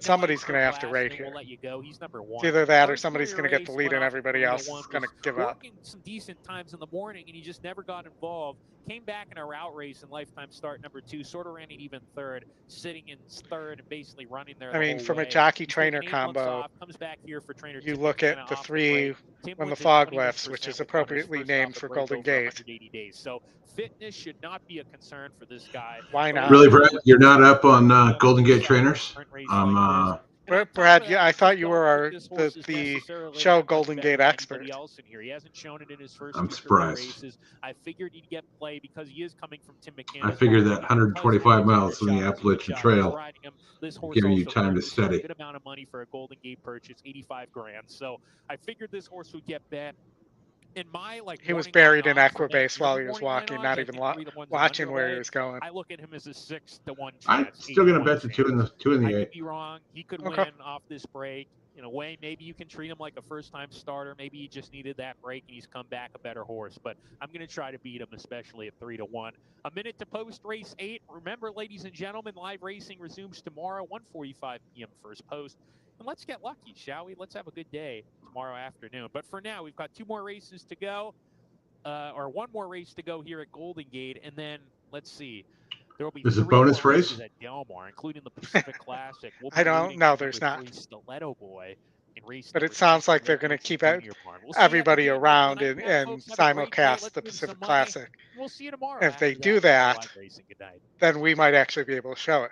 somebody's going to have to rate here. We'll let you go. He's number 1. It's either that or somebody's going to get the lead and everybody else is going to give up. Working some decent times in the morning, and he just never got involved. Came back in a route race in lifetime start number 2, sort of ran it even 3rd, sitting in 3rd and basically running there. I mean, from a jockey trainer combo, comes back here for trainer you look at the 3 when the fog lifts, which is appropriately named for Golden Gate. So fitness should not be a concern for this guy. Why not? Really, Brad? You're not up on Golden Gate trainers? Brad, yeah, I thought you were the show Golden Gate expert. He hasn't shown it in his first I'm surprised. Races. I figured he'd get play because he is coming from Tim McCann. I figured that 125 miles on the Appalachian Trail giving you time to study. A good amount of money for a Golden Gate purchase, $85,000. So I figured this horse would get bet. He was buried in Equibase while he was walking, not even watching where he was going. I look at him as a 6-1 chance. I'm still going to bet the 2 and the 8. I could be wrong. He could win off this break. in a way, maybe you can treat him like a first-time starter. Maybe he just needed that break and he's come back a better horse. But I'm going to try to beat him, especially at 3-1. A minute to post race 8. Remember, ladies and gentlemen, live racing resumes tomorrow, 1:45 p.m. first post. And let's get lucky, shall we? Let's have a good day tomorrow afternoon. But for now, we've got 2 more races to go, or 1 more race to go here at Golden Gate, and then let's see. There will be There's a 3 more bonus race? races at Del Mar, including the Pacific Classic. We'll I be don't rooting know. for There's number not. 3 Stiletto Boy in race But number it sounds 2 like from they're Lake going to Richard keep Junior Barn. We'll see you at the everybody gambling around tonight, and folks. Have a great day. simulcast Let's the win some Pacific money. Classic. We'll see you tomorrow. If they after do Happy that, live racing. Good night. then we might actually be able to show it.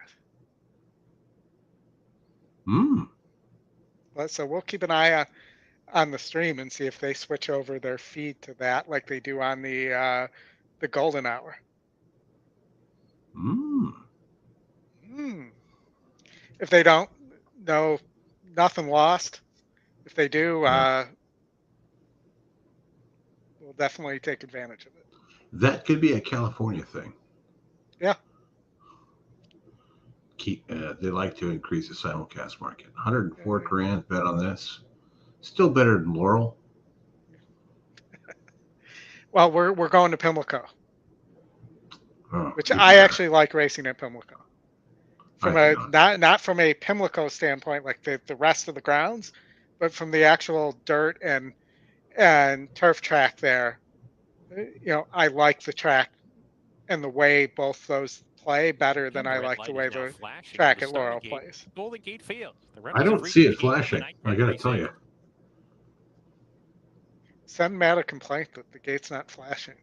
So we'll keep an eye on the stream and see if they switch over their feed to that like they do on the golden hour. If they don't, no, nothing lost. If they do, we'll definitely take advantage of it. That could be a California thing. Yeah. They like to increase the simulcast market. 104 grand bet on this. Still better than Laurel. Well, we're going to Pimlico, which I better. actually like racing at Pimlico. From not from a Pimlico standpoint, like the rest of the grounds, but from the actual dirt and turf track there. I like the track and the way both those play better than I like the way the track at Laurel plays. Golden Gate Field. I don't see it flashing. I got to tell you. Send Matt a complaint that the gate's not flashing.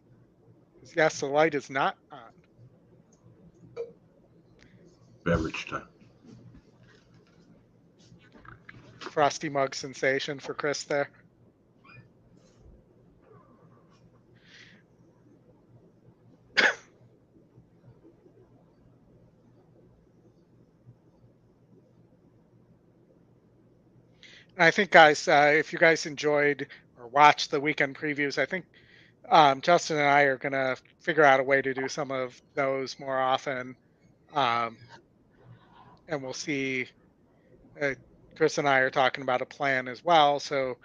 Because yes, the light is not on. Beverage time. Frosty mug sensation for Chris there. I think, guys, if you guys enjoyed or watched the weekend previews, I think Justin and I are going to figure out a way to do some of those more often. And we'll see. Chris and I are talking about a plan as well. So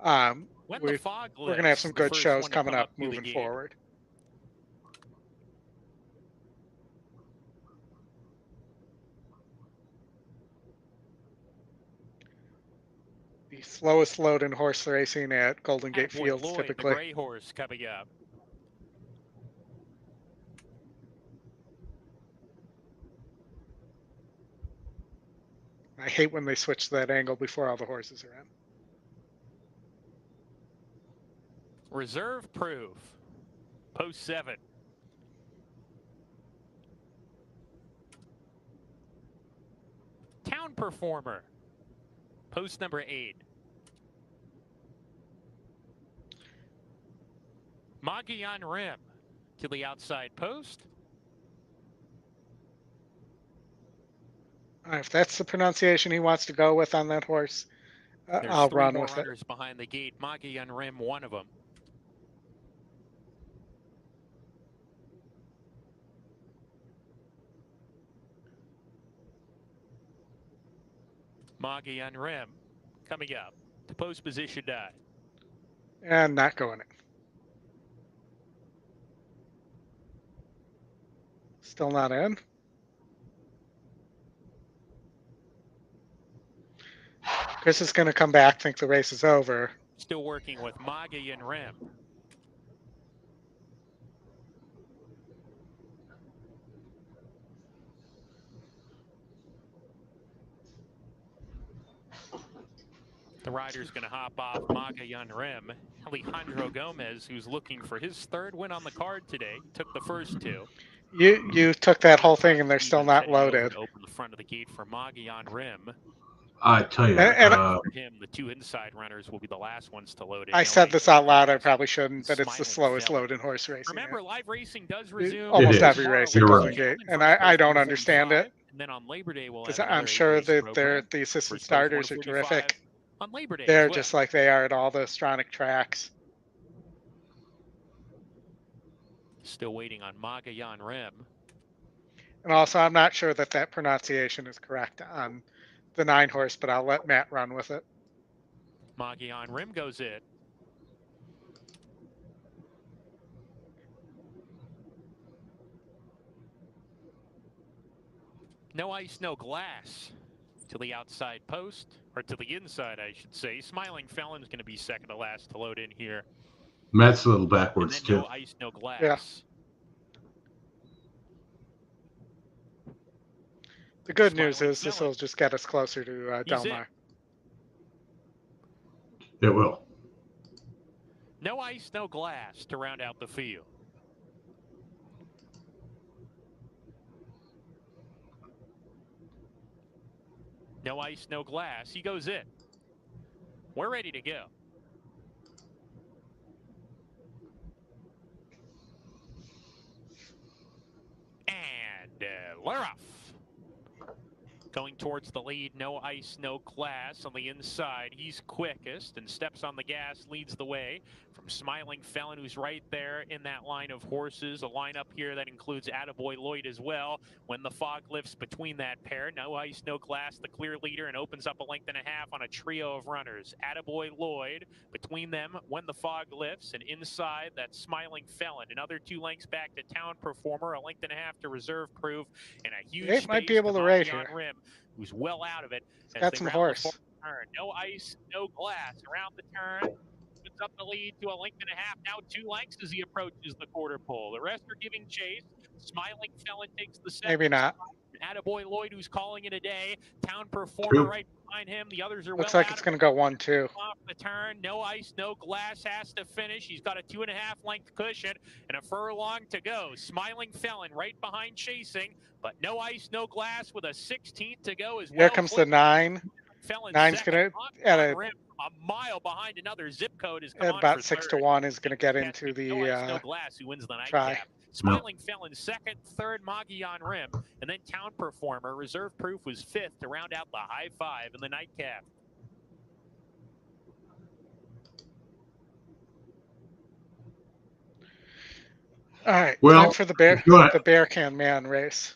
we're going to have some good shows coming up moving forward. The slowest load in horse racing at Golden Gate Fields, Lloyd, typically. The gray horse coming up. I hate when they switch to that angle before all the horses are in. Reserve proof. Post 7. Town performer. Post number 8. Magian Rim to the outside post. If that's the pronunciation he wants to go with on that horse, I'll run with it. There's 3 more runners behind the gate. Magian Rim, one of them. Magian Rim coming up to post position 9. And not going in. Still not in. Chris is going to come back, think the race is over. Still working with Magian Rim. The rider's going to hop off Magayan Rim. Alejandro Gomez, who's looking for his 3rd win on the card today, took the first 2. You took that whole thing and they're still not loaded. Open the front of the gate for Magayan Rim. I tell you, for him, the 2 inside runners will be the last ones to load it. I said this out loud. I probably shouldn't, but it's the slowest load in horse racing. Remember, live racing does resume. Almost every race at Golden Gate, and I don't understand it. And then on Labor Day, we'll I'm sure that the assistant starters are terrific. On Labor Day, they're just like they are at all the Astronic tracks. Still waiting on Magayan Rim. And also, I'm not sure that pronunciation is correct on the 9 horse, but I'll let Matt run with it. Moggy on rim goes in. No ice, no glass. To the outside post, or to the inside, I should say. Smiling Felon's going to be second to last to load in here. Matt's a little And backwards, then too. no ice, no glass. Yeah. The good news Smiling is this Felon. will just get us closer to He's Del Mar. It will. No ice, no glass to round out the field. No ice, no glass. He goes in. We're ready to go. And we're off. Going towards the lead, no ice, no glass. On the inside, he's quickest and steps on the gas, leads the way from Smiling Felon, who's right there in that line of horses. A lineup here that includes Attaboy Lloyd as well. When the fog lifts between that pair, no ice, no glass, the clear leader, and opens up a length and a half on a trio of runners. Attaboy Lloyd between them when the fog lifts, and inside that Smiling Felon. Another 2 lengths back to Town Performer, a length and a half to Reserve Proof, and a huge It might be able to rate here. Rim, who's well out of it. It's got some horse. Turn. No ice, no glass. Around the turn, opens up the lead to a length and a half. Now 2 lengths as he approaches the quarter pole. The rest are giving chase. Smiling Felon takes the second. Maybe not. Attaboy Lloyd, who's calling it a day. Town Performer right behind him. The others are Looks well like it's going to go 1-2. Off the turn. No ice, no glass. Has to finish. He's got a 2.5 length cushion and a furlong to go. Smiling Felon right behind chasing, but no ice, no glass with a 16th to go as well. Here comes the 9. Felon 9's going to, at a mile behind another zip code is about 6-1 is going to get into the no ice, no glass, who wins the try. nightcap. Smiling Felon second, third Moggy on rim, and then Town Performer. Reserve Proof was 5th to round out the high 5 in the nightcap. All right, Well, time for the bear can man race.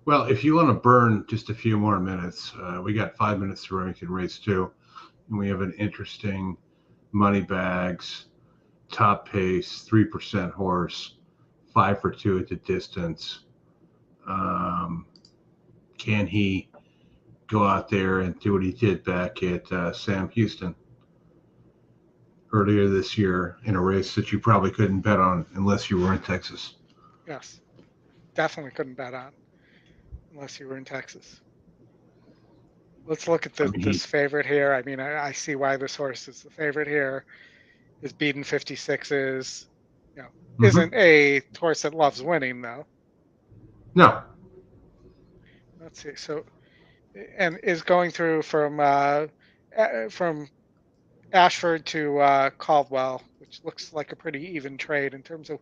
Well, if you want to burn just a few more minutes, we got 5 minutes to Remington race 2, and we have an interesting money bags, top pace, 3% horse, 5 for 2 at the distance. Can he go out there and do what he did back at Sam Houston earlier this year in a race that you probably couldn't bet on unless you were in Texas? Yes, definitely couldn't bet on unless you were in Texas. Let's look at this favorite here. I mean, I see why this horse is the favorite here. His beaten 56s, isn't a horse that loves winning, though. No. Let's see. So, and is going through from Ashford to Caldwell, which looks like a pretty even trade in terms of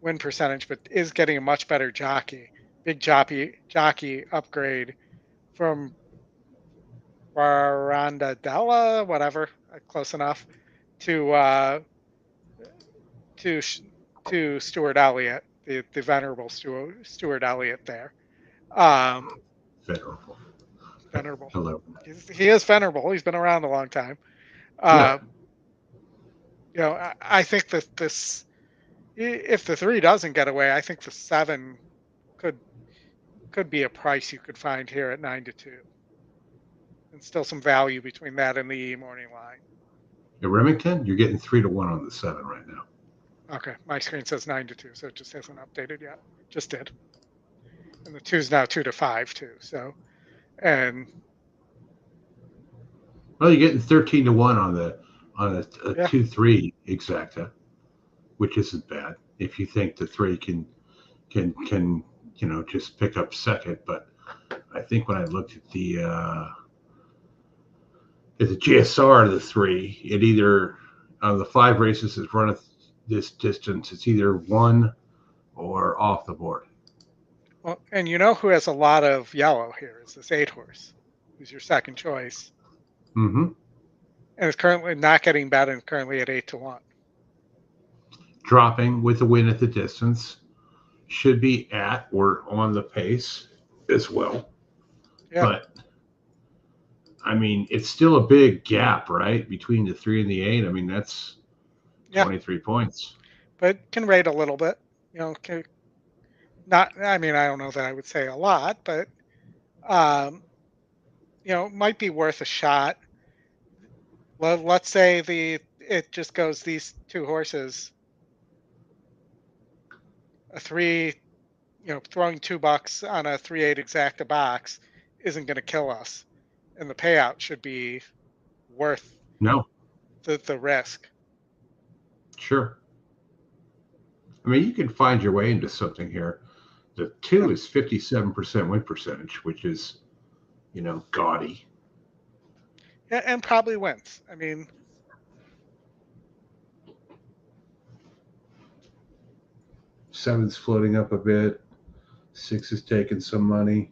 win percentage, but is getting a much better jockey. Big jockey upgrade from Barandadella, whatever, close enough, to Stuart Elliott, the venerable Stuart Elliott there. Venerable. Hello. He is venerable. He's been around a long time. I think that if the 3 doesn't get away, I think the 7 could be a price you could find here at 9-2, and still some value between that and the morning line. At Remington, you're getting 3-1 on the 7 right now. Okay, my screen says 9-2, so it just hasn't updated yet. Just did, and the 2's now 2-5 too. So, and well, you're getting 13-1 on the 2-3 exacta, which isn't bad if you think the 3 can just pick up second. But I think when I looked at the GSR of the 3, it either on the 5 races that's run this distance, it's either 1 or off the board. Well, and who has a lot of yellow here is this 8 horse, who's your second choice. Mm-hmm. And is currently not getting bet and currently at 8-1. Dropping with a win at the distance, should be at or on the pace as well. Yeah. But I mean, it's still a big gap, right, between the 3 and the 8. I mean, that's Yeah, 23 points. but can rate a little bit. Not. I mean, I don't know that I would say a lot, but um, might be worth a shot. Let's say it just goes these two horses, a three, throwing $2 on a 3/8 exacta box isn't going to kill us, and the payout should be worth No, the risk. sure. I mean, you can find your way into something here. The Yeah. 2 is 57% win percentage, which is, gaudy. And probably wins. I mean, 7's floating up a bit. 6 is taking some money.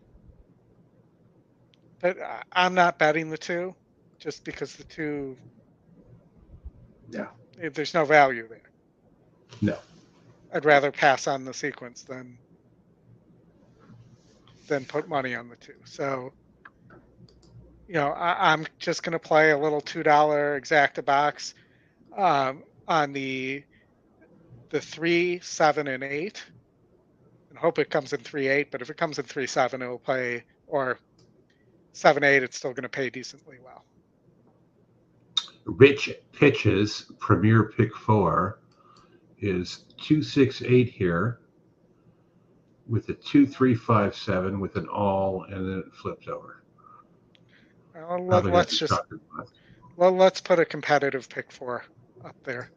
but I'm not betting the 2 just because the 2, Yeah. there's no value there. No. I'd rather pass on the sequence than put money on the 2. So, I'm just going to play a little $2 exacta box on the 3, 7, and 8, and hope it comes in 3/8. But if it comes in 3/7, it'll play, or 7/8, it's still going to pay decently well. Rich Pitches Premier Pick 4 is 268 here with a 2357 with an all, and then it flipped over. Let's put a competitive pick 4 up there.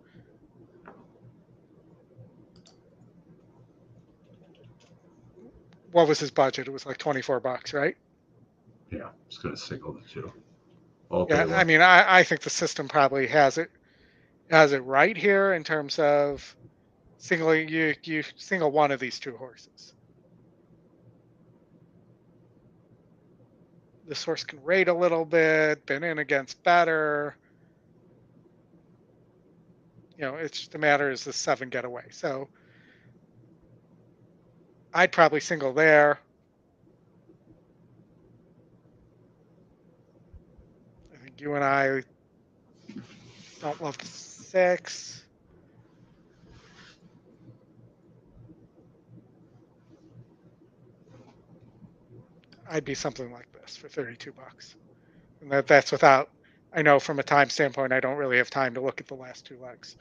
What was his budget? It was like $24, right? Yeah, it's going to single the 2. Yeah, I mean, I think the system probably has it right here in terms of you single one of these 2 horses. This horse can rate a little bit, been in against better. It's the matter is the 7 get away. So I'd probably single there. I think you and I don't love the 6. I'd be something like this for $32. And that's without, I know from a time standpoint, I don't really have time to look at the last 2 legs.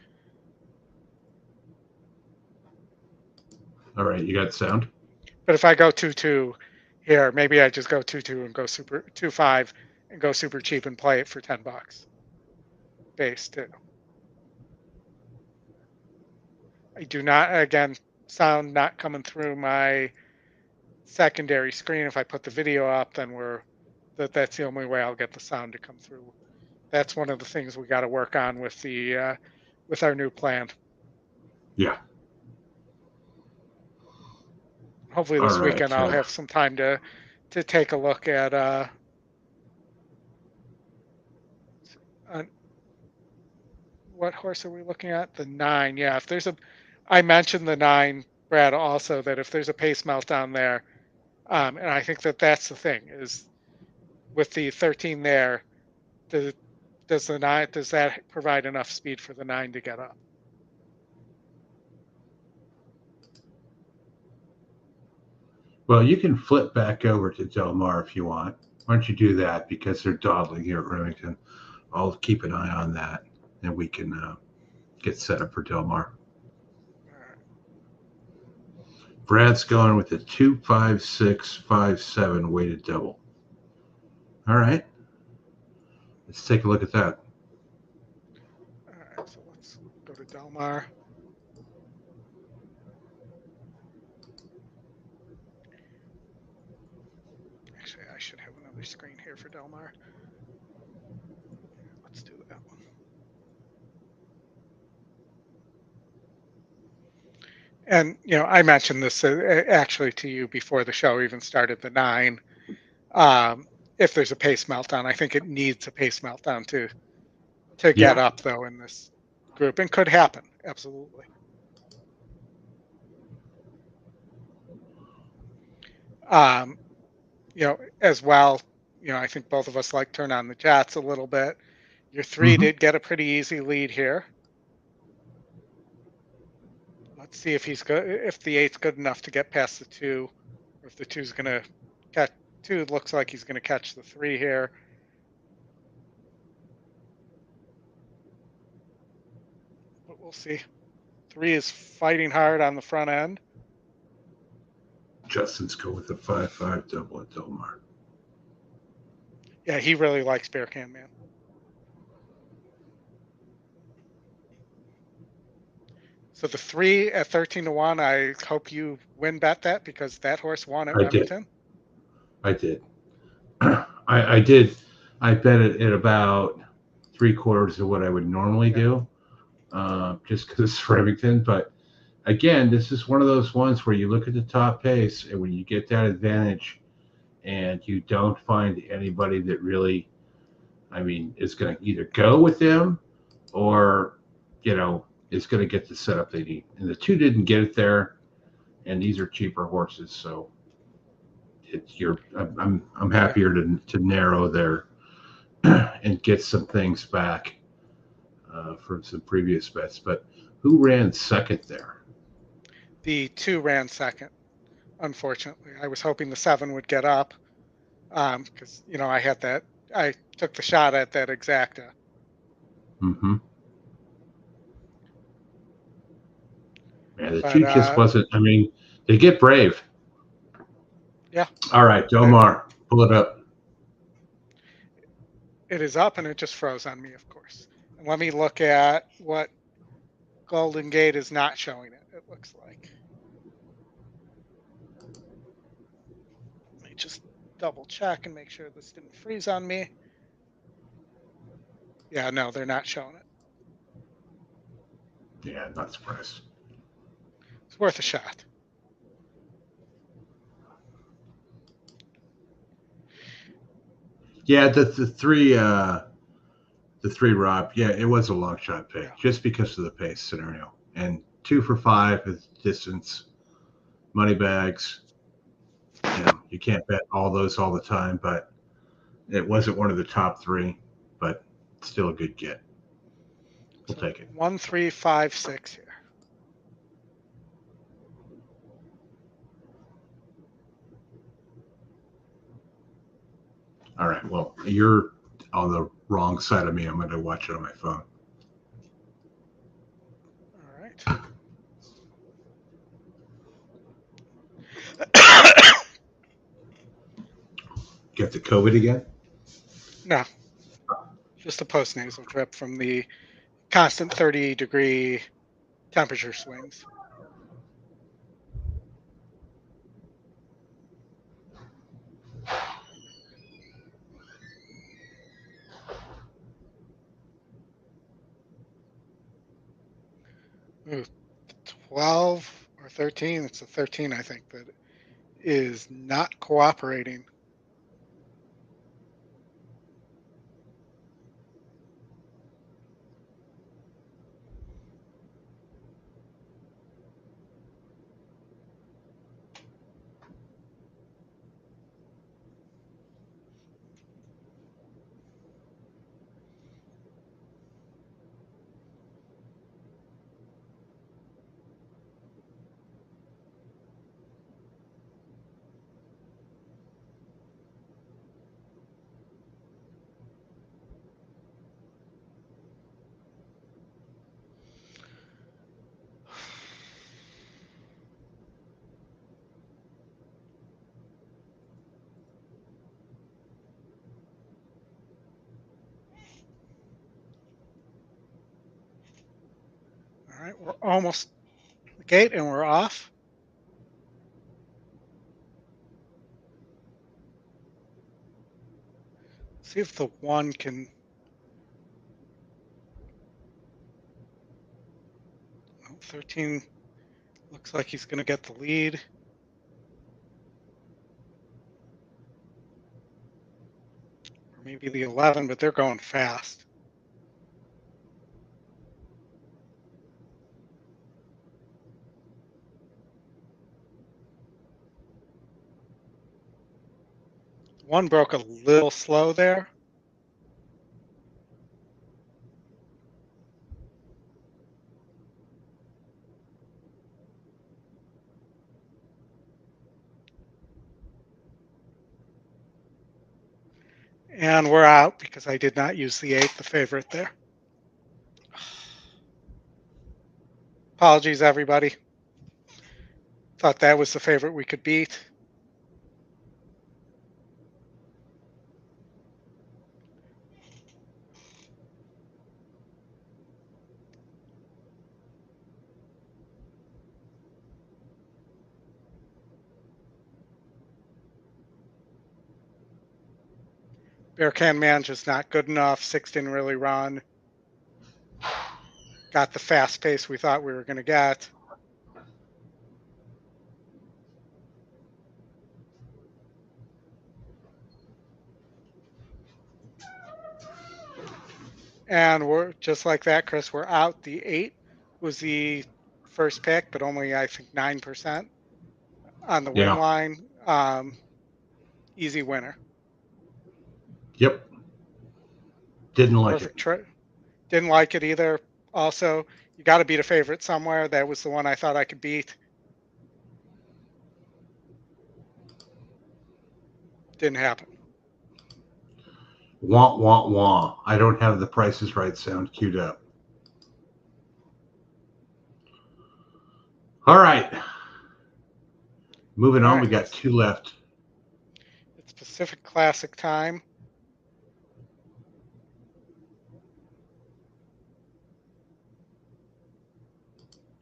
All right, you got sound? But if I go 2-2 here, maybe I just go 2-2 and go 2-5 and go super cheap and play it for $10 base too. I do not, again, sound not coming through my secondary screen. If I put the video up, then that's the only way I'll get the sound to come through. That's one of the things we got to work on with with our new plan. Yeah. Hopefully this weekend I'll have some time to take a look at what horse are we looking at? The 9. Yeah, if there's I mentioned the 9, Brad, also, that if there's a pace meltdown there, and I think that's the thing is with the 13 there, does that provide enough speed for the 9 to get up? Well, you can flip back over to Del Mar if you want. Why don't you do that, because they're dawdling here at Remington. I'll keep an eye on that, and we can get set up for Del Mar. Right. Brad's going with the 25657 weighted double. All right. Let's take a look at that. All right, so let's go to Del Mar. Actually, I should have another screen here for Del Mar. Let's do that one. And, I mentioned this actually to you before the show even started, the 9. If there's a pace meltdown, I think it needs a pace meltdown to get up, though, in this group, and could happen. Absolutely. As well, I think both of us like turn on the jets a little bit. Your 3 did get a pretty easy lead here. Let's see if he's good, if the 8's good enough to get past the 2, or if the 2's going to catch 2. Looks like he's going to catch the 3 here. But we'll see. 3 is fighting hard on the front end. Justin's go with the 5-5 double at Delmar. Yeah, he really likes Bear Can Man. So the 3 at 13-1, I hope you win bet that, because that horse won at Remington. I did. I did. I bet it at about 3/4 of what I would normally do, just because it's Remington. But again, this is one of those ones where you look at the top pace, and when you get that advantage, and you don't find anybody that really, is going to either go with them, or is going to get the setup they need. And the 2 didn't get it there, and these are cheaper horses, so I'm happier to narrow there and get some things back from some previous bets. But who ran second there? The 2 ran second, unfortunately. I was hoping the 7 would get up, because I had that. I took the shot at that exacta. Mm-hmm. Yeah, the 2 just wasn't. They get brave. Yeah. All right, Delmar, pull it up. It is up, and it just froze on me, of course. And let me look at what Golden Gate is not showing it looks like. Let me just double check and make sure this didn't freeze on me. Yeah, no, they're not showing it. Yeah, not surprised. It's worth a shot. Yeah, the 3 Rob. Yeah, it was a long shot pick, just because of the pace scenario. And 2 for 5 is distance, money bags. You can't bet all those all the time, but it wasn't one of the top 3, but still a good get. We'll take it. 1, 3, 5, 6 here. All right. Well, you're on the wrong side of me. I'm going to watch it on my phone. All right. Get the COVID again? No, just a post-nasal drip from the constant 30-degree temperature swings. Ooh, 12 or 13. It's a 13, I think, that is not cooperating. All right, we're almost the gate, and we're off. See if the 1 can. 13 looks like he's going to get the lead. Or maybe the 11, but they're going fast. One broke a little slow there. And we're out because I did not use the 8, the favorite there. Apologies, everybody. Thought that was the favorite we could beat. Bear Can Man just not good enough. 6 didn't really run. Got the fast pace we thought we were going to get. And we're just like that, Chris. We're out. The 8 was the first pick, but only I think 9% on the win line. Easy winner. Yep. Didn't like Perfect it. Didn't like it either. Also, you got to beat a favorite somewhere. That was the one I thought I could beat. Didn't happen. Wah, wah, wah. I don't have the Price is Right sound queued up. All right. Moving on, we got 2 left. It's Pacific Classic time.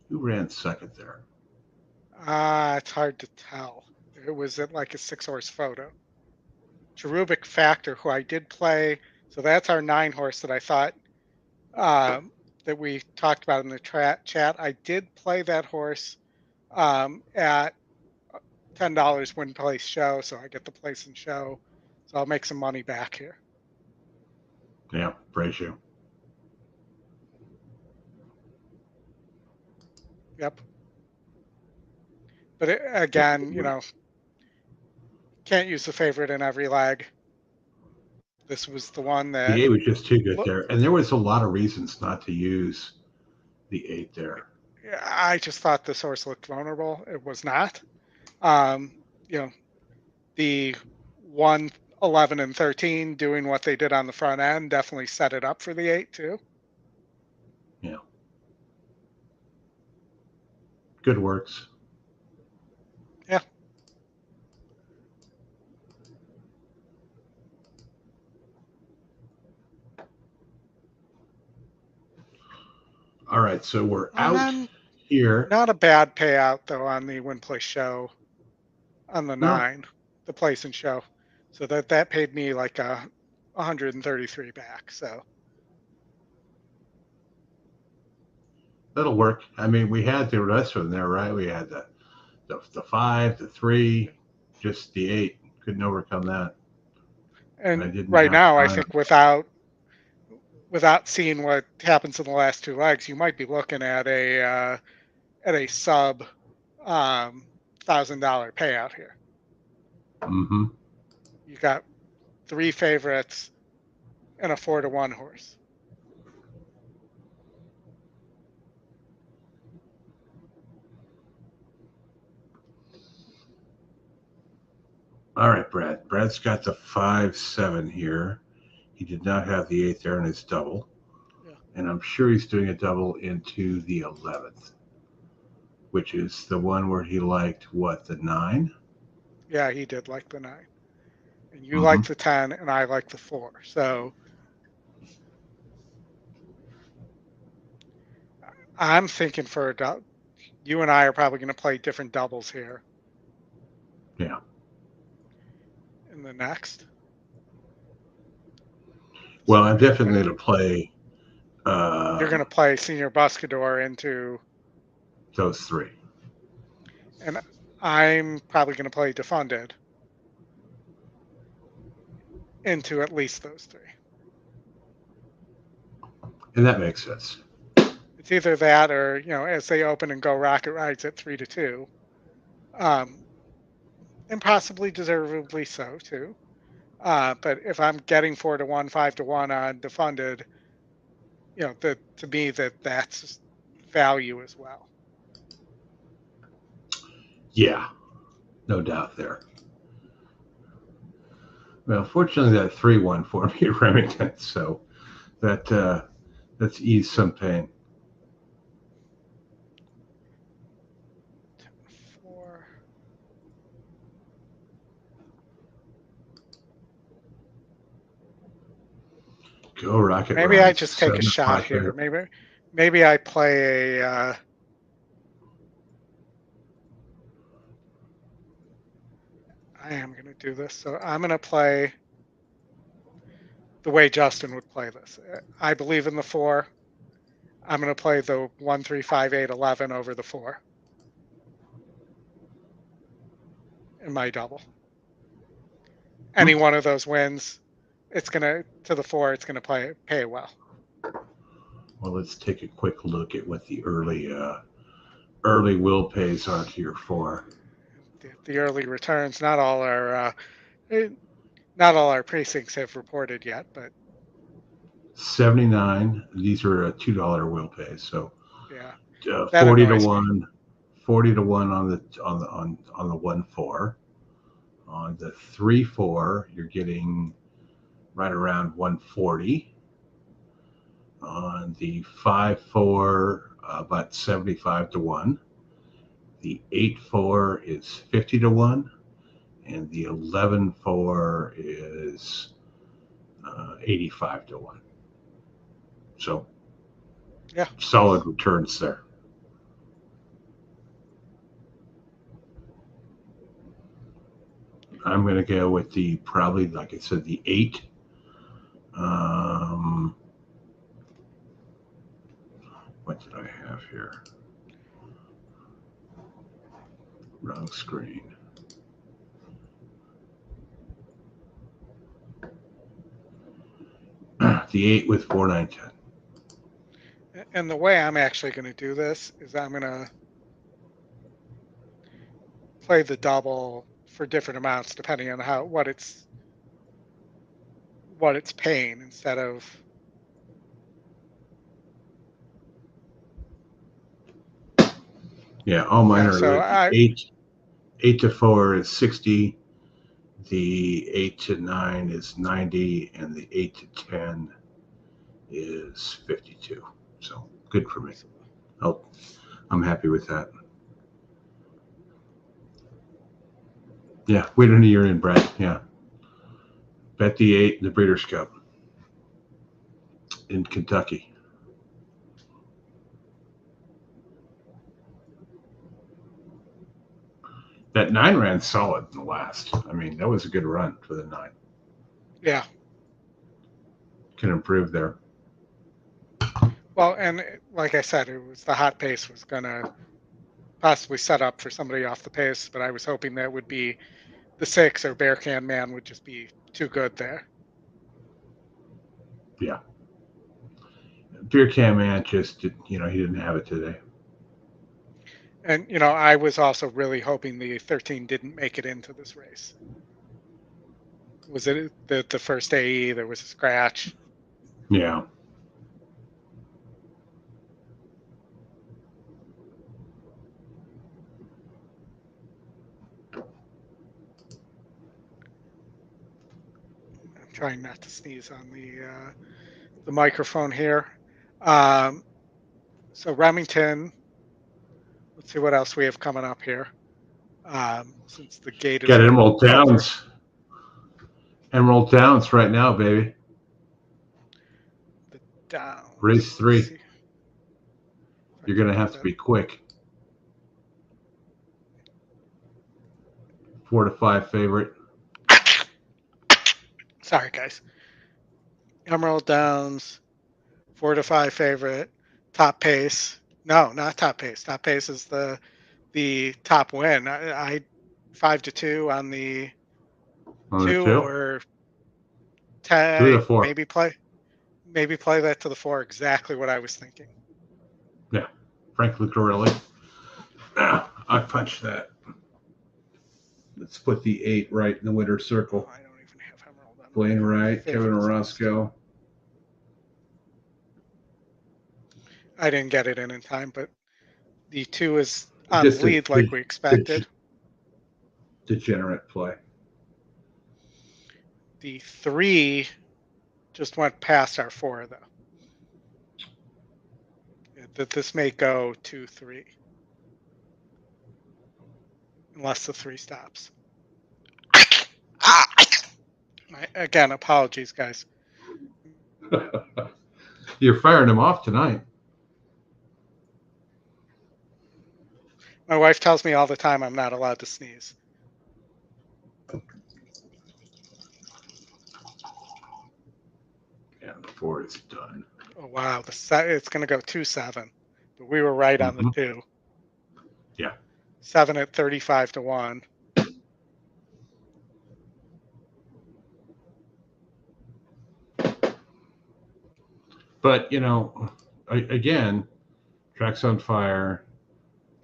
Who ran second there? It's hard to tell. It was at like a 6-horse photo. Cherubic Factor, who I did play. So that's our 9-horse that I thought that we talked about in the chat. I did play that horse at $10 win place show, so I get the place and show. So I'll make some money back here. Yeah, praise you. Yep. But again, can't use the favorite in every leg. This was the one that... The 8 was just too good there. And there was a lot of reasons not to use the 8 there. I just thought this horse looked vulnerable. It was not. The 1, 11, and 13 doing what they did on the front end definitely set it up for the 8 too. Yeah. Good works. Yeah. All right, so we're out here. Not a bad payout though on the win place show on the 9, the place and show. So that paid me like 133 back. So that'll work. I mean, we had the rest of them there, right? We had the 5, the 3, just the 8. Couldn't overcome that. And right now, I think without seeing what happens in the last 2 legs, you might be looking at a sub $1,000 payout here. Mm-hmm. You got 3 favorites and a 4-to-1 horse. All right, Brad. Brad's got the 5-7 here. He did not have the 8 there in his double. Yeah. And I'm sure he's doing a double into the 11th, which is the one where he liked what, the 9? Yeah, he did like the 9. And you like the 10, and I like the 4. So I'm thinking for a double. You and I are probably going to play different doubles here. Yeah. In the next. Well, I'm definitely going to play. You're going to play Senior Buscador into those 3. And I'm probably going to play Defunded into at least those 3. And that makes sense. It's either that or, as they open and go Rocket Rides at 3-2. And possibly deservedly so, too. But if I'm getting 4-1, 5-1 on defunded, to me that's value as well. Yeah, no doubt there. Well, fortunately, that 3-1 for me at Remington, so that's eased some pain. 4. Go Rocket. Maybe Ryan. I just take a shot here. Maybe I play a. I am going to do this. So I'm going to play the way Justin would play this. I believe in the 4. I'm going to play the 1, 3, 5, 8, 11 over the 4 in my double. Any one of those wins, it's going to the 4. It's going to pay well. Well, let's take a quick look at what the early will pays are to your 4. The early returns. Not all our precincts have reported yet, but 79. These are $2 will pays. So yeah, 40 to 1, 40 to 1 on the 1-4. On the 3-4, you're getting right around 140. On the 5-4, about 75 to 1. The 8-4 is 50 to 1, and the 11-4 is 85 to 1. So, yeah, solid returns there. I'm going to go with probably, like I said, the 8. What did I have here? Wrong screen. The 8 with 4, 9, 10. And the way I'm actually going to do this is I'm going to play the double for different amounts depending on what it's paying instead of. Yeah, all mine are so the 8 to 4 is 60, the 8 to 9 is 90, and the 8 to 10 is 52. So good for me. Oh, I'm happy with that. Yeah, wait until you're in, Brad. Yeah. Bet the 8 in the Breeders' Cup in Kentucky. That 9 ran solid in the last. I mean, that was a good run for the 9. Yeah. Can improve there. Well, and like I said, it was the hot pace was going to possibly set up for somebody off the pace, but I was hoping that would be the 6 or Bear Can Man would just be too good there. Yeah. Beer Can Man just, he didn't have it today. And, I was also really hoping the 13 didn't make it into this race. Was it the first AE? There was a scratch. Yeah. I'm trying not to sneeze on the microphone here. So Remington. Let's see what else we have coming up here. Since the gate is got Emerald Downs. Emerald Downs right now, baby. The Downs. Race 3. You're going to have to be quick. 4 to 5 favorite. Sorry, guys. Emerald Downs, 4 to 5 favorite. Top pace. No, not top pace. Top pace is the top win. I 5 to 2 on the 2 or 10. 2 to 4. Maybe play that to the 4. Exactly what I was thinking. Yeah, Frank Lucarelli. I punched that. Let's put the 8 right in the winner's circle. Oh, I don't even have Emerald Blaine Wright, Kevin favorites. Orozco. I didn't get it in time, but the 2 is on Just the lead like we expected. Degenerate play. The 3 just went past our 4, though. That this may go 2-3. Unless the 3 stops. Again, apologies, guys. You're firing him off tonight. My wife tells me all the time I'm not allowed to sneeze. Yeah, the 4 is done. Oh, wow. It's going to go 2-7. But we were right on the 2. Yeah. 7 at 35-1. But, again, track's on fire,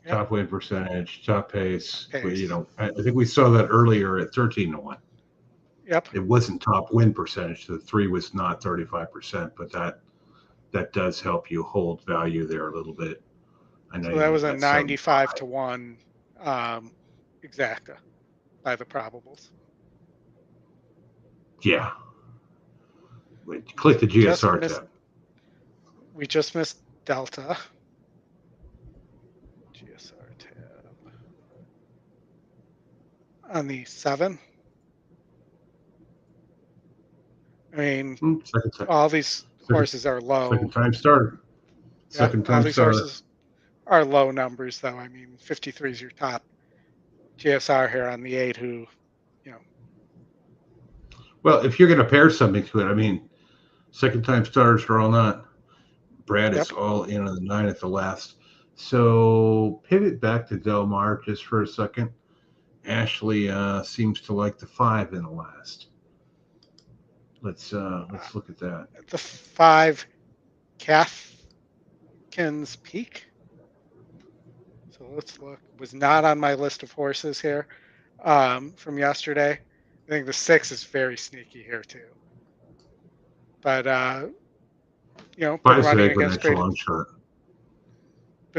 Yep. top win percentage, top pace. I think we saw that earlier at 13-1. Yep. It wasn't top win percentage. The 3 was not 35%, but that does help you hold value there a little bit. I know. So that was a 95-1 exacta by the probables. Yeah. Wait, click the GSR tab. We just missed Delta. GSR tab. On the 7. I mean, all these horses are low. Second time starter. All these horses are low numbers, though. I mean, 53 is your top GSR here on the 8, who, Well, if you're going to pair something to it, I mean, second time starters are all not. Brad is all in on the 9 at the last. So pivot back to Del Mar just for a second. Ashley seems to like the 5 in the last. Let's look at that. The 5, Cathkin's Peak. So let's look. Was not on my list of horses here from yesterday. I think the 6 is very sneaky here too. But been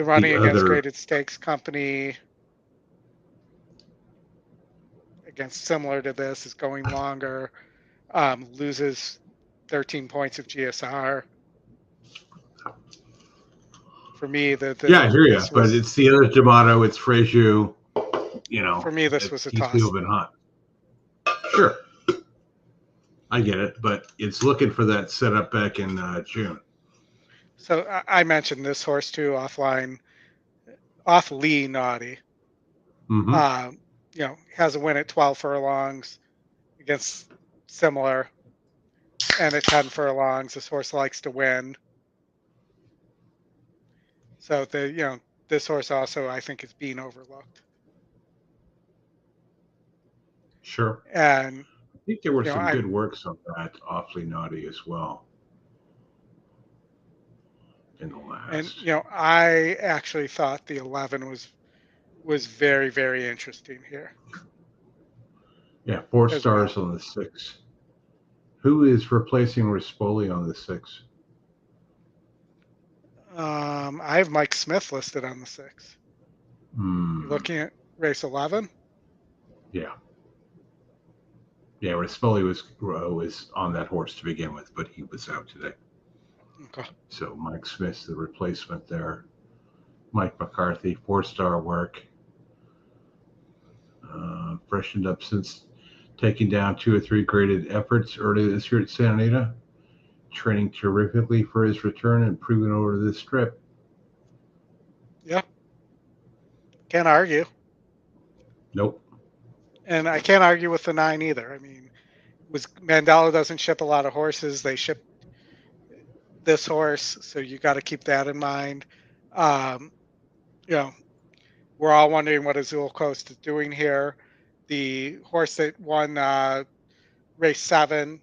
running against Graded Stakes Company. Against similar to this, is going longer. Loses 13 points of GSR. For me, I hear you. But it's the other D'Amato, it's Frazier. For me, this was a toss. He's been hot. Sure, I get it, but it's looking for that setup back in June. So I mentioned this horse too offline, off Lee Naughty. Mm-hmm. Has a win at 12 furlongs against similar, and at 10 furlongs, this horse likes to win. So this horse also, I think, is being overlooked. Sure. And I think there were some good works on that Awfully Naughty as well in the last. And I actually thought the 11 was very, very interesting here. Yeah, 4 stars on the 6. Who is replacing Rispoli on the 6? I have Mike Smith listed on the 6. Looking at race 11. Yeah. Yeah, Rispoli was on that horse to begin with, but he was out today. Okay. So Mike Smith's the replacement there. Mike McCarthy, 4-star work. Freshened up since taking down 2 or 3 graded efforts earlier this year at Santa Anita. Training terrifically for his return and proving over this strip. Yeah. Can't argue. Nope. And I can't argue with the 9 either. I mean, Mandela doesn't ship a lot of horses. They ship this horse, so you got to keep that in mind. We're all wondering what Azul Coast is doing here. The horse that won race 7,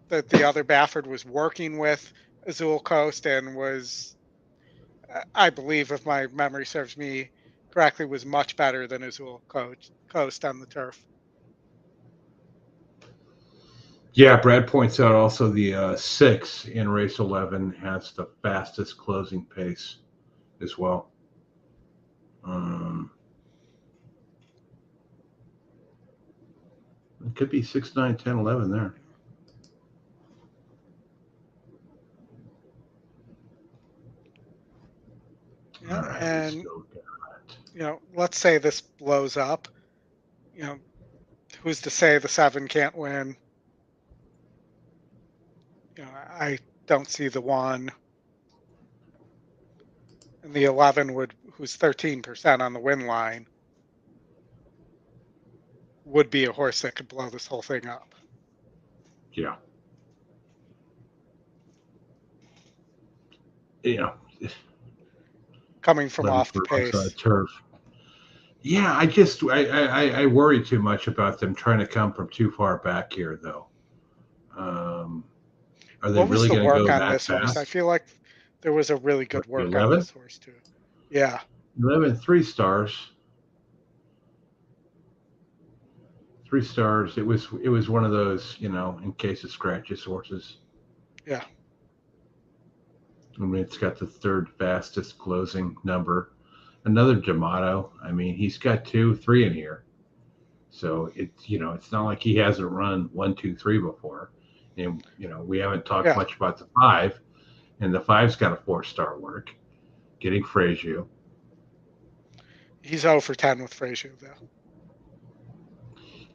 that the other Baffert was working with Azul Coast and was, I believe, if my memory serves me correctly, was much better than Azul Coast on the turf. Yeah, Brad points out also the 6 in race 11 has the fastest closing pace as well. It could be 6, 9, 10, 11 there. Yeah, All right, and so let's say this blows up. Who's to say the 7 can't win? I don't see the 1 and the 11 who's 13% on the win line, would be a horse that could blow this whole thing up. yeah. Coming from 11 off the pace. turf. Yeah, I worry too much about them trying to come from too far back here, though. Are they What was really the going to go work on that this horse? I fast? feel like there was a really good work on 11? this horse too. Yeah. 11, 3 stars. 3 stars. It was one of those, in case of scratches horses. Yeah. I mean, it's got the 3rd fastest closing number. Another D'Amato. I mean, he's got 2, 3 in here. So it's not like he hasn't run 1, 2, 3 before. And we haven't talked much about the 5, and the 5's got a 4-star work. Getting Frazier. He's 0 for 10 with Frazier though.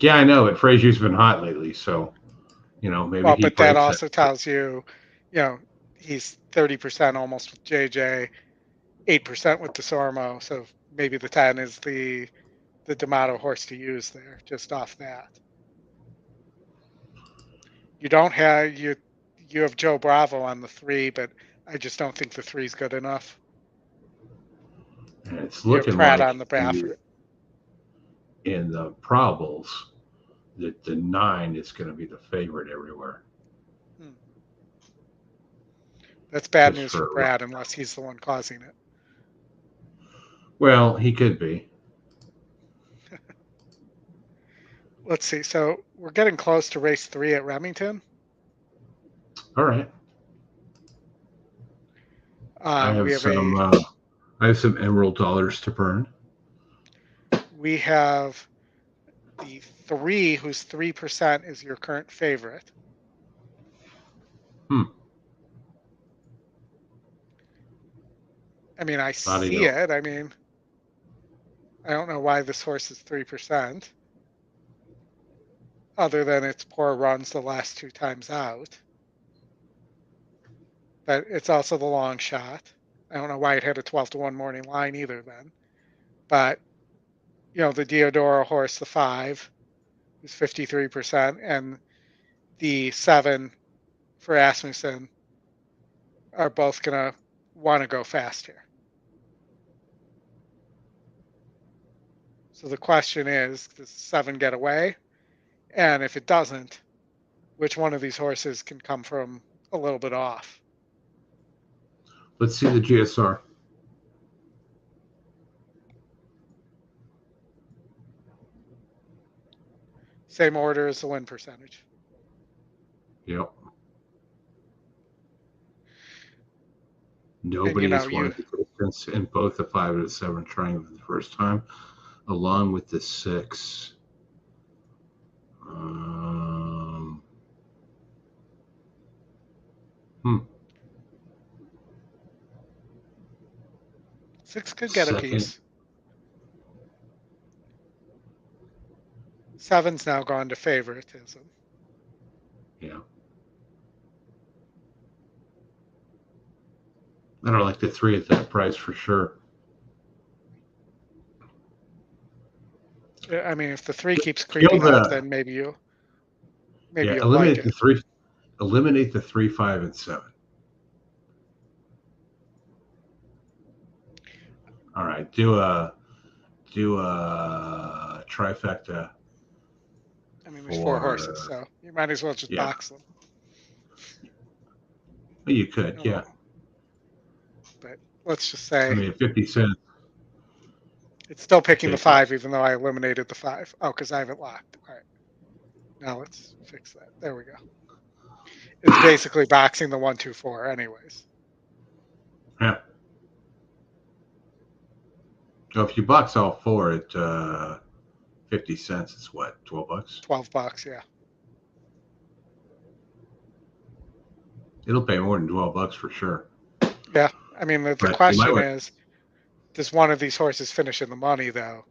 Yeah, I know, but Frazier's been hot lately, so maybe well, he but that breaks also tells you, he's 30% almost with JJ, 8% with DeSormo. So maybe the 10 is the D'Amato horse to use there, just off that. You don't have you have Joe Bravo on the 3, but I just don't think the 3 is good enough. And it's You have looking Pratt like on the Baffert. In the probables that the 9 is going to be the favorite everywhere. That's bad news for Brad, unless he's the one causing it. Well, he could be. Let's see. So we're getting close to race 3 at Remington. All right. I have some emerald dollars to burn. We have the 3, whose 3% is your current favorite. I mean, I see it. I mean, I don't know why this horse is 3%, other than its poor runs the last 2 times out. But it's also the long shot. I don't know why it had a 12-1 morning line either then. But, the Diodoro horse, the 5, is 53%, and the 7 for Asmussen are both going to want to go fast here. So the question is, does 7 get away? And if it doesn't, which one of these horses can come from a little bit off? Let's see the GSR. Same order as the win percentage. Yep. Nobody has won the distance in both the 5 and the 7 trying for the first time, along with the 6. 6 could get a piece. 7's now gone to favoritism. Yeah. I don't like the 3 at that price for sure. I mean, if the 3 keeps creeping up, then maybe you'll eliminate like the 3. Eliminate the 3, 5, and 7. All right, do a trifecta. I mean, there's 4 horses, so you might as well just box them. Well, you could, yeah. But let's just say, I mean, 50 cents. It's still picking the 5, even though I eliminated the 5. Oh, because I have it locked. All right. Now let's fix that. There we go. It's basically boxing the 1, 2, 4 anyways. Yeah. So if you box all four at 50 cents, it's what, $12? $12, yeah. It'll pay more than $12 for sure. Yeah. I mean, the But question is, does one of these horses finish in the money, though?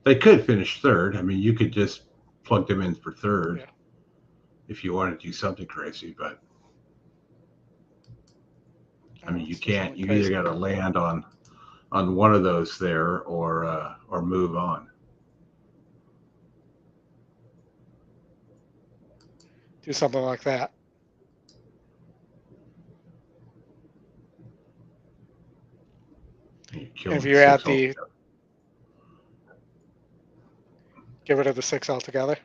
they could finish third. I mean, you could just plug them in for third Yeah. if you want to do something crazy. But I mean, you Let's do can't. something You crazy. either got to land on one of those there or move on. Do something like that. And you And if you add the, get rid of the 6 altogether,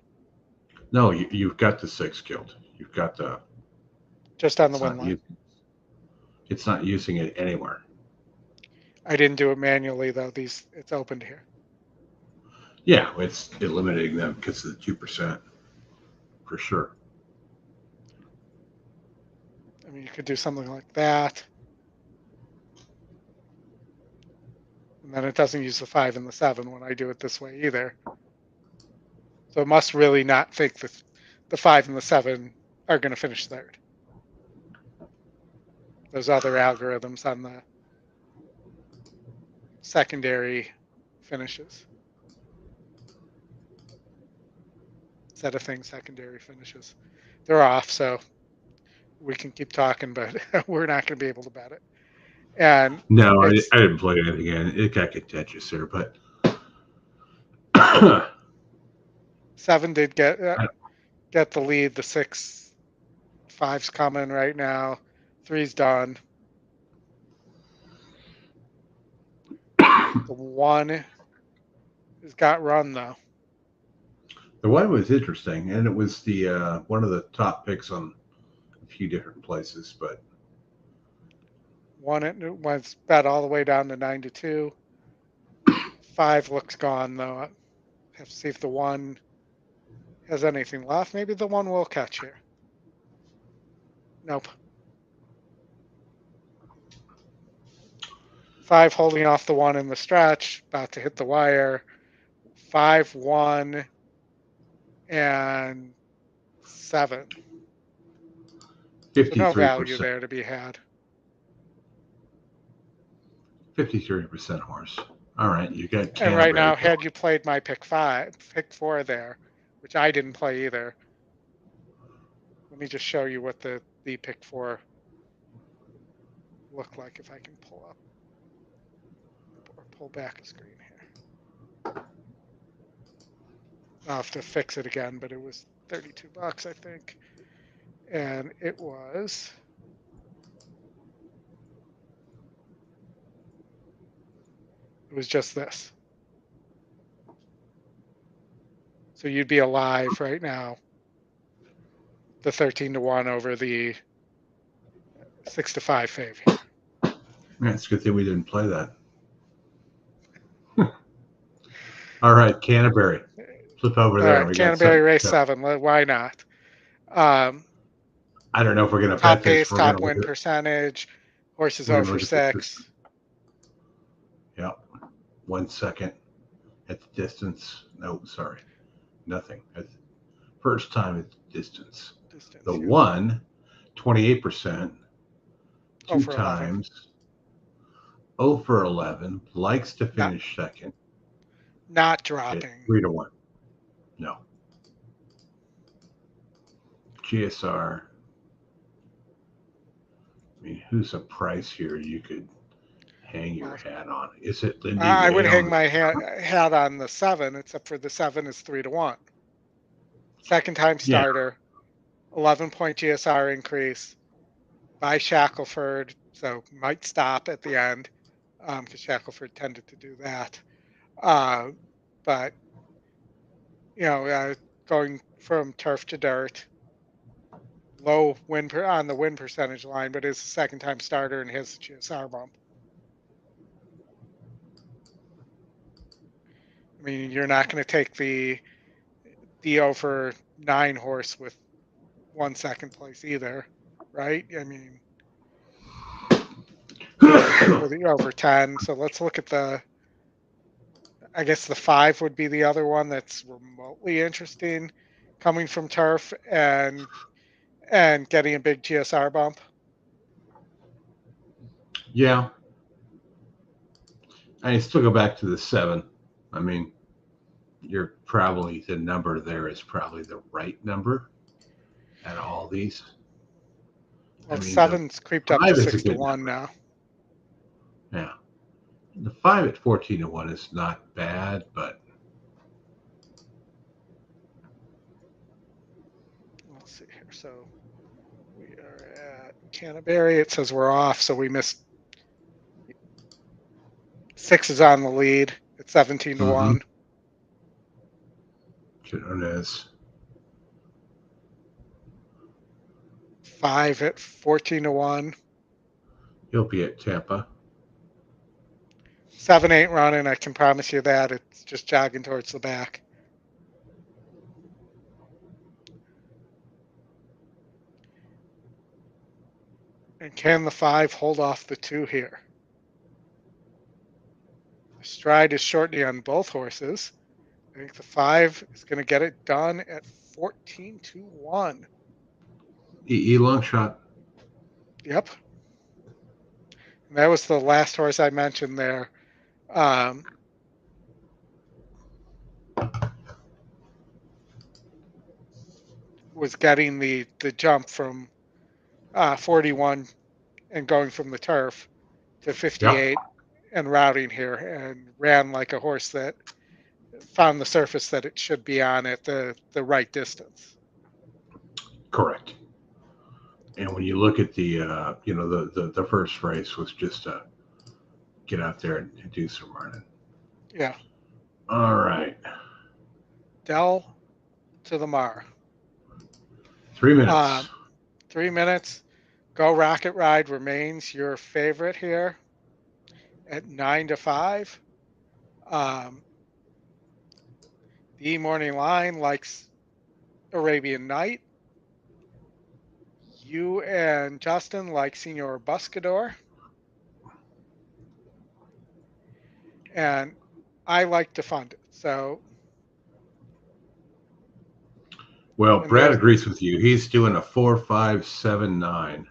no, you've got the 6 killed. You've got the just on the it's win not, line. it's not using it anywhere. I didn't do it manually, though. It's opened here. Yeah, it's eliminating them because of the 2% for sure. I mean, you could do something like that. And then it doesn't use the 5 and the 7 when I do it this way either. So it must really not think that the 5 and the 7 are going to finish third. Those other algorithms on the secondary finishes. Set of things, secondary finishes. They're off, so we can keep talking, but we're not going to be able to bet it. And no, I didn't play it again. It got contentious there, but 7 did get the lead. The 6, 5's coming right now. 3's done. The 1 has got run though. The 1 was interesting, and it was the one of the top picks on a few different places, but 1 was bet all the way down to 9-2. 5 looks gone though. I have to see if the 1 has anything left. Maybe the 1 will catch here. Nope. 5 holding off the 1 in the stretch, about to hit the wire. 5, 1, and 7. So no value 53%. there to be had. 53% horse. All right, you got Canterbury. And right now, had you played my pick 4 there, which I didn't play either. Let me just show you what the pick 4 looked like if I can pull up or pull back a screen here. I'll have to fix it again, but it was $32, I think. And it was just this. So you'd be alive right now. The 13-1 over the 6-5 fave here. Yeah, it's a good thing we didn't play that. All right, Canterbury. Flip over there. All right, Canterbury race 7. Why not? I don't know if we're going to top pace, top win percentage. Horses 0 for 6. Yep. 1 second at the distance. No, sorry. Nothing. First time at the distance. The 1, 28%. 2 times. 0 for 11. Likes to finish second. Not dropping. 3-1. No. GSR. I mean, who's a price here you could hang your hat on? Is it Lindy? I would hang my hat on the 7, except for the 7 is 3-1. Second time starter, 11-point GSR increase by Shackelford, so might stop at the end because Shackelford tended to do that. But going from turf to dirt, low win on the win percentage line, but is a second time starter and has a GSR bump. I mean, you're not going to take the the over 9 horse with 1 second place either, right? I mean, or the over 10. So let's look at I guess the 5 would be the other one that's remotely interesting, coming from turf and getting a big GSR bump. Yeah. I still go back to the 7. I mean, the number there is probably the right number at all these. Well, I mean, 7's creeped up to 5 is a 6 to good 1 number. now. Yeah. The 5 at 14 to 1 is not bad, but Let's see here. So we are at Canterbury. It says we're off, so we missed. 6 is on the lead at 17 to 1. Jonas. 5 at 14 to 1. He'll be at Tampa. 7 ain't running, I can promise you that. It's just jogging towards the back. And can the 5 hold off the 2 here? The stride is shortening on both horses. I think the 5 is going to get it done at 14 to 1. EE long shot. Yep. And that was the last horse I mentioned there. Was getting the jump from 41 and going from the turf to 58 and routing here, and ran like a horse that found the surface that it should be on at the right distance. Correct. And when you look at the first race was just to get out there and do some running. Yeah. All right. Del to the Mar. 3 minutes. 3 minutes. Go Rocket Ride remains your favorite here at 9 to 5. The Morning Line likes Arabian Night. You and Justin like Senor Buscador. And I like to fund it. So. Well, Brad agrees with you. He's doing a 4-5-7-9.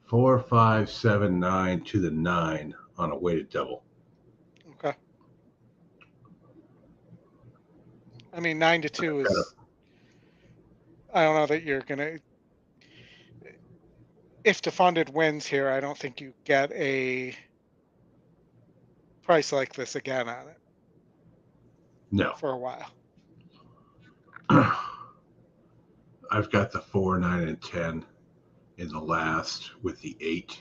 4-5-7-9 to the 9 on a weighted double. Okay. I mean, 9 to 2 is. I don't know that you're gonna. If defunded wins here, I don't think you get a price like this again on it. No. For a while. I've got the 4, 9, and 10 in the last with the 8,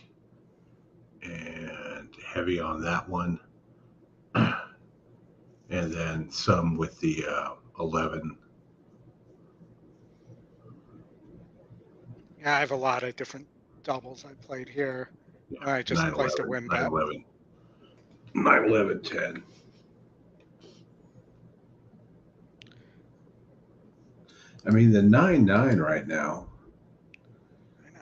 and heavy on that one, and then some with the 11. Yeah, I have a lot of different doubles I played here. Yeah, I just 9, placed 11, a win 9, bet. 11. 9, 11, 10. I mean, the 9-9 right now,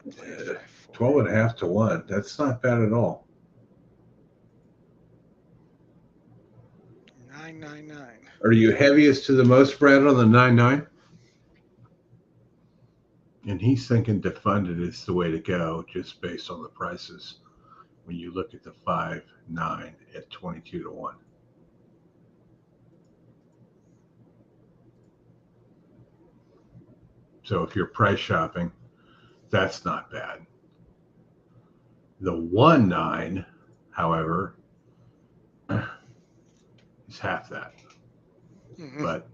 12.5 to 1. That's not bad at all. 9-9-9. Are you heaviest to the most, Brad, on the 9-9? And he's thinking defunded is the way to go, just based on the prices. When you look at the 5-9 at 22 to 1. So if you're price shopping, that's not bad. The 1-9, however, is half that. Mm-hmm. But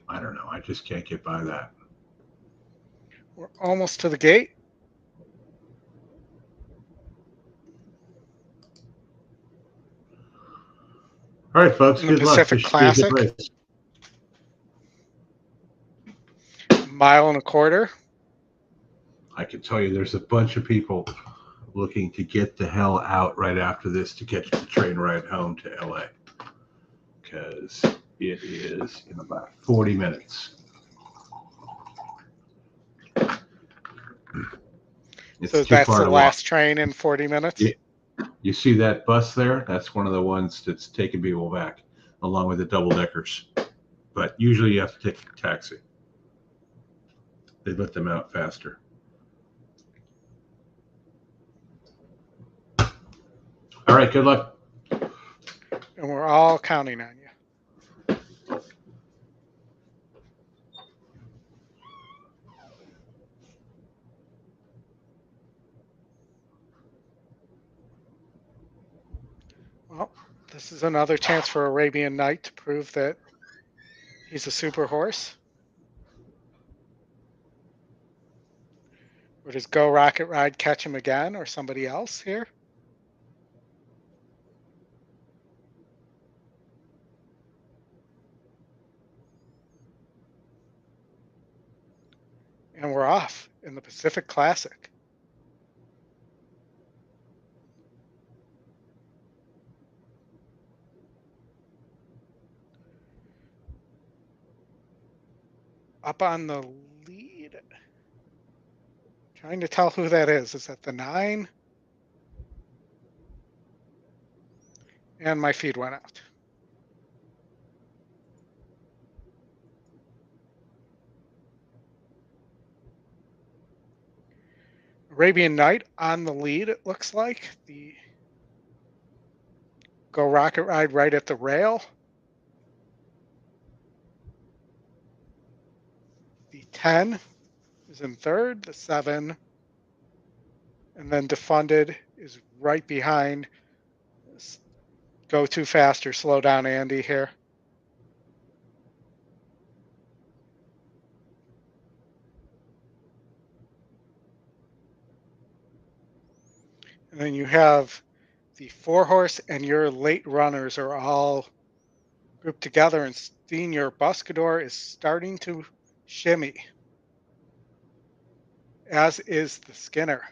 I don't know. I just can't get by that. We're almost to the gate. All right, folks. Good luck. Pacific Classic. 1.25 miles. I can tell you there's a bunch of people looking to get the hell out right after this to catch the train ride home to LA. Because It is in about 40 minutes. It's So too that's far the to walk. last train in 40 minutes? Yeah. You see that bus there? That's one of the ones that's taking people back, along with the double deckers. But usually you have to take a taxi. They let them out faster. All right, good luck. And we're all counting on you. Well, this is another chance for Arabian Night to prove that he's a super horse. Or does Go Rocket Ride catch him again, or somebody else here? And we're off in the Pacific Classic. Up on the lead. Trying to tell who that is. Is that the 9? And my feed went out. Arabian Night on the lead, it looks like. The Go Rocket Ride right at the rail. The 10 is in third, the 7, and then Defunded is right behind. Go Too Fast or Slow Down Andy here. And then you have the 4-horse and your late runners are all grouped together, and Steen, your Buscador is starting to shimmy, as is the Skinner.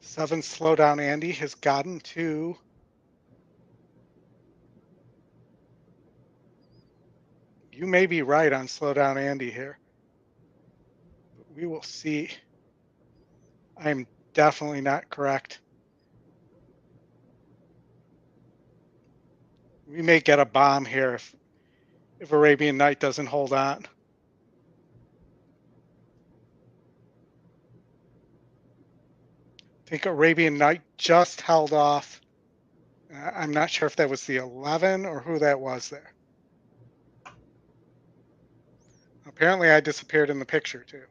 Seven, Slow Down Andy has gotten to you may be right on Slow Down Andy here. But we will see. I'm definitely not correct. We may get a bomb here if Arabian Night doesn't hold on. I think Arabian Night just held off. I'm not sure if that was the 11 or who that was there. Apparently I disappeared in the picture too.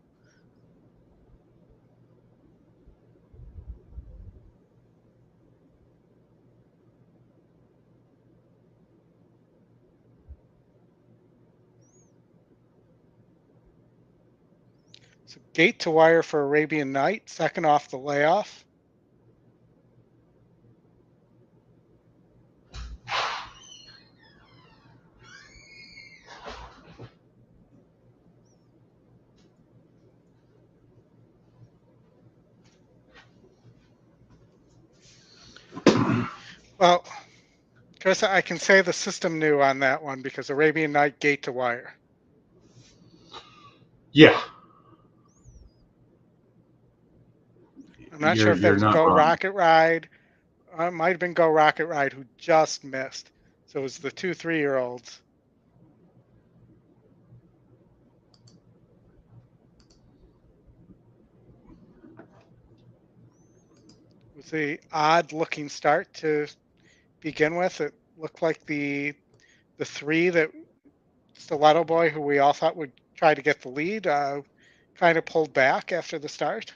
So gate to wire for Arabian Night, second off the layoff. Well, Chris, I can say the system knew on that one because Arabian Night gate to wire. Yeah. I'm not sure if that was Go wrong. Rocket Ride. It might have been Go Rocket Ride who just missed. So it was the 2 3-year-olds. It was a odd looking start to begin with. It looked like the 3 that Stiletto Boy, who we all thought would try to get the lead, kind of pulled back after the start.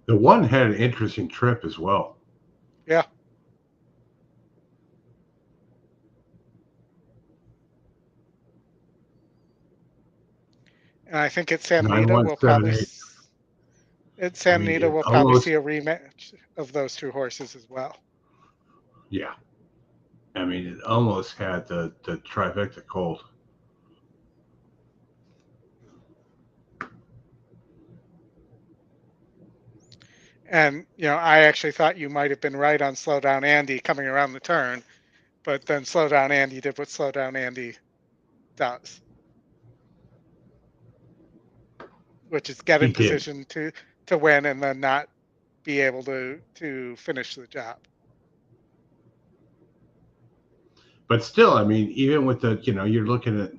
The 1 had an interesting trip as well. Yeah. And I think at Sam Nita we'll probably see a rematch of those 2 horses as well. Yeah. I mean, it almost had the trifecta cold. And, I actually thought you might have been right on Slow Down Andy coming around the turn, but then Slow Down Andy did what Slow Down Andy does, which is get He in did. position to win and then not be able to finish the job. But still, I mean, even with the, you're looking at,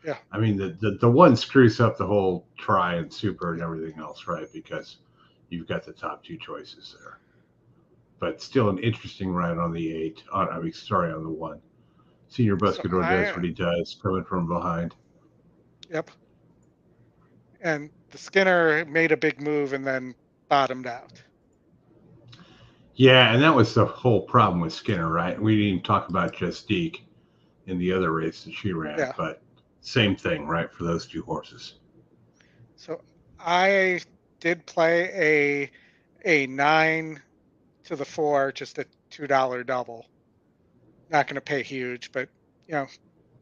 Yeah. I mean, the one screws up the whole try and super and everything else, right? Because you've got the top two choices there. But still an interesting ride on the 8. On the 1. Senior Buscador does what he does, coming from behind. Yep. And the Skinner made a big move and then bottomed out. Yeah, and that was the whole problem with Skinner, right? We didn't even talk about Justique in the other race that she ran, but same thing, right, for those two horses. So I did play a 9 to the 4, just a $2 double. Not going to pay huge, but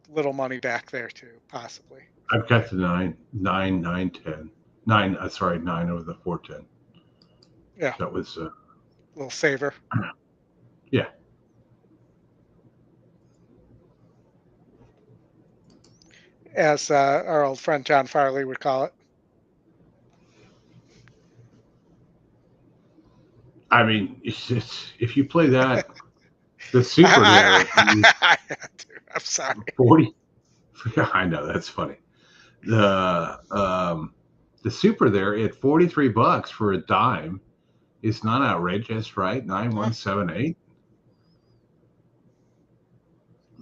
little money back there too, possibly. I've got the 9, 10. 9 over the 410. Yeah. That was a little saver. Yeah. As our old friend John Farley would call it. I mean, if you play that, the super there. I had to. I'm sorry. 40. I know, that's funny. The super there at $43 for a dime is not outrageous, right? 9178.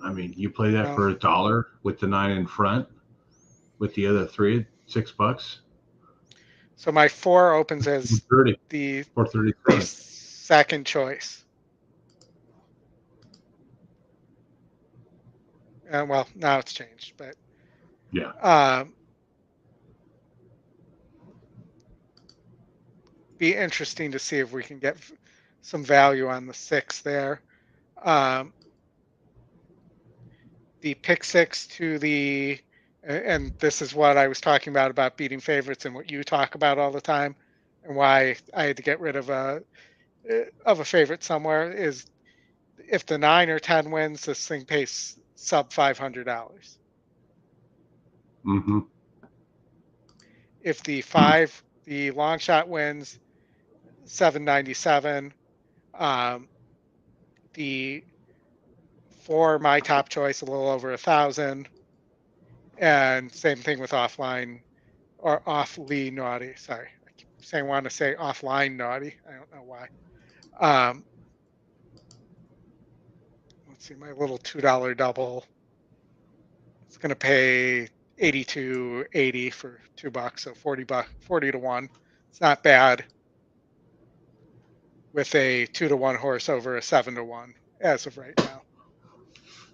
I mean, you play that for $1 with the 9 in front, with the other 3 at $6. So my 4 opens as 30, the 437. Second choice. Well, now it's changed, but yeah. Be interesting to see if we can get some value on the 6 there. The pick 6 to the, and this is what I was talking about beating favorites and what you talk about all the time, and why I had to get rid of a favorite somewhere, is if the 9 or 10 wins, this thing pays sub $500. Mm-hmm. If the 5, the long shot wins, $797. The 4, my top choice, a little over 1,000. And same thing with offline or off-lee naughty. Sorry, I keep saying, want to say offline naughty. I don't know why. Let's see, my little $2 double. It's going to pay $82.80 for $2, so $40, 40 to 1. It's not bad with a 2 to 1 horse over a 7 to 1 as of right now.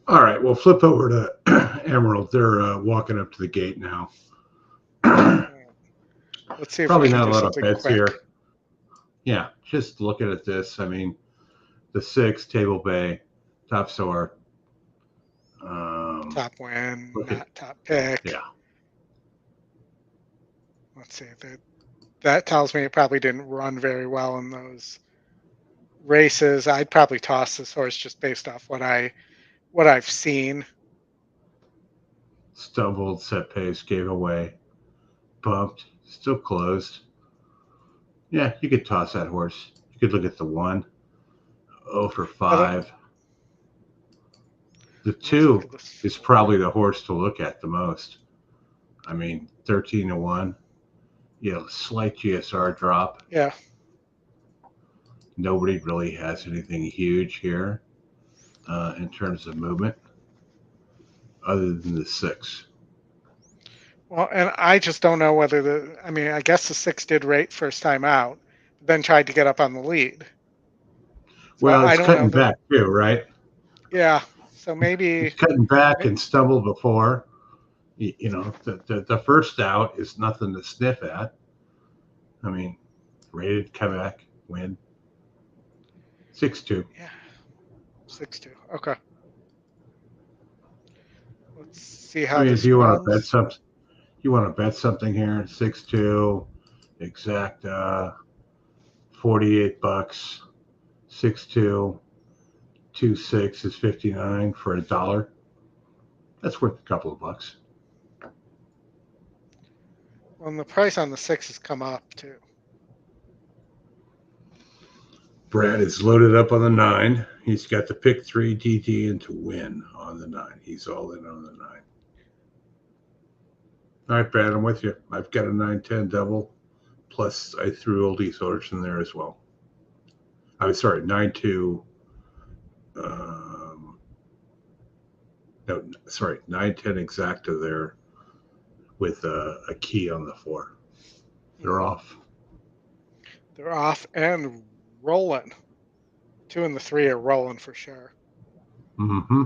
All right, we'll flip over to Emerald. They're walking up to the gate now. Let's see if probably we can not do a lot of bets quick here. Yeah, just looking at this. I mean, the 6, Table Bay, top soar. Top win, not top pick. Yeah. Let's see. That tells me it probably didn't run very well in those races. I'd probably toss this horse just based off what I've seen. Stumbled, set pace, gave away, bumped, still closed. Yeah, you could toss that horse. You could look at the 1, 0 for 5. The 2 is probably the horse to look at the most. I mean, 13 to 1. Slight GSR drop. Yeah. Nobody really has anything huge here in terms of movement other than the 6. Well, and I just don't know whether I guess the 6 did rate first time out, then tried to get up on the lead. So well, it's cutting back too, right? Yeah. So maybe it's cutting back and stumbled before. The first out is nothing to sniff at. I mean, rated, come back, win. 6-2. Yeah. 6-2. Okay. Let's see I how mean, this if you want to bet runs. something, here, 6-2, exact 48 bucks, 6-2, 2-6 is 59 for $1. That's worth a couple of bucks. Well, and the price on the 6 has come up too. Brad is loaded up on the 9. He's got the pick 3 DT and to win on the 9. He's all in on the 9. All right, Brad, I'm with you. I've got a 9-10 double. Plus, I threw Oldy Soderson in there as well. I'm sorry, 9-2. No, sorry, 9-10 exacta there with a key on the 4. They're off. They're off and rolling. 2 and the 3 are rolling for sure. Mm-hmm.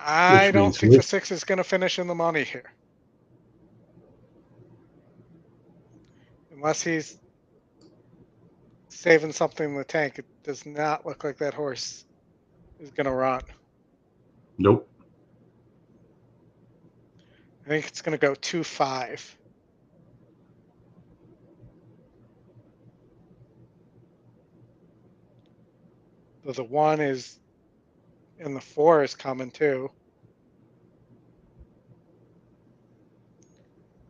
I Which don't means think the 6 is going to finish in the money here. Unless he's saving something in the tank, it does not look like that horse is going to run. Nope. I think it's going to go 2-5. So the 1 is, and the 4 is coming too.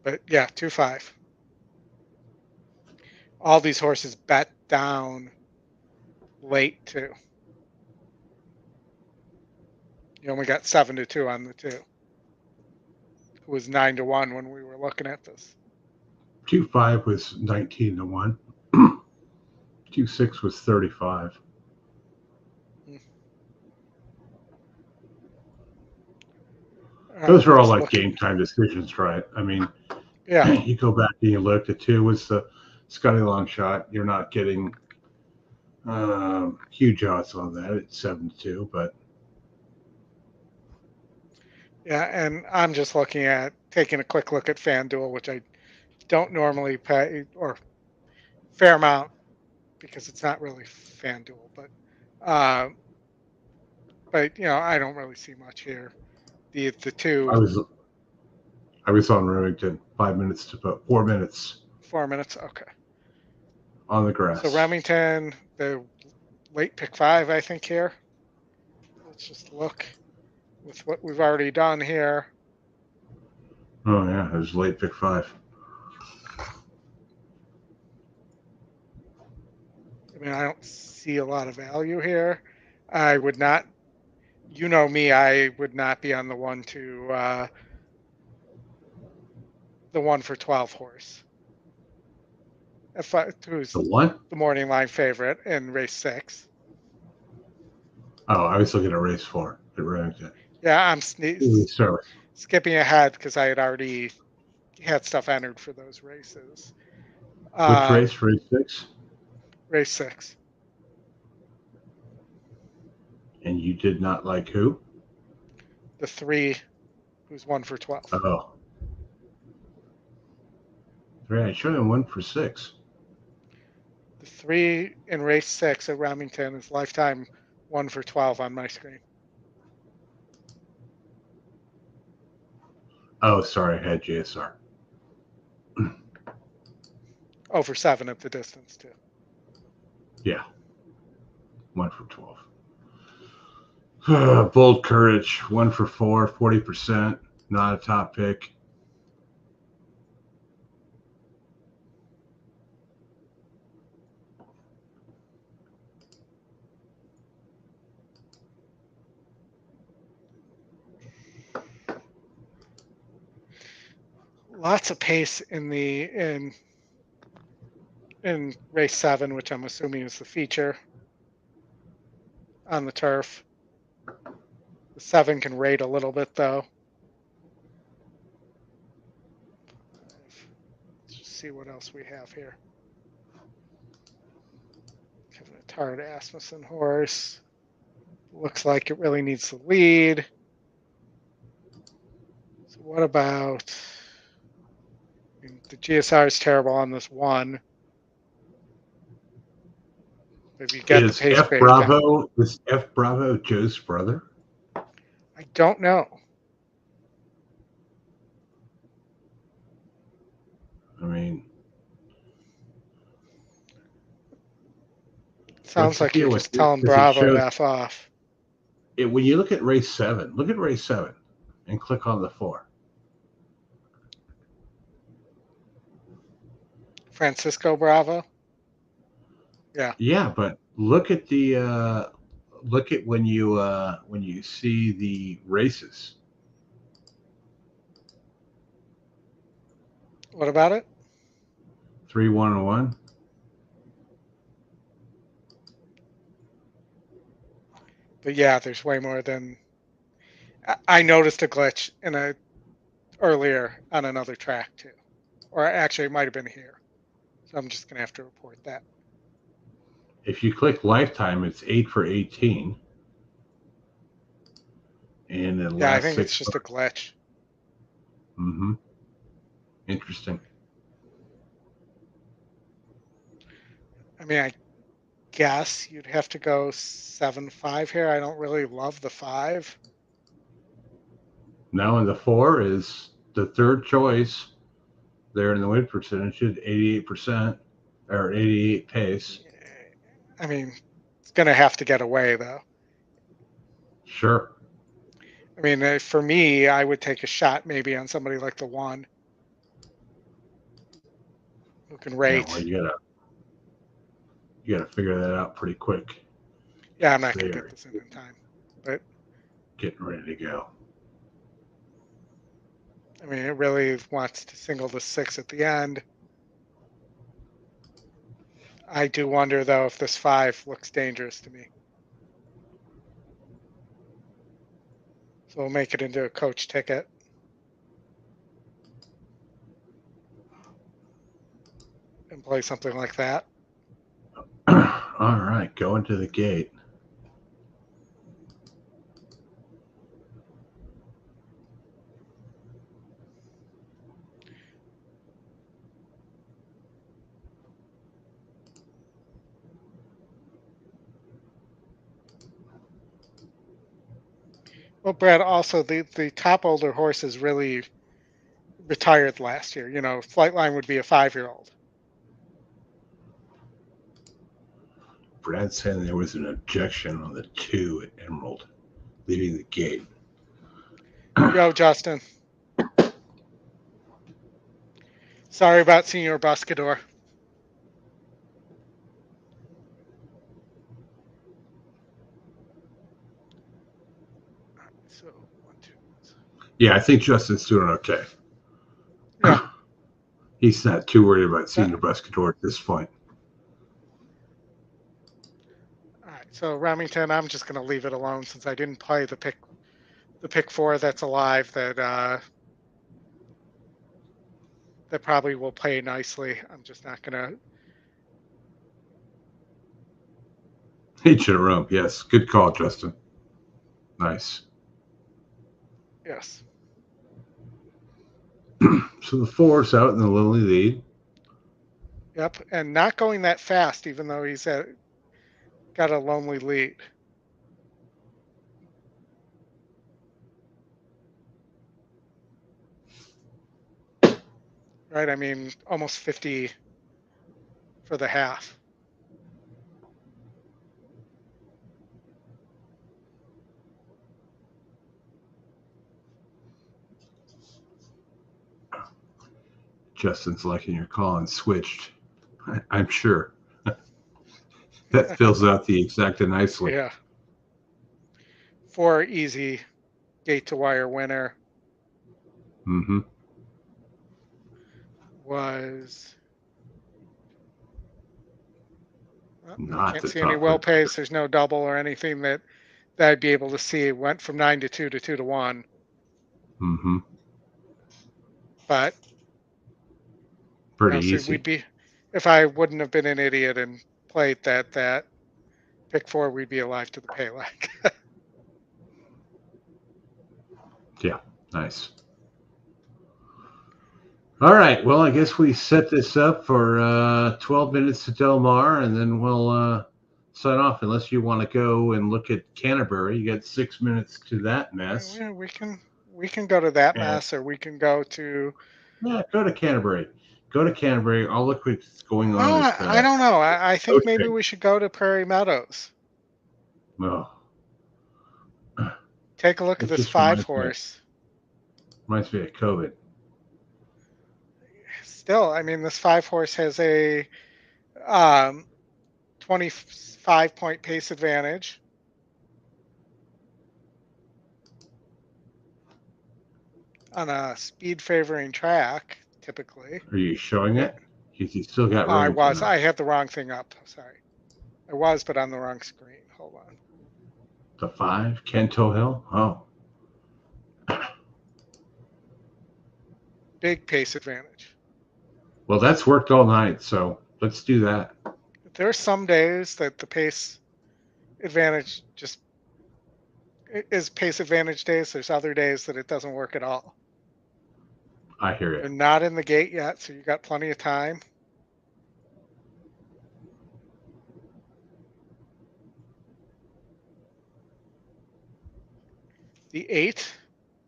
But yeah, 2-5. All these horses bet down late too. You only got 7-2 on the 2. It was 9-1 when we were looking at this. 2-5 was 19-1. 2-6 was 35. Those are all like game time decisions, right? I mean, yeah. You go back and you look. The 2 was the Scotty long shot. You're not getting huge odds on that. It's 7-2, but yeah, and I'm just looking at taking a quick look at FanDuel, which I don't normally pay, or Fairmount, because it's not really FanDuel, but you know, I don't really see much here. The 2. I was on Remington 5 minutes to put 4 minutes. 4 minutes, okay. On the grass. So Remington, the late pick 5, I think here. Let's just look with what we've already done here. Oh yeah, it was late pick 5. I mean, I don't see a lot of value here. I would not, you know me, I would not be on the 1 to the 1 for 12 horse. Who's the what? The morning line favorite in race 6. Oh, I was looking at race 4 at Remington. Yeah, I'm skipping ahead because I had already had stuff entered for those races. Which race? Race 6? Race 6. And you did not like who? The 3, who's 1 for 12. Oh. 3, I showed him 1 for 6. The 3 in race 6 at Remington is lifetime 1 for 12 on my screen. Oh, sorry, I had JSR. 0 for 7 at the distance too. Yeah. 1 for 12. Bold Courage, 1 for 4, 40%. Not a top pick. Lots of pace in race 7, which I'm assuming is the feature on the turf. The 7 can rate a little bit though. Let's just see what else we have here. Tard Asmussen horse. Looks like it really needs the lead. So what about, the GSR is terrible on this 1. If you get the Is pace F break down. Bravo Joe's brother? I don't know. I mean, Sounds the like you're deal with just this? telling Because it Bravo to shows F off. when you look at race 7, look at race 7 and click on the 4. Francisco Bravo. Yeah. Yeah, but look at the look at when you see the races. What about it? 3, 1, and 1. But yeah, there's way more than I noticed a glitch earlier on another track too. Or actually it might have been here. So I'm just gonna have to report that. If you click lifetime, it's 8 for 18. And the Yeah, I last think 6. it's just a glitch. Mm-hmm. Interesting. I mean, I guess you'd have to go 7-5 here. I don't really love the 5. Now in the 4 is the third choice there in the win percentage at 88% or 88 pace. I mean, it's gonna have to get away though. Sure. I mean, for me, I would take a shot maybe on somebody like the 1 who can rate. Yeah, well, you gotta figure that out pretty quick. Yeah, I'm not gonna get this in time, but getting ready to go. I mean, it really wants to single the 6 at the end. I do wonder though if this 5 looks dangerous to me. So we'll make it into a coach ticket. And play something like that. All right, going to the gate. Well, Brad, also the top older horses really retired last year. You know, Flightline would be a 5-year-old. Brad saying there was an objection on the 2 at Emerald leaving the gate. Yo, Justin. Sorry about Senor Buscador. So 1, 2. Yeah, I think Justin's doing okay. Yeah. He's not too worried about Senor Buscador at this point. All right. So Remington, I'm just going to leave it alone since I didn't play the pick 4 that's alive that probably will play nicely. I'm just not going to. Hey, Jerome. Yes, good call, Justin. Nice. Yes. So the 4's out in the lonely lead. Yep. And not going that fast, even though he's got a lonely lead. Right. I mean, almost 50 for the half. Justin's liking your call and switched. I'm sure. That fills out the exacta nicely. Yeah. 4 easy gate to wire winner. Mm-hmm. Was. Well, Not can't the see any top well of- pays. There's no double or anything that I'd be able to see. It went from 9 to 2 to 2 to 1. Mm-hmm. But Pretty you know, so easy. we'd be, if I wouldn't have been an idiot and played that pick 4, we'd be alive to the pay leg. Yeah, nice. All right. Well, I guess we set this up for 12 minutes to Del Mar, and then we'll sign off unless you want to go and look at Canterbury. You got 6 minutes to that mess. Yeah, we can go to that And- mess, or we can go to. Yeah, go to Canterbury. Go to Canterbury. I'll look what's going on. I don't know. I think maybe coaching. we should go to Prairie Meadows. Oh, Take a look It at this just reminds 5-horse. reminds me of COVID. Still, I mean, this 5-horse has a 25-point pace advantage. On a speed favoring track, typically. Are you showing it? Because you still got Oh, I Remington was. on. I had the wrong thing up. Sorry. I was, but on the wrong screen. Hold on. The 5, Kento Hill. Oh, Big pace advantage. well, that's worked all night. So let's do that. There are some days that the pace advantage just is pace advantage days. There's other days that it doesn't work at all. I hear You're it. not in the gate yet, so you got plenty of time. The 8,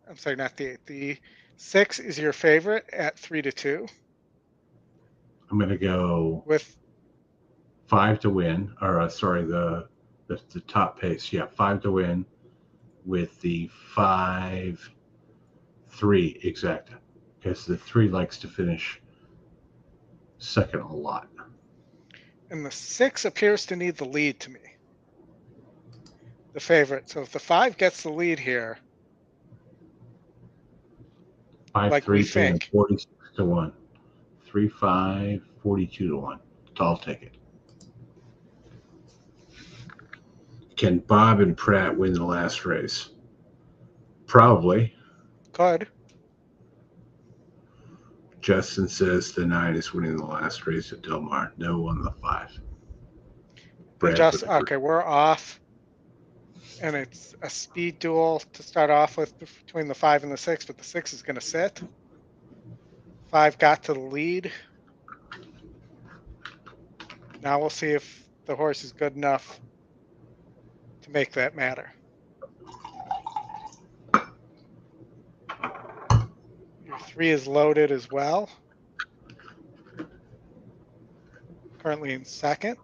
I'm sorry, not the 8. The 6 is your favorite at 3-2 I'm going to go with 5 to win. Or sorry, the top pace. Yeah, 5 to win with the 5-3 exacta. Because the 3 likes to finish second a lot. and the 6 appears to need the lead to me. The favorite. So if the 5 gets the lead here, 5 like 3 we think. 46 to 1. 3 5 42 to 1. I'll take it. Can Bob and Pratt win the last race? Probably. Could. Justin says the 9 is winning the last race at Del Mar. No on the 5. Brad Just with the okay, we're off. And it's a speed duel to start off with between the 5 and the 6, but the 6 is going to sit. 5 got to the lead. Now we'll see if the horse is good enough to make that matter. Your 3 is loaded as well. Currently in second.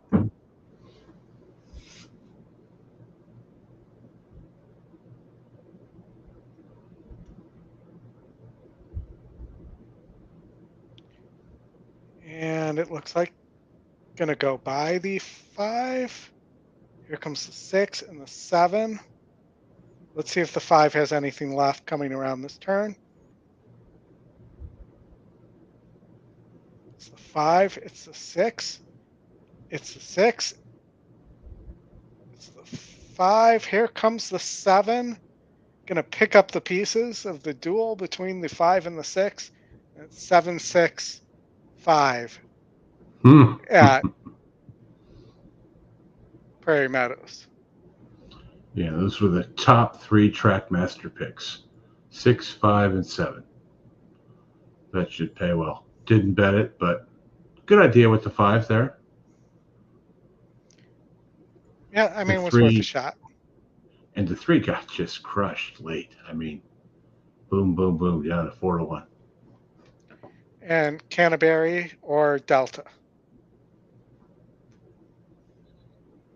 And it looks like gonna go by the 5. Here comes the 6 and the 7. Let's see if the 5 has anything left coming around this turn. It's the 5, it's the 6, it's the 6, it's the 5. Here comes the 7. Gonna pick up the pieces of the duel between the 5 and the 6. It's 7, 6, 5 at Prairie Meadows. Yeah, those were the top 3 Trackmaster picks. 6, 5, and 7. That should pay well. Didn't bet it, but good idea with the 5 there. Yeah, I mean, it was 3, worth a shot. And the 3 got just crushed late. I mean, boom, boom, boom, down to 4 to 1. And Canterbury or Delta?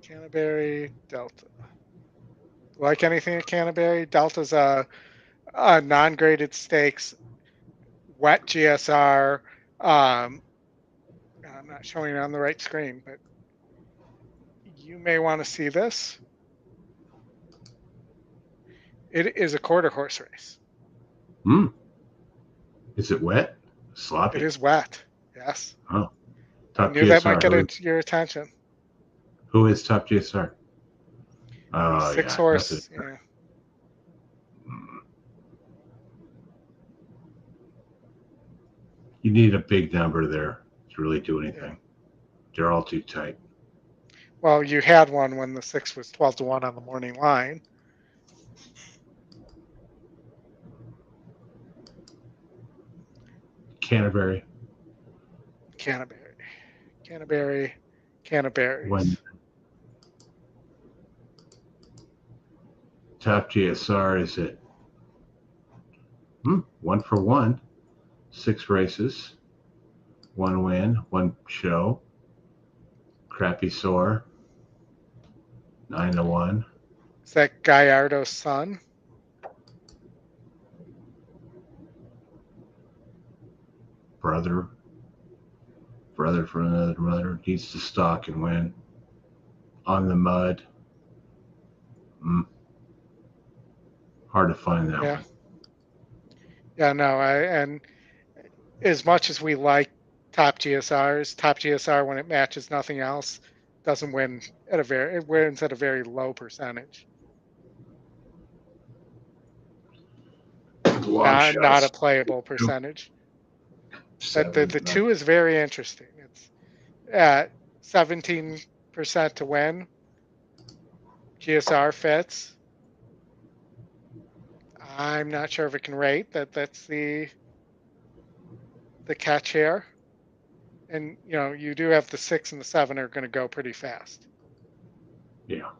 Canterbury, Delta. Like anything at Canterbury, Delta's a non-graded stakes, wet GSR. I'm not showing it on the right screen, but you may want to see this. It is a quarter horse race. Is it wet? Sloppy? It is wet. Yes. Oh. I Top knew that might GSR. get your attention. Who is top GSR? Oh, 6 yeah, horse. that's it. Yeah. You need a big number there to really do anything. They're all too tight. Well, you had one when the 6 was 12 to 1 on the morning line. Canterbury. Canterbury. Canterbury. Canterbury. When top GSR is at 1-for-1, 6 races, 1 win, 1 show. Crappy sore, 9-1. Is that Gallardo's son? Brother from another mother, needs to stalk and win. On the mud. Hard to find that one. Yeah, no, and as much as we like top GSR when it matches nothing else doesn't win it wins at a very low percentage. Not a playable percentage. But the 2 is very interesting. It's at 17% to win. GSR fits. I'm not sure if it can rate. That's the catch here. And you do have the 6 and the 7 are going to go pretty fast. Yeah.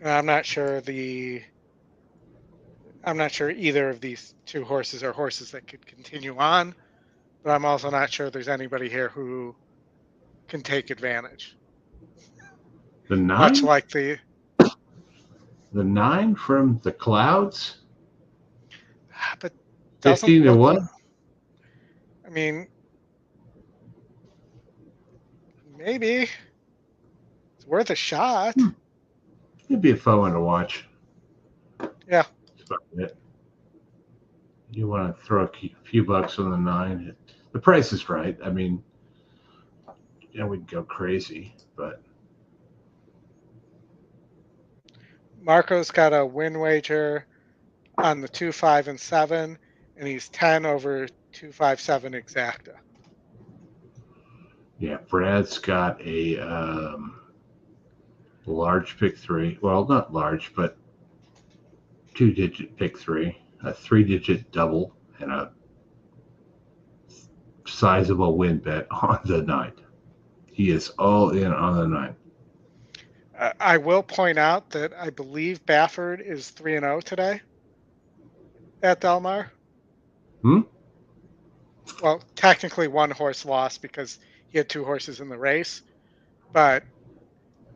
And I'm not sure either of these 2 horses are horses that could continue on, but I'm also not sure there's anybody here who can take advantage. The 9? Much like the 9 from the clouds? But 15-1? I mean, maybe it's worth a shot. It'd be a fun one to watch. Yeah. That's about it. You want to throw a few bucks on the 9. The price is right. I mean, we'd go crazy, but. Marco's got a win wager on the 2, 5, and 7, and he's 10 over 2, 5, 7 exacta. Yeah, Brad's got a large pick 3. Well, not large, but 2-digit pick 3, a 3-digit double, and a sizable win bet on the 9. He is all in on the 9. I will point out that I believe Baffert is 3-0 today at Del Mar. Well, technically 1 horse lost because he had 2 horses in the race, but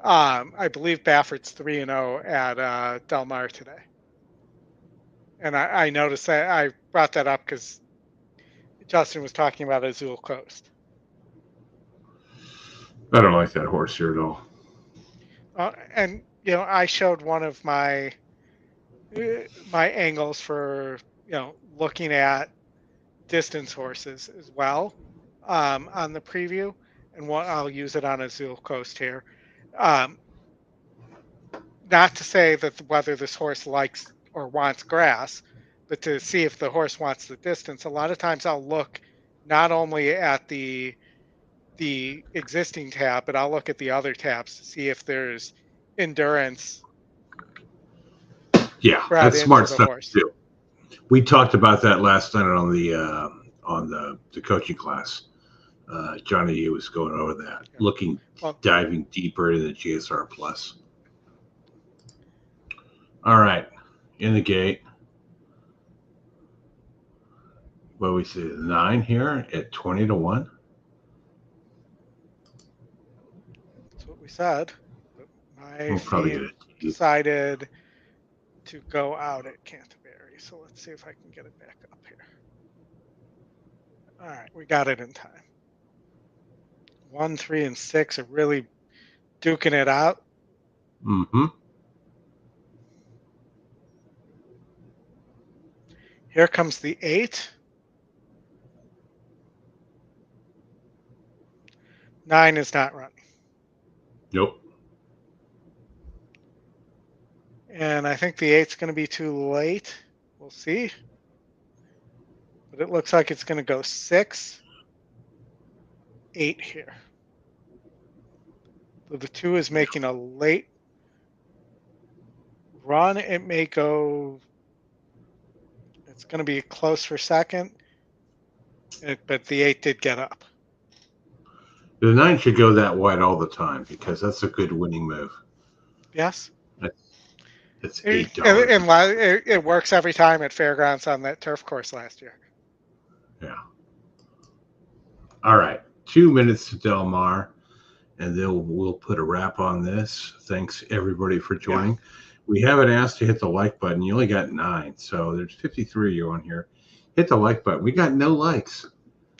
I believe Baffert's 3-0 at Del Mar today. And I noticed that. I brought that up because Justin was talking about Azul Coast. I don't like that horse here at all. And I showed one of my angles for looking at distance horses as well on the preview, and I'll use it on Azul Coast here. Not to say that whether this horse likes or wants grass, but to see if the horse wants the distance. A lot of times I'll look not only at the existing tab, but I'll look at the other tabs to see if there's endurance. Yeah, that's smart stuff too. We talked about that last night on the coaching class. Johnny was going over that, diving deeper into the GSR Plus. All right, in the gate. What we see, the 9 here at 20-1. That's what we said. But my feed decided to go out at Canterbury. So let's see if I can get it back up here. All right, we got it in time. 1, 3, and 6 are really duking it out. Here comes the 8. 9 is not running. Nope. And I think the 8's going to be too late. We'll see. But it looks like it's going to go 6, 8 here. So the 2 is making a late run. It may go. It's going to be close for second. But the 8 did get up. The 9 should go that wide all the time because that's a good winning move. Yes. It's It, $8. it works every time at Fairgrounds on that turf course last year. Yeah. All right. 2 minutes to Del Mar, and then we'll put a wrap on this. Thanks, everybody, for joining. Yeah. We haven't asked to hit the like button. You only got 9, so there's 53 of you on here. Hit the like button. We got no likes.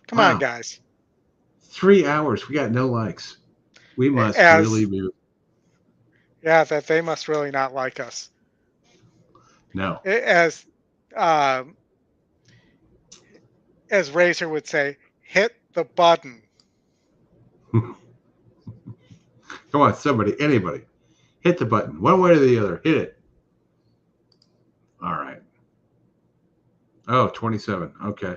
Come on, guys. 3 hours. We got no likes. We must really be. Yeah, that they must really not like us. No. As Razor would say, hit the button. Come on, somebody, anybody. Hit the button. One way or the other. Hit it. All right. Oh, 27. Okay.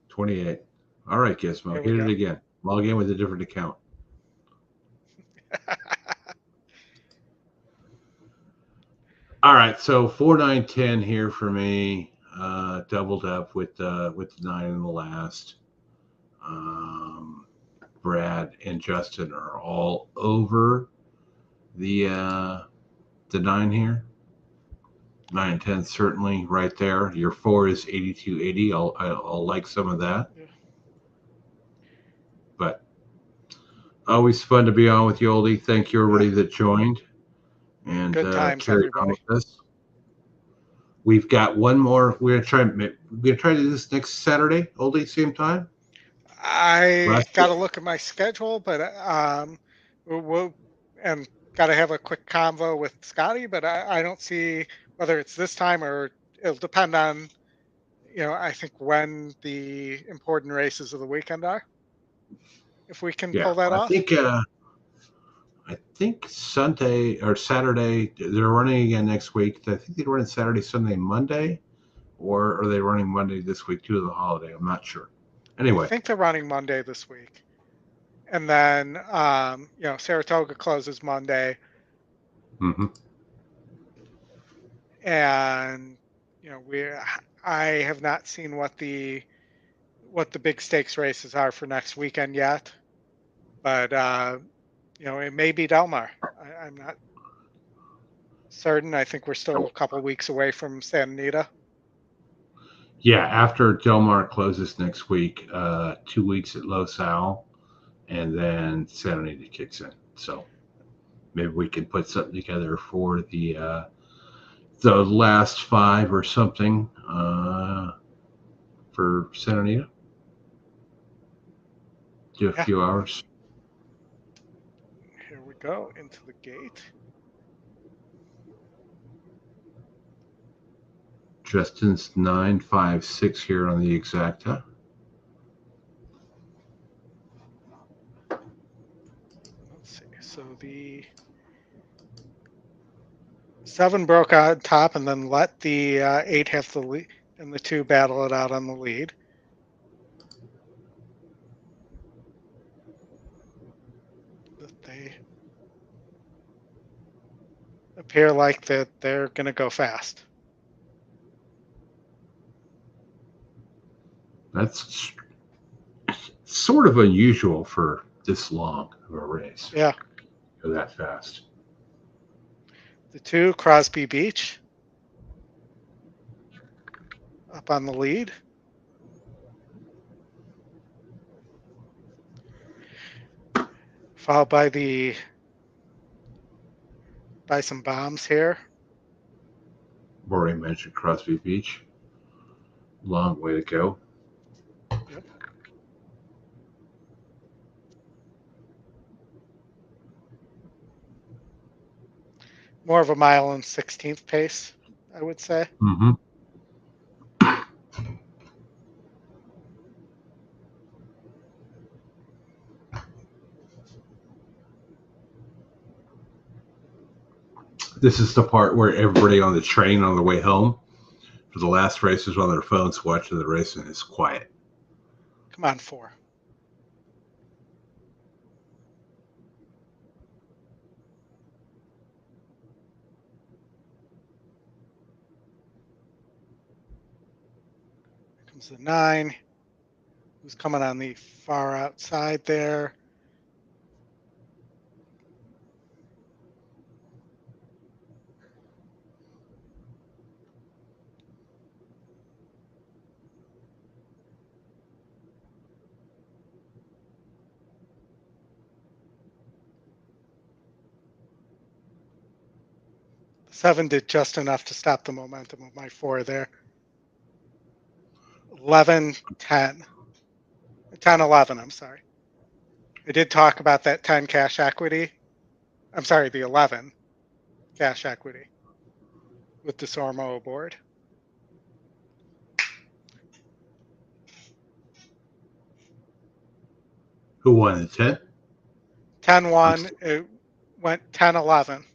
28. All right, Gizmo. Hit it again. Log in with a different account. All right. So 4, 9, 10 here for me. Doubled up with the 9 in the last. Brad and Justin are all over the 9 here. 9 and 10 certainly right there. Your 4 is 82.80. I'll like some of that. Yeah. But always fun to be on with you, Oldy. Thank you, everybody that joined. And good times, carry on with us. We've got one more. We're gonna try to do this next Saturday, Oldy, same time. I got to look at my schedule, but we'll got to have a quick convo with Scotty. But I don't see whether it's this time or it'll depend on, I think when the important races of the weekend are. If we can pull that off. I think Sunday or Saturday they're running again next week. I think they're running Saturday, Sunday, Monday, or are they running Monday this week due to the holiday? I'm not sure. Anyway, I think they're running Monday this week, and then Saratoga closes Monday, and I have not seen what the big stakes races are for next weekend yet, but it may be Del Mar. I'm not certain. I think we're still a couple weeks away from Santa Anita. Yeah, after Del Mar closes next week, 2 weeks at Los Al, and then Santa Anita kicks in. So maybe we can put something together for the last 5 or something for Santa Anita. Do a few hours. Here we go into the gate. Justin's 956 here on the exacta. Let's see. So the 7 broke on top, and then let the 8 have the lead, and the 2 battle it out on the lead. But they appear like that they're going to go fast. That's sort of unusual for this long of a race. Yeah. Go that fast. The 2, Crosby Beach, up on the lead. Followed by some bombs here. Already mentioned Crosby Beach. Long way to go. Yep. More of a 1.16 pace, I would say. Mm-hmm. This is the part where everybody on the train on the way home for the last race is on their phones watching the race, and it's quiet. Come on, 4. Here comes the 9, who's coming on the far outside there. 7 did just enough to stop the momentum of my 4 there. 11, 10. 10, 11, I'm sorry. I did talk about that 10 cash equity. I'm sorry, the 11 cash equity with the Sormo aboard. Who won the 10? 10, 1, it went 10, 11.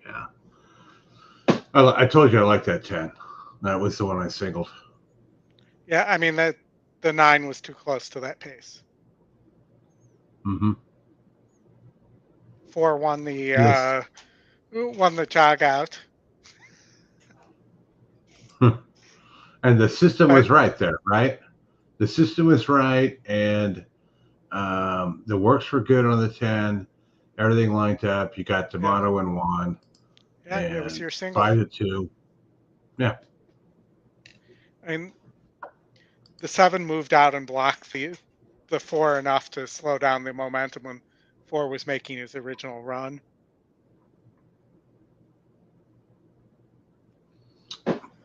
Yeah. I told you I like that 10. That was the one I singled. Yeah, I mean, the 9 was too close to that pace. Mm-hmm. 4 won the Yes. won the jog out. And the system But was right there, right? The system was right, and the works were good on the 10. Everything lined up. You got D'Amato in 1. yeah, it was And your single. 5 to 2. Yeah. And the 7 moved out and blocked the 4 enough to slow down the momentum when 4 was making his original run.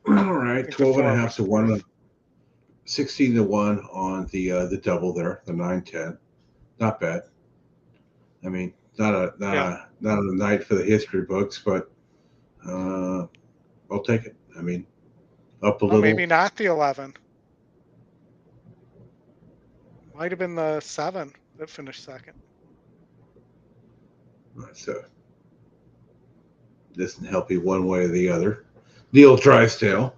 All right, 12 and a half to 1, 4th. 16 to 1 on the double there, the 9-10. Not bad. I mean, not a night for the history books, but I'll take it. I mean, up a Well, little. maybe not the 11. Might have been the 7 that finished second. So doesn't help you one way or the other. Neil Drysdale.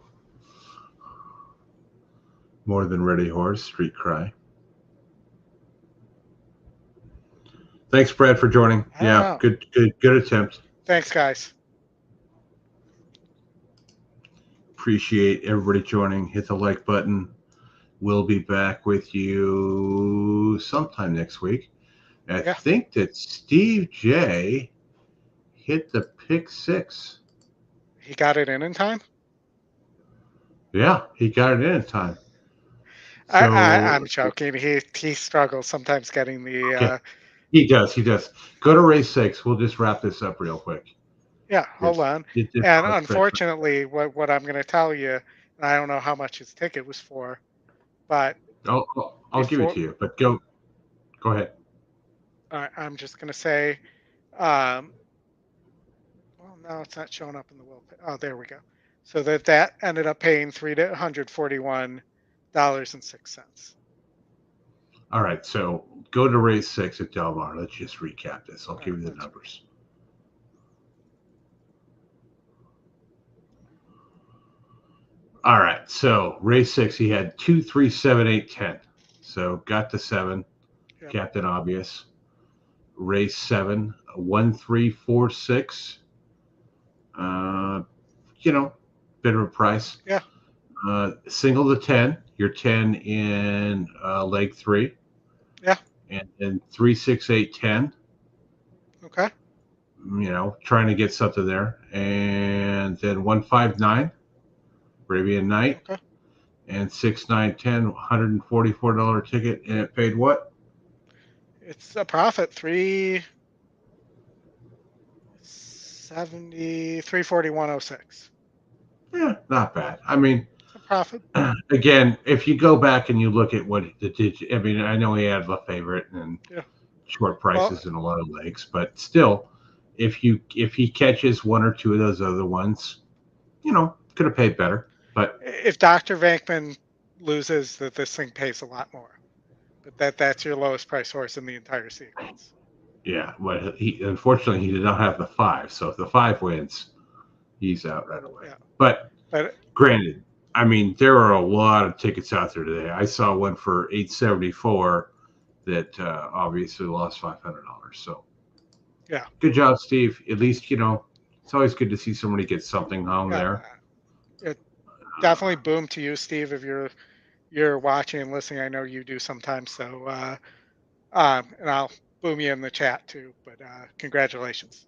More than ready horse, street cry. Thanks, Brad, for joining. Yeah, good attempt. Thanks, guys. Appreciate everybody joining. Hit the like button. We'll be back with you sometime next week. I think that Steve J hit the pick 6. He got it in time? Yeah, he got it in time. So, I'm joking. He struggles sometimes getting the. Okay. He does. Go to race 6. We'll just wrap this up real quick. Yeah, hold on. And unfortunately, what I'm going to tell you, I don't know how much his ticket was for, but I'll give it to you. But go ahead. I'm just going to say, well, no, it's not showing up in the will. Oh, there we go. So that ended up paying $341.06. All right, so go to race 6 at Del Mar. Let's just recap this. I'll give you the numbers. All right, so race 6, he had 2, 3, 7, 8, 10. So got the 7, Captain Obvious. Race 7, 1, 3, 4, 6. Bit of a price. Yeah. Single to 10. You're 10 in leg 3. Yeah. And then 3, 6, 8, 10. Okay. Trying to get something there. And then 1, 5, 9. Arabian Night. Okay. And 6, 9, 10, $144 ticket. And it paid what? It's a profit. 341.06. Yeah, not bad. I mean, it's a profit. Again, if you go back and you look at what I mean, I know he had a favorite and short prices in a lot of legs, but still, if he catches 1 or 2 of those other ones, could have paid better. But if Dr. Venkman loses, that this thing pays a lot more. But that's your lowest price horse in the entire sequence. Yeah, well, unfortunately he did not have the 5. So if the 5 wins, he's out right away. Yeah. But granted, I mean, there are a lot of tickets out there today. I saw one for $874 that obviously lost $500. So yeah, good job, Steve. At least it's always good to see somebody get something home there. It definitely boom to you, Steve, if you're watching and listening. I know you do sometimes. So and I'll boom you in the chat too. But congratulations.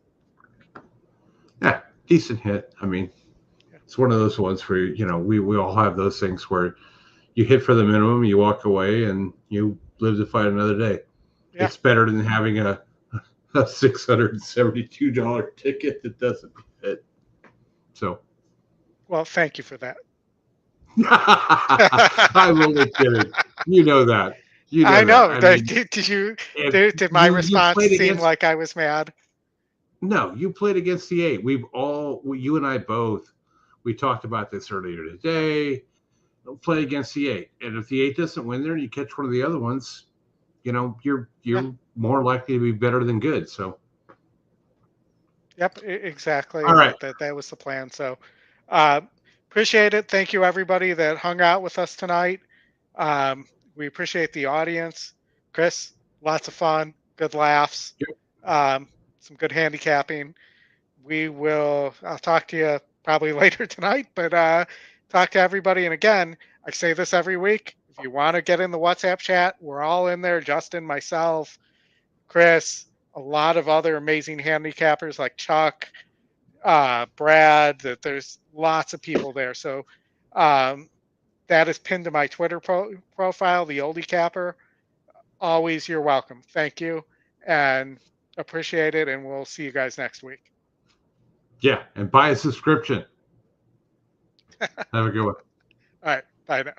Yeah, decent hit. I mean, it's one of those ones where we all have those things where you hit for the minimum, you walk away, and you live to fight another day. Yeah. It's better than having a $672 ticket that doesn't So, Well, thank you for that. I'm only kidding. You know that. You know I know. that. I mean, Did my you response played seem against. like I was mad? No, you played against the 8. You and I both. We talked about this earlier today. Play against the 8, and if the 8 doesn't win there, and you catch one of the other ones, you're Yeah. more likely to be better than good. So, Yep, exactly. all right. That was the plan. So, uh, appreciate it. Thank you, everybody that hung out with us tonight. We appreciate the audience. Chris, lots of fun, good laughs, Yep. some good handicapping. I'll talk to you probably later tonight, but talk to everybody. And again, I say this every week. If you want to get in the WhatsApp chat, we're all in there. Justin, myself, Chris, a lot of other amazing handicappers like Chuck, Brad, that there's lots of people there. So that is pinned to my Twitter profile, the Oldie Capper. Always you're welcome. Thank you and appreciate it. And we'll see you guys next week. Yeah, and buy a subscription. Have a good one. All right. Bye now.